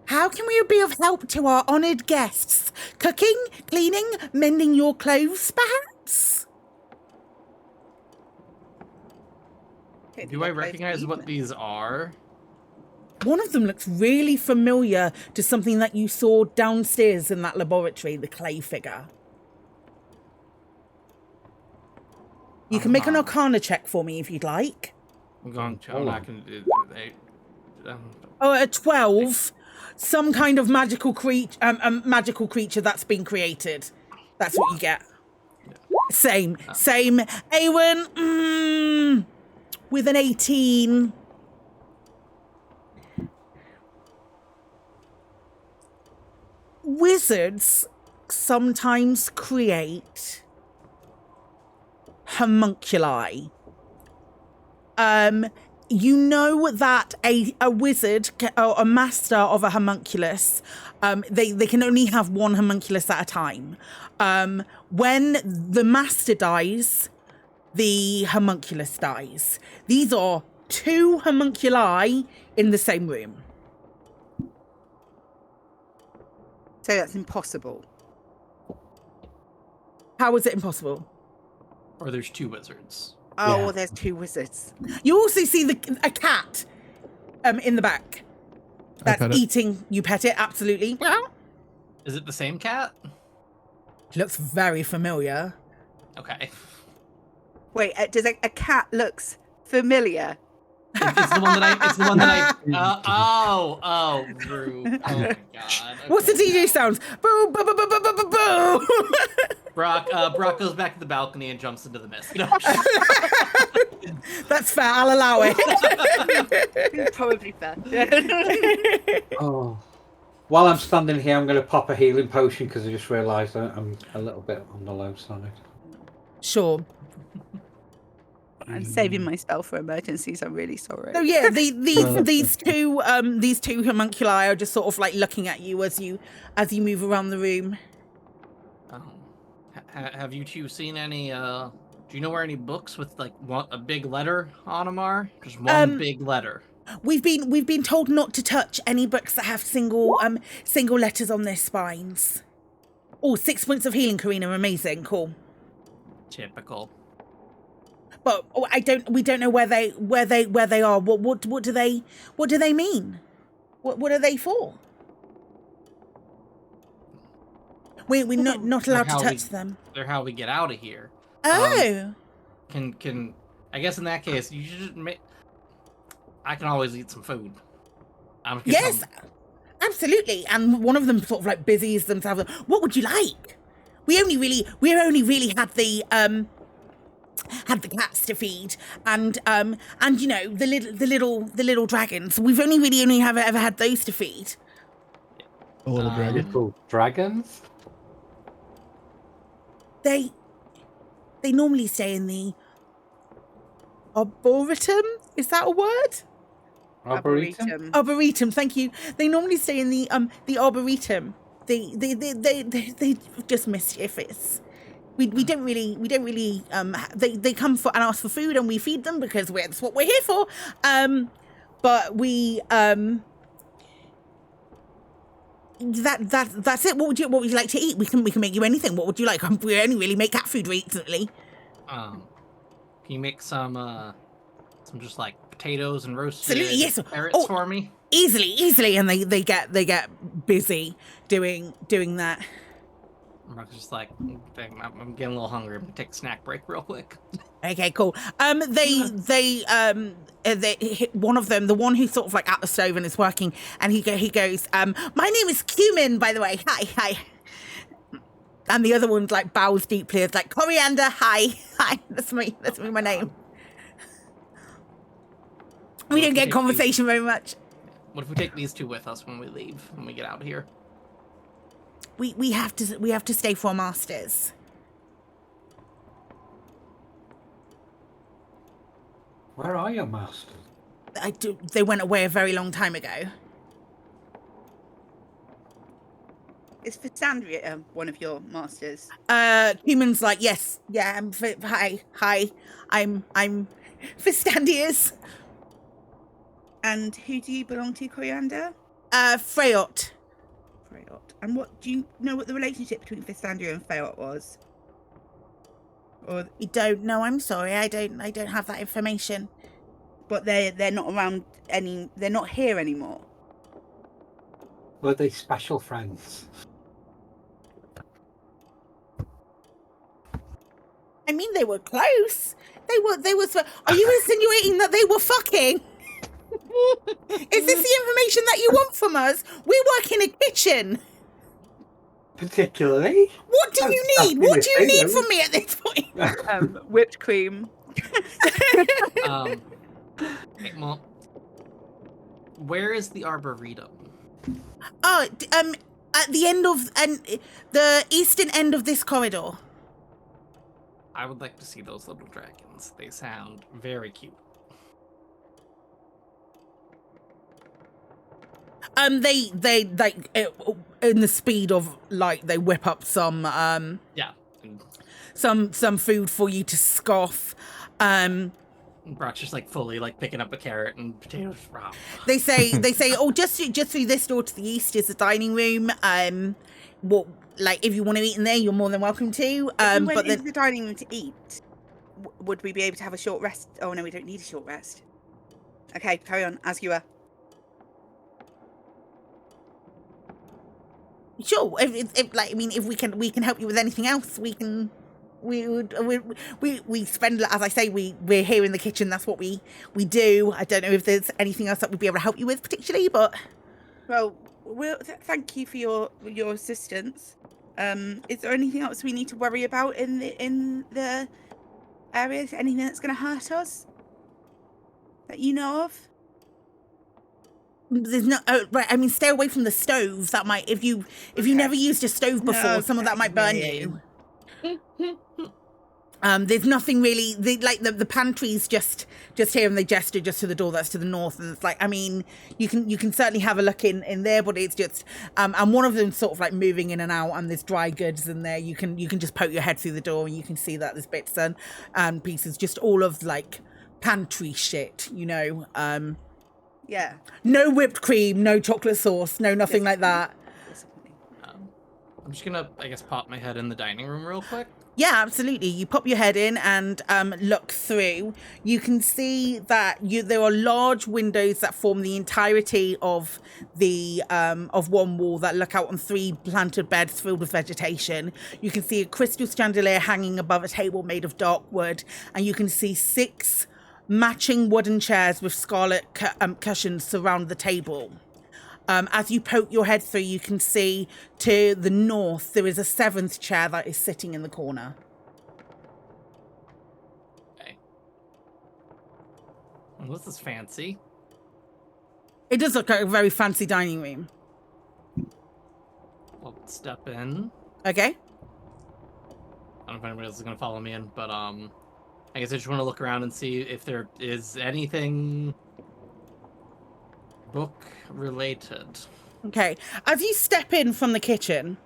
"How can we be of help to our honoured guests? Cooking, cleaning, mending your clothes, perhaps?" Do I recognize what these are? One of them looks really familiar to something that you saw downstairs in that laboratory, the clay figure. You can make an Arcana check for me if you'd like. I'm going to. I'm not going to do. Oh, a 12. Some kind of magical creature that's been created. That's what you get. Same. Awen, with an 18. Wizards sometimes create homunculi. You know that a wizard or a master of a homunculus, they can only have one homunculus at a time. When the master dies, the homunculus dies. These are two homunculi in the same room. So that's impossible. How is it impossible? Or there's two wizards. Oh, Yeah. well, there's two wizards. You also see a cat in the back that's pet it. eating. You pet it, absolutely. Is it the same cat? Looks very familiar. Okay. Wait, does a cat looks familiar? It's the one that I. It's the one that I. Rue. Oh my god. What's the Okay. DJ sounds? Boo, boo, boo, boo, boo, boo, boo, boo. Brock goes back to the balcony and jumps into the mist. No. That's fair. I'll allow it. Probably fair. Oh. While I'm standing here, I'm going to pop a healing potion because I just realised I'm a little bit on the low side. Sure. I'm saving my spell for emergencies. I'm really sorry. So yeah, these two homunculi are just sort of like looking at you as you move around the room. Have you two seen any? Do you know where any books with like a big letter on them are? Just one big letter. We've been told not to touch any books that have single letters on their spines. Oh, 6 points of healing, Karina. Amazing, cool. Typical. But we don't know where they are. What do they mean? What are they for? We're not allowed to touch them. They're how we get out of here. Oh. Can I guess in that case, you should make. I can always eat some food. Yes, absolutely. And one of them sort of like busies themselves. What would you like? We only really had the cats to feed, and you know the little dragons. We've only ever had those to feed. A little dragon. Little dragons? They normally stay in the arboretum. Is that a word? Arboretum? Arboretum. Thank you. They normally stay in the arboretum. They just mischievous. We don't really they come for and ask for food and we feed them because that's what we're here for. But we that's it. What would you like to eat? We can make you anything. What would you like? We only really make cat food recently. Can you make some just like potatoes and roasted Absolutely, yes. carrots for me? Easily, and they get busy doing that. I'm just like, I'm getting a little hungry. I'm gonna take a snack break real quick. Okay, cool. They one of them, the one who's sort of like at the stove and is working, and he goes, my name is Cumin, by the way. Hi. And the other one's like bows deeply. It's like Coriander. Hi. That's my name. We don't get conversation very much. What if we take these two with us when we leave, when we get out of here? We have to stay for our masters. Where are your masters? They went away a very long time ago. Is Fistandria one of your masters? Human's like, yes, yeah. Hi. I'm Fistandias. And who do you belong to, Coriander? Freyot. Freyot. And what do you know what the relationship between Fistandria and Freyot was? Or You don't know? I'm sorry. I don't have that information. but they're not around they're not here anymore. Were they special friends? I mean, they were close. They were. Are you insinuating that they were fucking? Is this the information that you want from us? We work in a kitchen. Particularly? What do you need? What do you need from me at this point? Whipped cream. Well, where is the Arboretum? Oh, at the end of the eastern end of this corridor. I would like to see those little dragons. They sound very cute. They like in the speed of light, they whip up some Yeah. some food for you to scoff. Brock's just like fully like picking up a carrot and potatoes. Wow. They say, oh, just through this door to the east is the dining room. Like if you want to eat in there, you're more than welcome to. If we But went then into the dining room to eat, would we be able to have a short rest? Oh no, we don't need a short rest. Okay, carry on as you were. sure, if we can help you with anything else, we spend, as I say, we're here in the kitchen. That's what we do. I don't know if there's anything else that we'd be able to help you with particularly, but Well, thank you for your assistance. Is there anything else we need to worry about in the areas? Anything that's going to hurt us that you know of? there's no. Oh, right. I mean, stay away from the stoves. That might, if you never used a stove before, some of that might burn you. There's nothing really. The pantry's just here, and they gesture just to the door that's to the north, and it's like, I mean, you can certainly have a look in there, but it's just and one of them's sort of like moving in and out, and there's dry goods in there. You can just poke your head through the door, and you can see that there's bits and pieces, just all of like pantry shit, you know. Yeah. No whipped cream, no chocolate sauce, no nothing like that. I'm just gonna, I guess, pop my head in the dining room real quick. Yeah, absolutely. You pop your head in and look through. You can see that there are large windows that form the entirety of the of one wall that look out on 3 planted beds filled with vegetation. You can see a crystal chandelier hanging above a table made of dark wood, and you can see 6 matching wooden chairs with scarlet cushions surround the table. As you poke your head through, you can see to the north there is a 7th chair that is sitting in the corner. Okay. Well, this is fancy. It does look like a very fancy dining room. I'll step in. Okay. I don't know if anybody else is gonna follow me in, but I guess I just want to look around and see if there is anything book related. Okay. As you step in from the kitchen,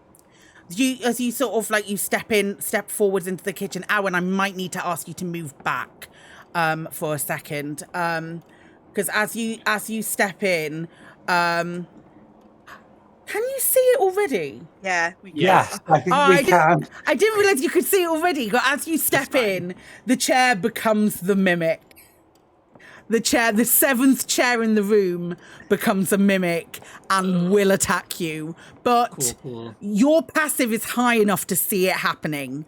as you sort of like you step forwards into the kitchen, Owen, I might need to ask you to move back for a second. Because as you step in, can you see it already? Yeah, we can. Yes, I think we can. I didn't realize you could see it already. But as you step in, the chair becomes the mimic. The 7th chair in the room becomes a mimic and will attack you. But Cool. your passive is high enough to see it happening.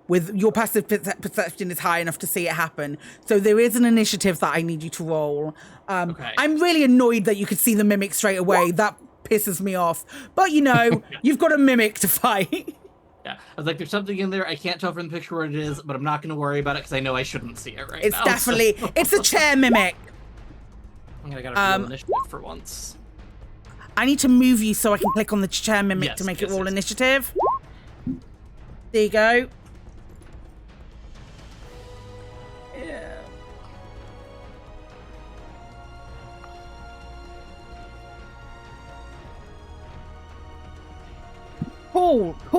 With your passive perception is high enough to see it happen. So there is an initiative that I need you to roll. Okay. I'm really annoyed that you could see the mimic straight away. That pisses me off. But you've got a mimic to fight. Yeah, I was like, there's something in there. I can't tell from the picture what it is, but I'm not going to worry about it because I know I shouldn't see it right It's now. definitely, it's a chair mimic. I got a real initiative for once. I need to move you so I can click on the chair mimic Yes, to make yes, it roll yes. initiative. There you go. Yeah. Cool. I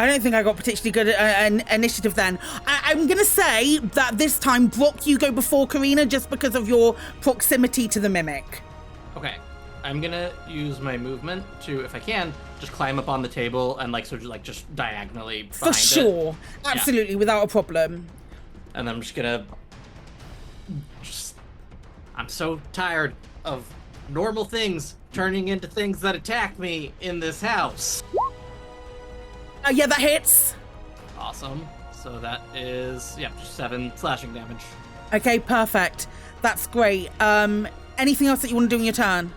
don't think I got particularly good at initiative then. I'm going to say that this time, Brock, you go before Karina just because of your proximity to the mimic. Okay, I'm going to use my movement to, if I can, just climb up on the table and just diagonally behind For sure. Absolutely, without a problem. And I'm just going to I'm so tired of normal things turning into things that attack me in this house. Yeah, that hits. Awesome. So that is, just 7 slashing damage. Okay, perfect. That's great. Anything else that you want to do in your turn?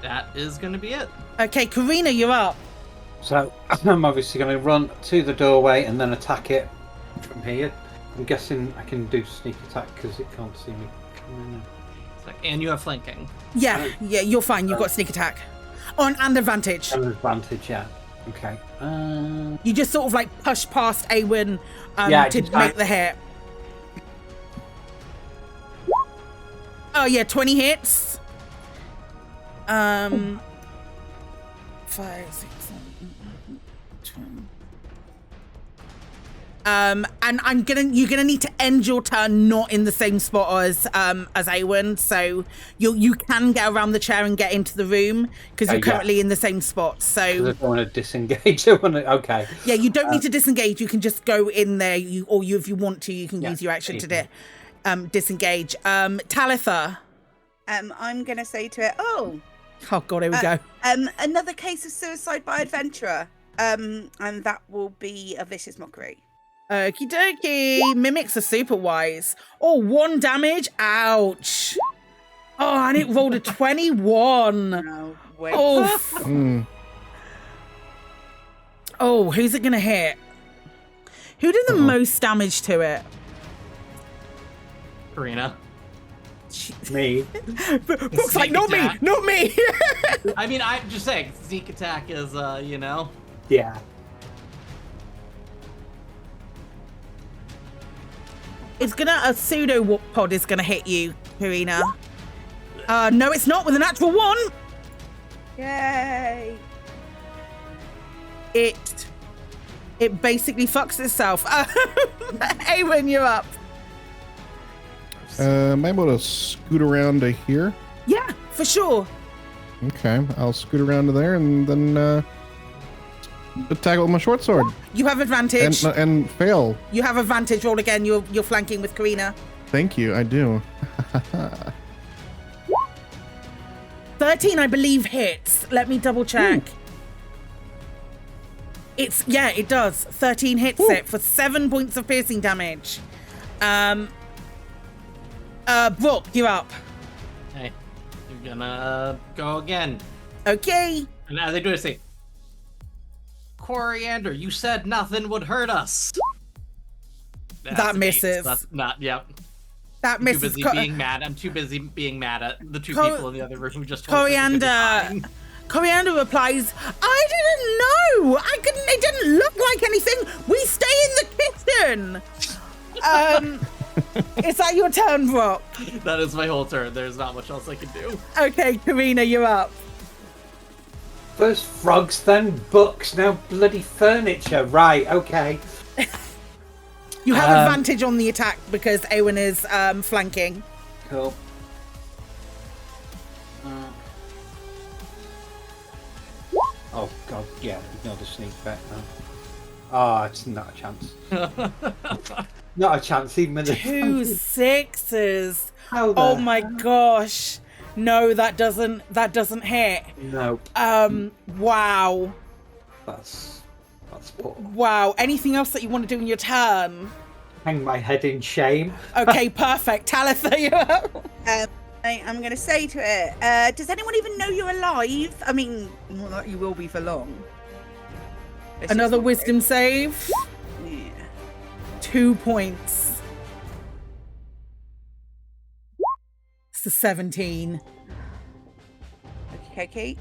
That is going to be it. Okay, Karina, you're up. So I'm obviously going to run to the doorway and then attack it from here. I'm guessing I can do sneak attack because it can't see me coming in. And you have flanking. Yeah, you're fine. You've got sneak attack. On and advantage. An advantage, yeah. Okay. You just sort of like push past Awen Yeah, to just make the hit. Oh yeah, 20 hits. 5, 6, 7, 8, 9, 10. And you're gonna need to end your turn not in the same spot as Awen, so you can get around the chair and get into the room because you're currently in the same spot. So I don't want to disengage. Okay. Yeah, you don't need to disengage. You can just go in there. If you want to, you can use your action to disengage. Talitha. I'm gonna say to it, oh God, here we go. Another case of suicide by adventurer. And that will be a vicious mockery. Okie dokie. Mimics are super wise. Oh, 1 damage. Ouch. Oh, and it rolled a 21. No, wait. Oh. Oh, who's it gonna hit? Who did the most damage to it? Karina. Me. Brooke's like, not me, not me. I mean, I'm just saying, sneak attack is, Yeah. It's a pseudo pod is gonna hit you, Karina. No, it's not with a natural 1. Yay. It basically fucks itself. Awen, you're up. Am I able to scoot around to here? Yeah, for sure. Okay, I'll scoot around to there and then attack with my short sword You have advantage. and fail. You have advantage. Roll again. You're flanking with Karina. Thank you, I do. 13, I believe, hits. Let me double check. It does. 13 hits it for 7 points of piercing damage. Brooke, you're up. Okay, you're gonna go again. Okay. And as I do, I say, Coriander, you said nothing would hurt us. That's That an misses. 8, so that's not, yep. That I'm too misses. busy being mad. I'm too busy being mad at the two people in the other room who just told us it was gonna be fine. Coriander replies, I didn't know. It didn't look like anything. We stay in the kitchen. Is that your turn, Brock? That is my whole turn. There's not much else I can do. Okay, Karina, you're up. First frogs, then books, now bloody furniture. Right, okay. You have advantage on the attack because Awen is flanking. Cool. Oh god, yeah, ignore the sneak back now. Oh, it's not a chance. Not a chance, even with the 2 6s. How the Oh my hell? gosh. No, that doesn't hit. No, Wow. that's poor. Wow. Anything else that you want to do in your turn? Hang my head in shame. Okay, perfect. Talitha, you're up. I'm going to say to it, does anyone even know you're alive? I mean, well, you will be for long. It's Another just- wisdom save. Yeah. 2 points. It's a 17. Okay.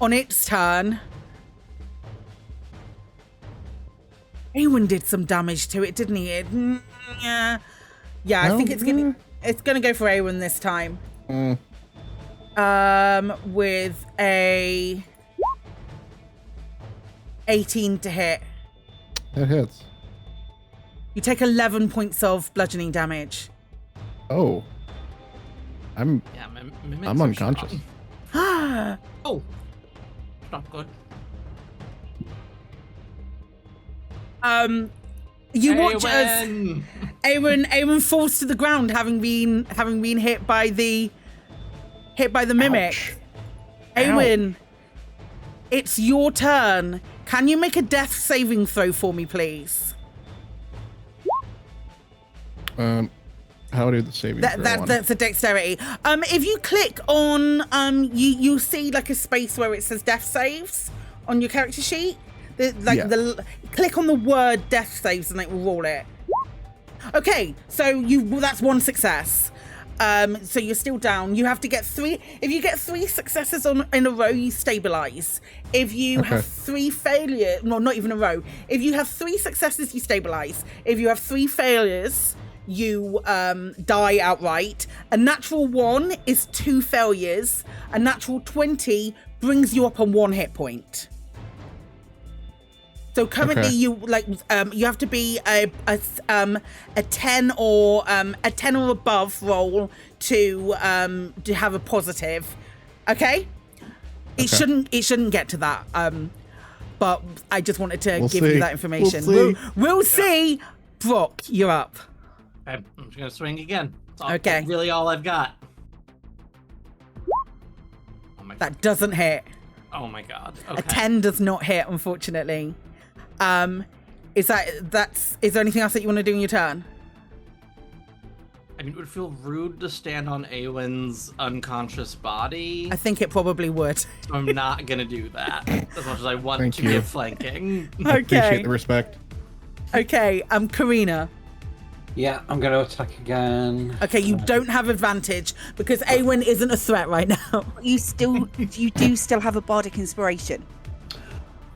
On its turn, Awen did some damage to it, didn't he? Yeah, I think it's gonna go for Awen this time. With a 18 to hit. That hits. You take 11 points of bludgeoning damage. Oh. I'm Mimics I'm are unconscious. strong. Oh, not good. You watch as Awen! Awen falls to the ground, having been hit by the mimic. Awen, it's your turn. Can you make a death saving throw for me, please? How do the saving throw on? That's a dexterity. If you click on you'll see like a space where it says death saves on your character sheet. Click on the word death saves and it will roll it. Okay, so that's one success. So you're still down. You have to get 3. If you get 3 successes in a row, you stabilize. If you have 3 failures, well, not even a row. If you have 3 successes, you stabilize. If you have 3 failures, you die outright. A natural 1 is 2 failures. A natural 20 brings you up on 1 hit point. So currently, you have to be a 10 or a 10 or above roll to have a positive. Okay, it shouldn't get to that. But I just wanted to give you that information. We'll see. Brock, you're up. I'm just gonna swing again. Okay. Really, all I've got. Oh my. That doesn't hit. Oh my god. A Okay. 10 does not hit, unfortunately. Is there anything else that you want to do in your turn? I mean, it would feel rude to stand on Awen's unconscious body. I think it probably would. So I'm not gonna do that. As much as I want Thank to you. give flanking. Appreciate the respect. Okay, Karina. Yeah, I'm going to attack again. Okay, you don't have advantage because Awen isn't a threat right now. You do still have a bardic inspiration.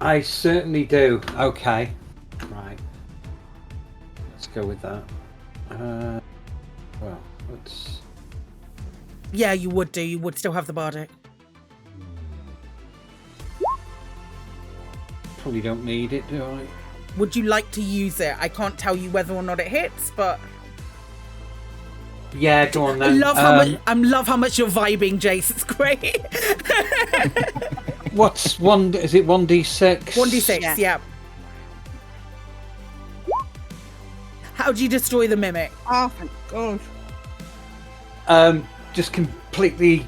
I certainly do. Okay. Right. Let's go with that. Well, let's... Yeah, you would do. You would still have the bardic. Probably don't need it, do I? Would you like to use it? I can't tell you whether or not it hits, but Yeah, go on I then. love how much you're vibing, Jace. It's great. What's one? Is it 1d6? 1d6, yeah. How do you destroy the mimic? Oh, thank God. Just completely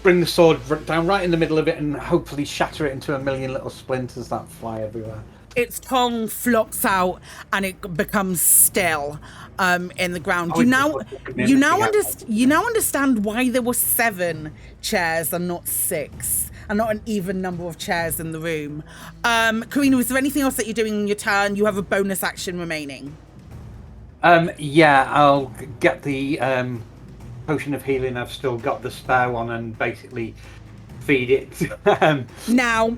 bring the sword down right in the middle of it and hopefully shatter it into a million little splinters that fly everywhere. Its tongue flops out and it becomes still in the ground. Oh, You it now just looks like a you now understand why there were 7 chairs and not 6, and not an even number of chairs in the room. Karina, is there anything else that you're doing in your turn? You have a bonus action remaining. Yeah, I'll get the potion of healing. I've still got the spare one and basically feed it. Now,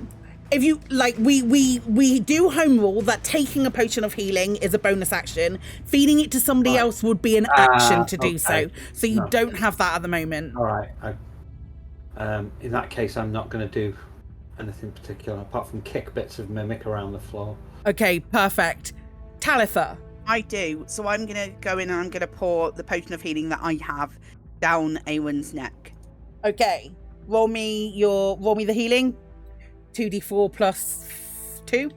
if you like, we do home rule that taking a potion of healing is a bonus action. Feeding it to somebody else would be an action to do so. So you don't have that at the moment. All right. In that case, I'm not going to do anything particular apart from kick bits of mimic around the floor. Okay, perfect. Talitha. I do. So I'm going to go in and I'm going to pour the potion of healing that I have down Awen's neck. Okay, roll me the healing. 2d4 plus 2.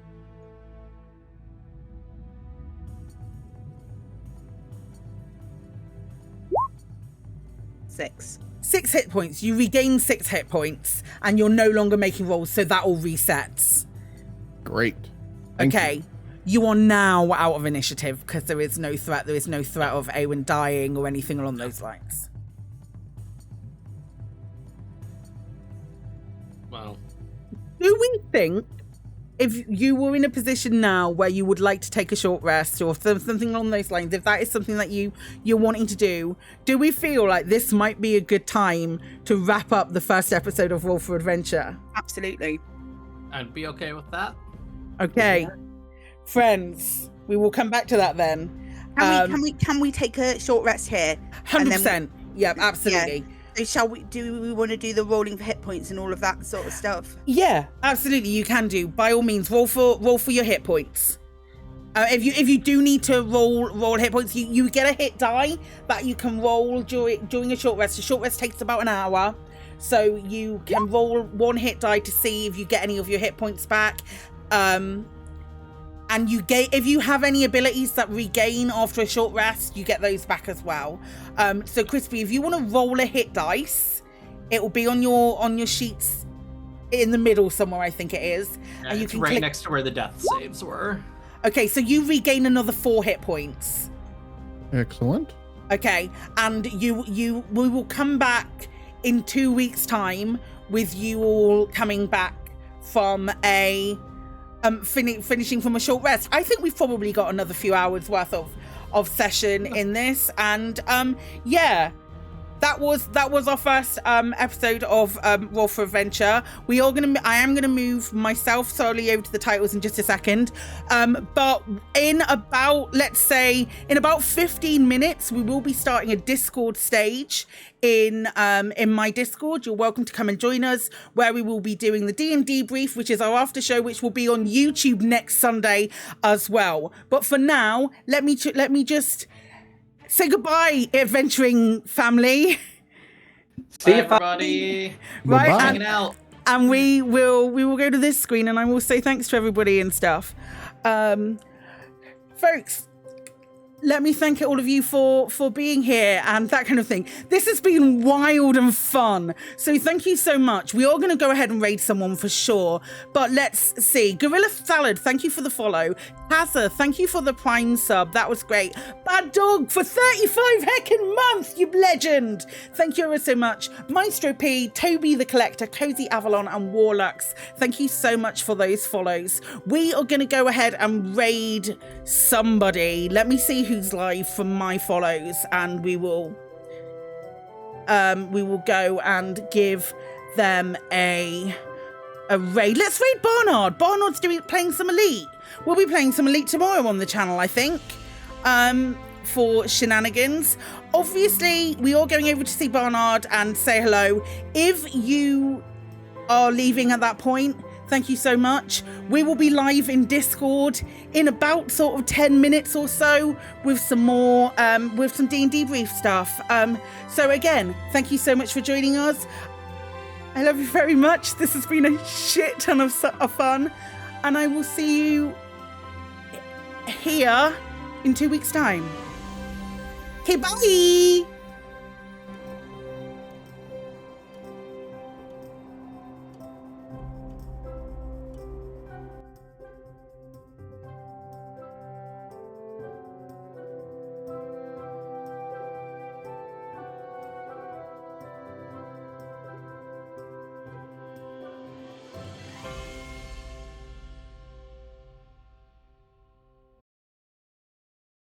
Six 6 hit points. You regain 6 hit points, and you're no longer making rolls, so that all resets. Great. Thank Okay. You are now out of initiative because there is no threat. There is no threat of Awen dying or anything along those lines. Wow. Do we think, if you were in a position now where you would like to take a short rest or something along those lines, if that is something that you're wanting to do we feel like this might be a good time to wrap up the first episode of Roll for Adventure? Absolutely. I'd be okay with that. Okay. Friends, we will come back to that then. Can we take a short rest here? 100%. Yep, absolutely. Yeah. So do we want to do the rolling for hit points and all of that sort of stuff? Yeah, absolutely. You can do. By all means, roll for your hit points. If you do need to roll hit points, you get a hit die that you can roll during a short rest. A short rest takes about an hour, so you can roll 1 hit die to see if you get any of your hit points back. And if you have any abilities that regain after a short rest, you get those back as well. So Crispy, if you want to roll a hit dice, it will be on your sheets in the middle somewhere, I think it is. Yeah, and you it's can right click. next to where the death saves were. Okay, so you regain another 4 hit points. Excellent. Okay, and we will come back in 2 weeks' time with you all coming back from a finishing from a short rest. I think we've probably got another few hours worth of session in this, and yeah, that was our first episode of Roll for Adventure. I am gonna move myself solely over to the titles in just a second, but in about 15 minutes we will be starting a Discord stage in my Discord. You're welcome to come and join us, where we will be doing the D&D brief, which is our after show, which will be on YouTube next Sunday as well. But for now, let me just say goodbye, adventuring family. See you, everybody. Right, Bye-bye. Hanging out. and we will go to this screen, and I will say thanks to everybody and stuff. Folks, let me thank all of you for being here and that kind of thing. This has been wild and fun, so thank you so much. We are going to go ahead and raid someone for sure, but let's see. Gorilla Salad, thank you for the follow. Tazza, thank you for the Prime sub. That was great. Bad Dog for 35 heckin' months, you legend. Thank you ever so much. Maestro P, Toby the Collector, Cozy Avalon, and Warlux, thank you so much for those follows. We are going to go ahead and raid somebody. Let me see who's live from my follows, and we will go and give them a raid. Let's raid Barnard. Barnard's playing some Elite. We'll be playing some Elite tomorrow on the channel, I think, for shenanigans. Obviously, we are going over to see Barnard and say hello. If you are leaving at that point, Thank you so much. We will be live in Discord in about sort of 10 minutes or so with some more, with some D&D brief stuff. So again, thank you so much for joining us. I love you very much. This has been a shit ton of fun. And I will see you here in 2 weeks' time. Okay, bye!